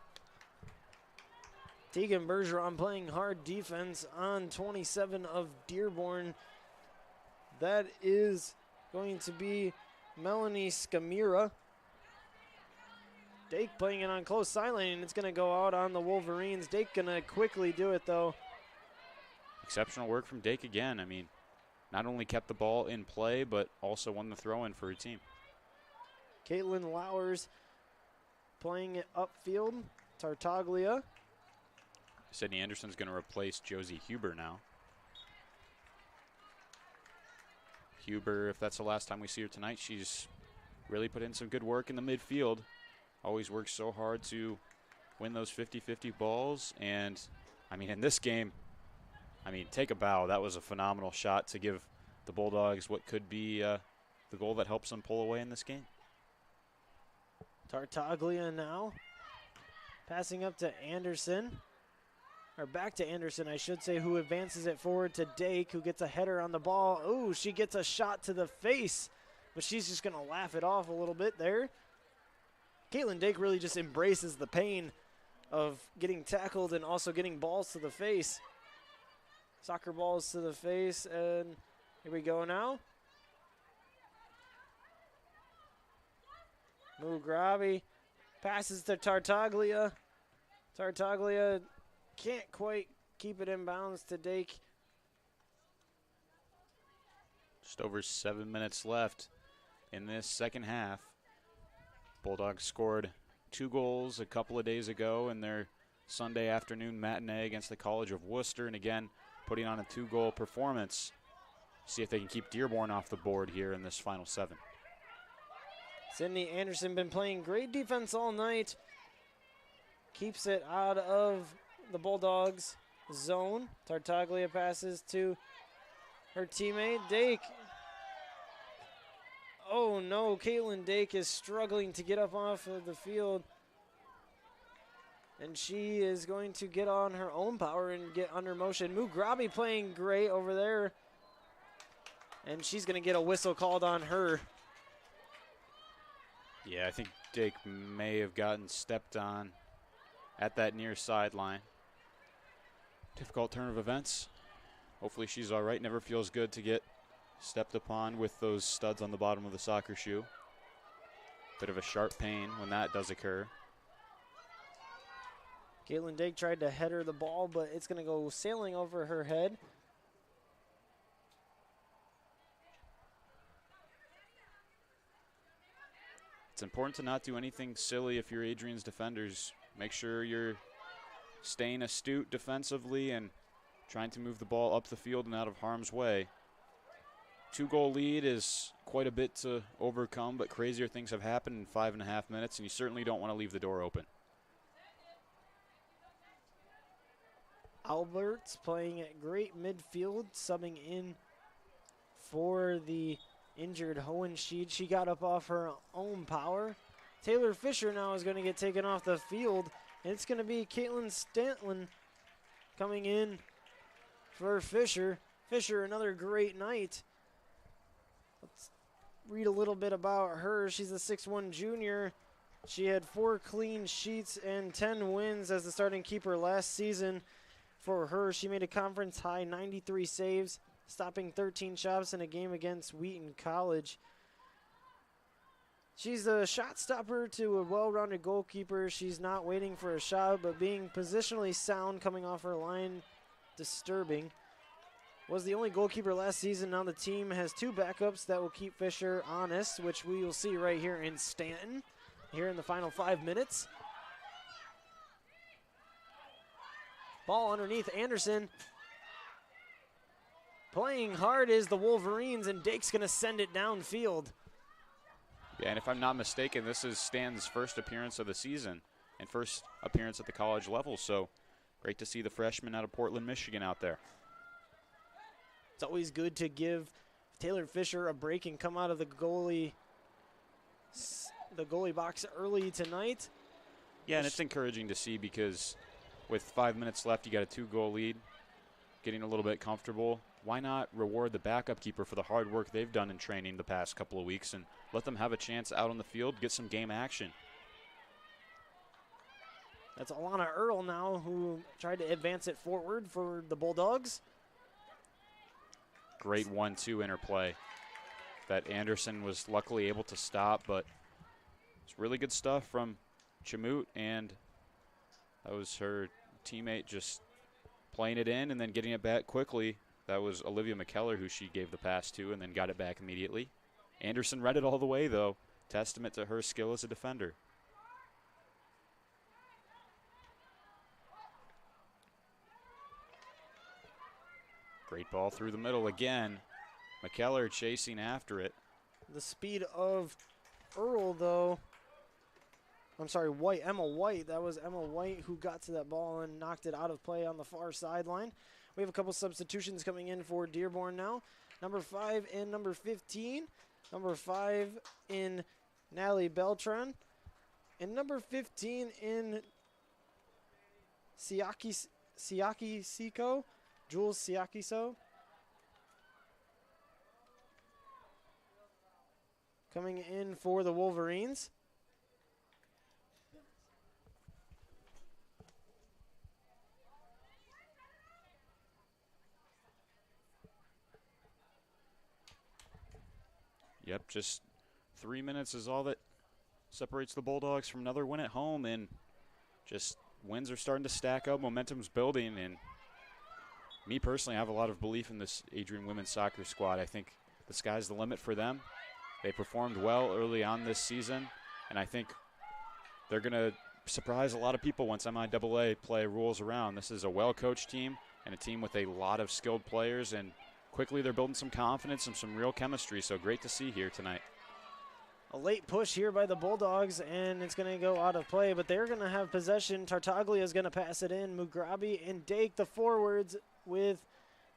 Tegan Bergeron playing hard defense on 27 of Dearborn. That is going to be Melanie Scamira. Dake playing it on close sideline, and it's going to go out on the Wolverines. Dake going to quickly do it, though. exceptional work from Dake again. I mean, not only kept the ball in play, but also won the throw-in for her team. Caitlin Lowers playing it upfield. Tartaglia. Sydney Anderson's going to replace Josie Huber now. Huber, if that's the last time we see her tonight, she's really put in some good work in the midfield. Always works so hard to win those 50-50 balls. And, I mean, in this game, I mean, take a bow. That was a phenomenal shot to give the Bulldogs what could be the goal that helps them pull away in this game. Tartaglia now. Passing up to Anderson. Or back to Anderson, I should say, who advances it forward to Dake, who gets a header on the ball. Ooh, she gets a shot to the face, but she's just going to laugh it off a little bit there. Caitlin Dake really just embraces the pain of getting tackled and also getting balls to the face. Soccer balls to the face, and here we go now. Mugrabi passes to Tartaglia. Tartaglia can't quite keep it in bounds to Dake. Just over 7 minutes left in this second half. Bulldogs scored 2 goals a couple of days ago in their Sunday afternoon matinee against the College of Worcester, and again, putting on a 2-goal performance. See if they can keep Dearborn off the board here in this final 7. Sydney Anderson been playing great defense all night. Keeps it out of the Bulldogs zone. Tartaglia passes to her teammate, Dake. Oh no, Caitlin Dake is struggling to get up off of the field. And she is going to get on her own power and get under motion. Mugrabi playing great over there. And she's going to get a whistle called on her. Yeah, I think Dake may have gotten stepped on at that near sideline. Difficult turn of events. Hopefully she's all right. Never feels good to get stepped upon with those studs on the bottom of the soccer shoe. Bit of a sharp pain when that does occur. Caitlin Dake tried to header the ball, but it's going to go sailing over her head. It's important to not do anything silly if you're Adrian's defenders. Make sure you're staying astute defensively and trying to move the ball up the field and out of harm's way. 2-goal lead is quite a bit to overcome, but crazier things have happened in 5.5 minutes, and you certainly don't want to leave the door open. Alberts playing at great midfield, subbing in for the injured Hohenschid. She got up off her own power. Taylor Fisher now is going to get taken off the field, and it's going to be Caitlin Stantlin coming in for Fisher. Fisher, another great night. Let's read a little bit about her. She's a 6'1" junior. She had 4 clean sheets and 10 wins as the starting keeper last season. For her, she made a conference high 93 saves, stopping 13 shots in a game against Wheaton College. She's a shot stopper to a well-rounded goalkeeper. She's not waiting for a shot, but being positionally sound coming off her line, disturbing. Was the only goalkeeper last season. Now the team has 2 backups that will keep Fisher honest, which we will see right here in Stanton, here in the final 5 minutes. Ball underneath Anderson. Playing hard is the Wolverines, and Dake's going to send it downfield. Yeah, and if I'm not mistaken, this is Stan's first appearance of the season and first appearance at the college level, so great to see the freshman out of Portland, Michigan out there. It's always good to give Taylor Fisher a break and come out of the goalie box early tonight. Yeah, and it's encouraging to see because with 5 minutes left, you got a 2-goal lead, getting a little bit comfortable. Why not reward the backup keeper for the hard work they've done in training the past couple of weeks and let them have a chance out on the field, get some game action. That's Alana Earl now, who tried to advance it forward for the Bulldogs. Great 1-2 interplay that Anderson was luckily able to stop, but it's really good stuff from Chamut, and that was her teammate just playing it in and then getting it back quickly. That was Olivia McKellar who she gave the pass to and then got it back immediately. Anderson read it all the way, though. Testament to her skill as a defender. Great ball through the middle again. McKellar chasing after it. The speed of Earl, though. I'm sorry, White, Emma White. That was Emma White who got to that ball and knocked it out of play on the far sideline. We have a couple substitutions coming in for Dearborn now. Number 5 and number 15. Number 5 in Natalie Beltran. And number 15 in Siaki Siko. Jules Siakiso. Coming in for the Wolverines. Yep, just 3 minutes is all that separates the Bulldogs from another win at home, and just wins are starting to stack up. Momentum's building, and me personally, I have a lot of belief in this Adrian women's soccer squad. I think the sky's the limit for them. They performed well early on this season, and I think they're going to surprise a lot of people once MIAA play rolls around. This is a well-coached team and a team with a lot of skilled players, and quickly they're building some confidence and some real chemistry, so great to see here tonight. A late push here by the Bulldogs, and it's going to go out of play, but they're going to have possession. Tartaglia is going to pass it in. Mugrabi and Dake, the forwards, with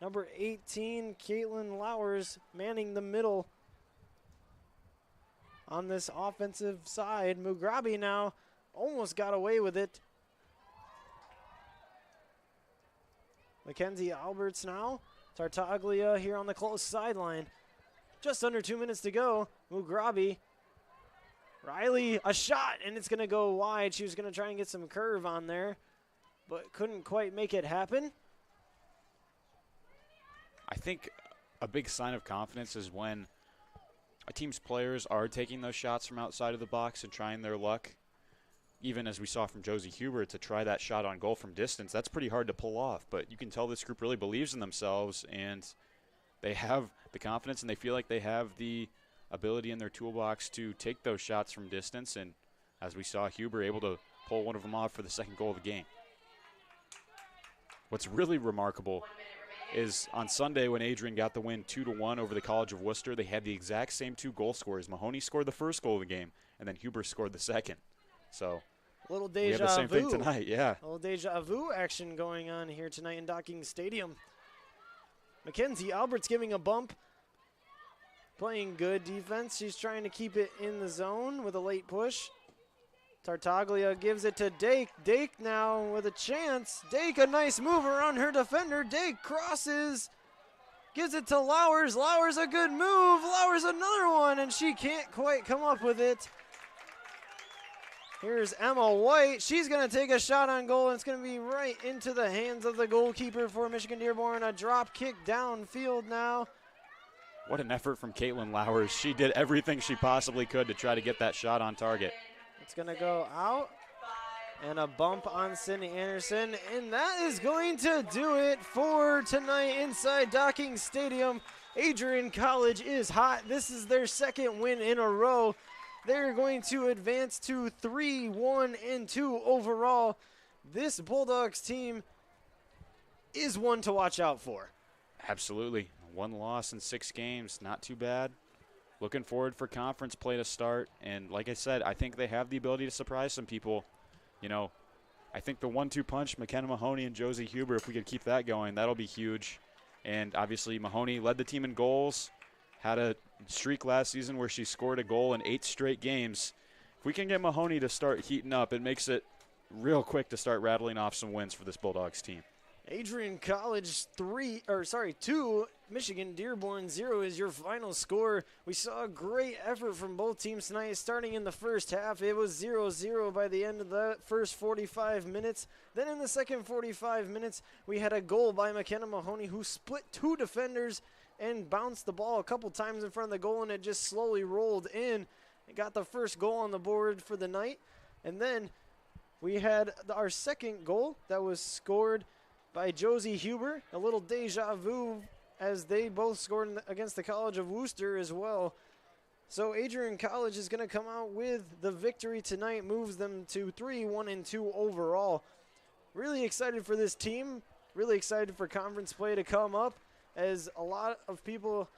number 18, Caitlin Lowers, manning the middle on this offensive side. Mugrabi now almost got away with it. Mackenzie Alberts now. Tartaglia here on the close sideline. Just under 2 minutes to go. Mugrabi. Riley, a shot, and it's going to go wide. She was going to try and get some curve on there, but couldn't quite make it happen. I think a big sign of confidence is when a team's players are taking those shots from outside of the box and trying their luck. Even as we saw from Josie Huber, to try that shot on goal from distance, that's pretty hard to pull off. But you can tell this group really believes in themselves, and they have the confidence and they feel like they have the ability in their toolbox to take those shots from distance. And as we saw, Huber able to pull one of them off for the second goal of the game. What's really remarkable is on Sunday when Adrian got the win 2-1 over the College of Worcester, they had the exact same 2 goal scorers. Mahoney scored the first goal of the game, and then Huber scored the second. So a little we have deja the same vu thing tonight, yeah. A little deja vu action going on here tonight in Docking Stadium. Mackenzie Alberts giving a bump. Playing good defense. She's trying to keep it in the zone with a late push. Tartaglia gives it to Dake. Dake now with a chance. Dake, a nice move around her defender. Dake crosses. Gives it to Lowers. Lowers, a good move. Lowers, another one, and she can't quite come up with it. Here's Emma White. She's going to take a shot on goal, and it's going to be right into the hands of the goalkeeper for Michigan-Dearborn. A drop kick downfield now. What an effort from Caitlin Lowers. She did everything she possibly could to try to get that shot on target. It's going to go out. And a bump on Sydney Anderson. And that is going to do it for tonight inside Docking Stadium. Adrian College is hot. This is their second win in a row. They're going to advance to 3-1-2 overall. This Bulldogs team is one to watch out for. Absolutely. 1 loss in 6 games. Not too bad. Looking forward for conference play to start. And like I said, I think they have the ability to surprise some people. You know, I think the 1-2 punch, McKenna Mahoney and Josie Huber, if we could keep that going, that'll be huge. And obviously Mahoney led the team in goals. Had a streak last season where she scored a goal in 8 straight2 If we can get Mahoney to start heating up, it makes it real quick to start rattling off some wins for this Bulldogs team. Adrian College 2, Michigan-Dearborn 0 is your final score. We saw a great effort from both teams tonight. Starting in the first half, it was 0-0 by the end of the first 45 minutes. Then in the second 45 minutes, we had a goal by McKenna Mahoney, who split 2 defenders and bounced the ball a couple times in front of the goal, and it just slowly rolled in. It got the first goal on the board for the night. And then we had our second goal that was scored by Josie Huber. A little deja vu as they both scored against the College of Wooster as well. So Adrian College is going to come out with the victory tonight, moves them to 3-1-2 overall. Really excited for this team, really excited for conference play to come up, as a lot of people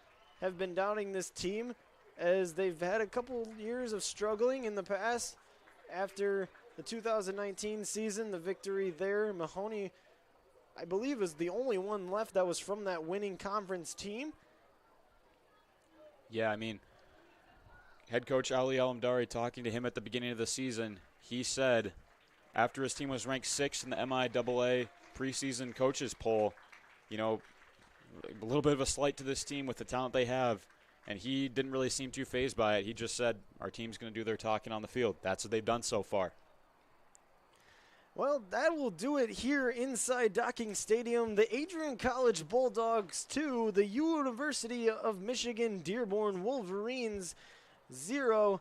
have been doubting this team as they've had a couple years of struggling in the past. After the 2019 season, the victory there, Mahoney, I believe, is the only one left that was from that winning conference team. Yeah, I mean, head coach Ali Alamdari, talking to him at the beginning of the season, he said after his team was ranked 6th in the MIAA preseason coaches poll, you know, a little bit of a slight to this team with the talent they have, and he didn't really seem too fazed by it. He just said, our team's going to do their talking on the field. That's what they've done so far. Well, that will do it here inside Docking Stadium. The Adrian College Bulldogs 2, the University of Michigan-Dearborn Wolverines 0.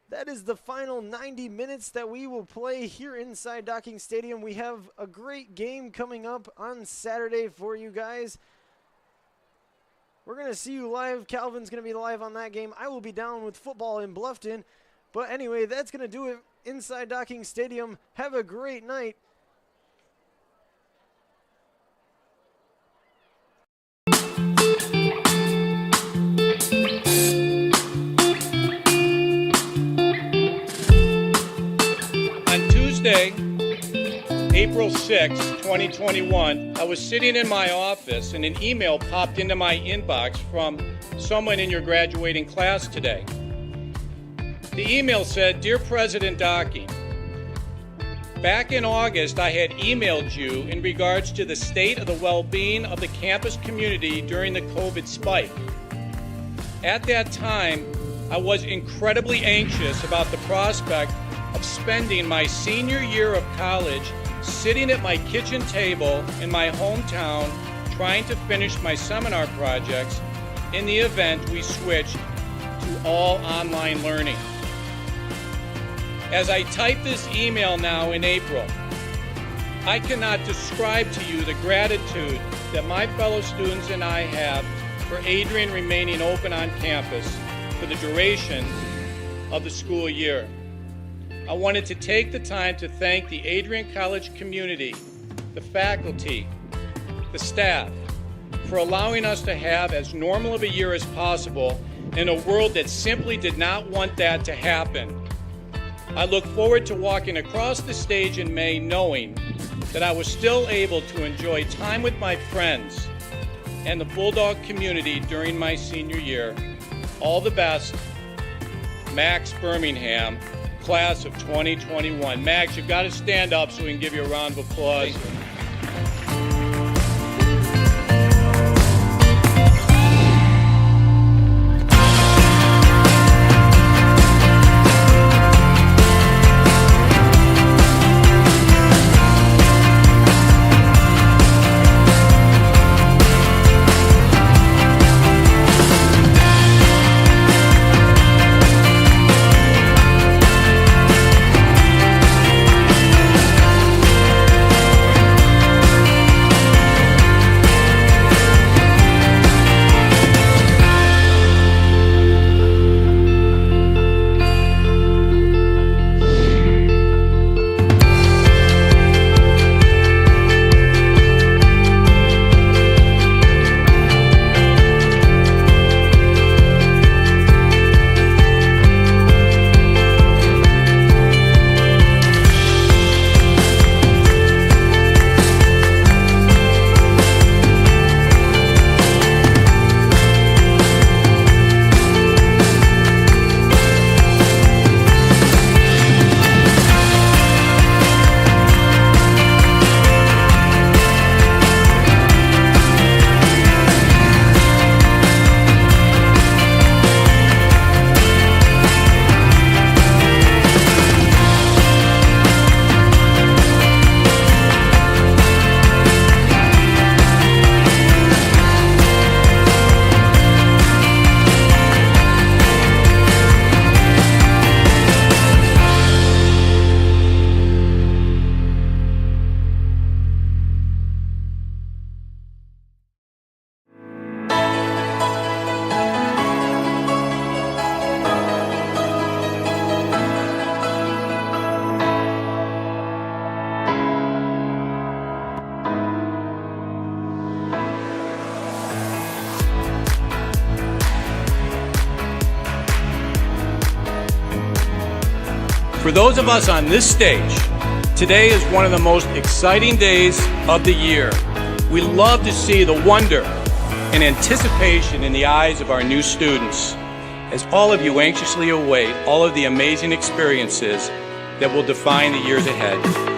That is the final 90 minutes that we will play here inside Docking Stadium. We have a great game coming up on Saturday for you guys. We're going to see you live. Calvin's going to be live on that game. I will be down with football in Bluffton. But anyway, that's going to do it inside Docking Stadium. Have a great night. On Tuesday, April 6, 2021, I was sitting in my office and an email popped into my inbox from someone in your graduating class today. The email said, "Dear President Docking, back in August I had emailed you in regards to the state of the well-being of the campus community during the COVID spike. At that time, I was incredibly anxious about the prospect of spending my senior year of college sitting at my kitchen table in my hometown trying to finish my seminar projects in the event we switched to all online learning. As I type this email now in April, I cannot describe to you the gratitude that my fellow students and I have for Adrian remaining open on campus for the duration of the school year. I wanted to take the time to thank the Adrian College community, the faculty, the staff, for allowing us to have as normal of a year as possible in a world that simply did not want that to happen. I look forward to walking across the stage in May knowing that I was still able to enjoy time with my friends and the Bulldog community during my senior year. All the best, Max Birmingham, class of 2021. Max, you've got to stand up so we can give you a round of applause. For those of us on this stage, today is one of the most exciting days of the year. We love to see the wonder and anticipation in the eyes of our new students, as all of you anxiously await all of the amazing experiences that will define the years ahead.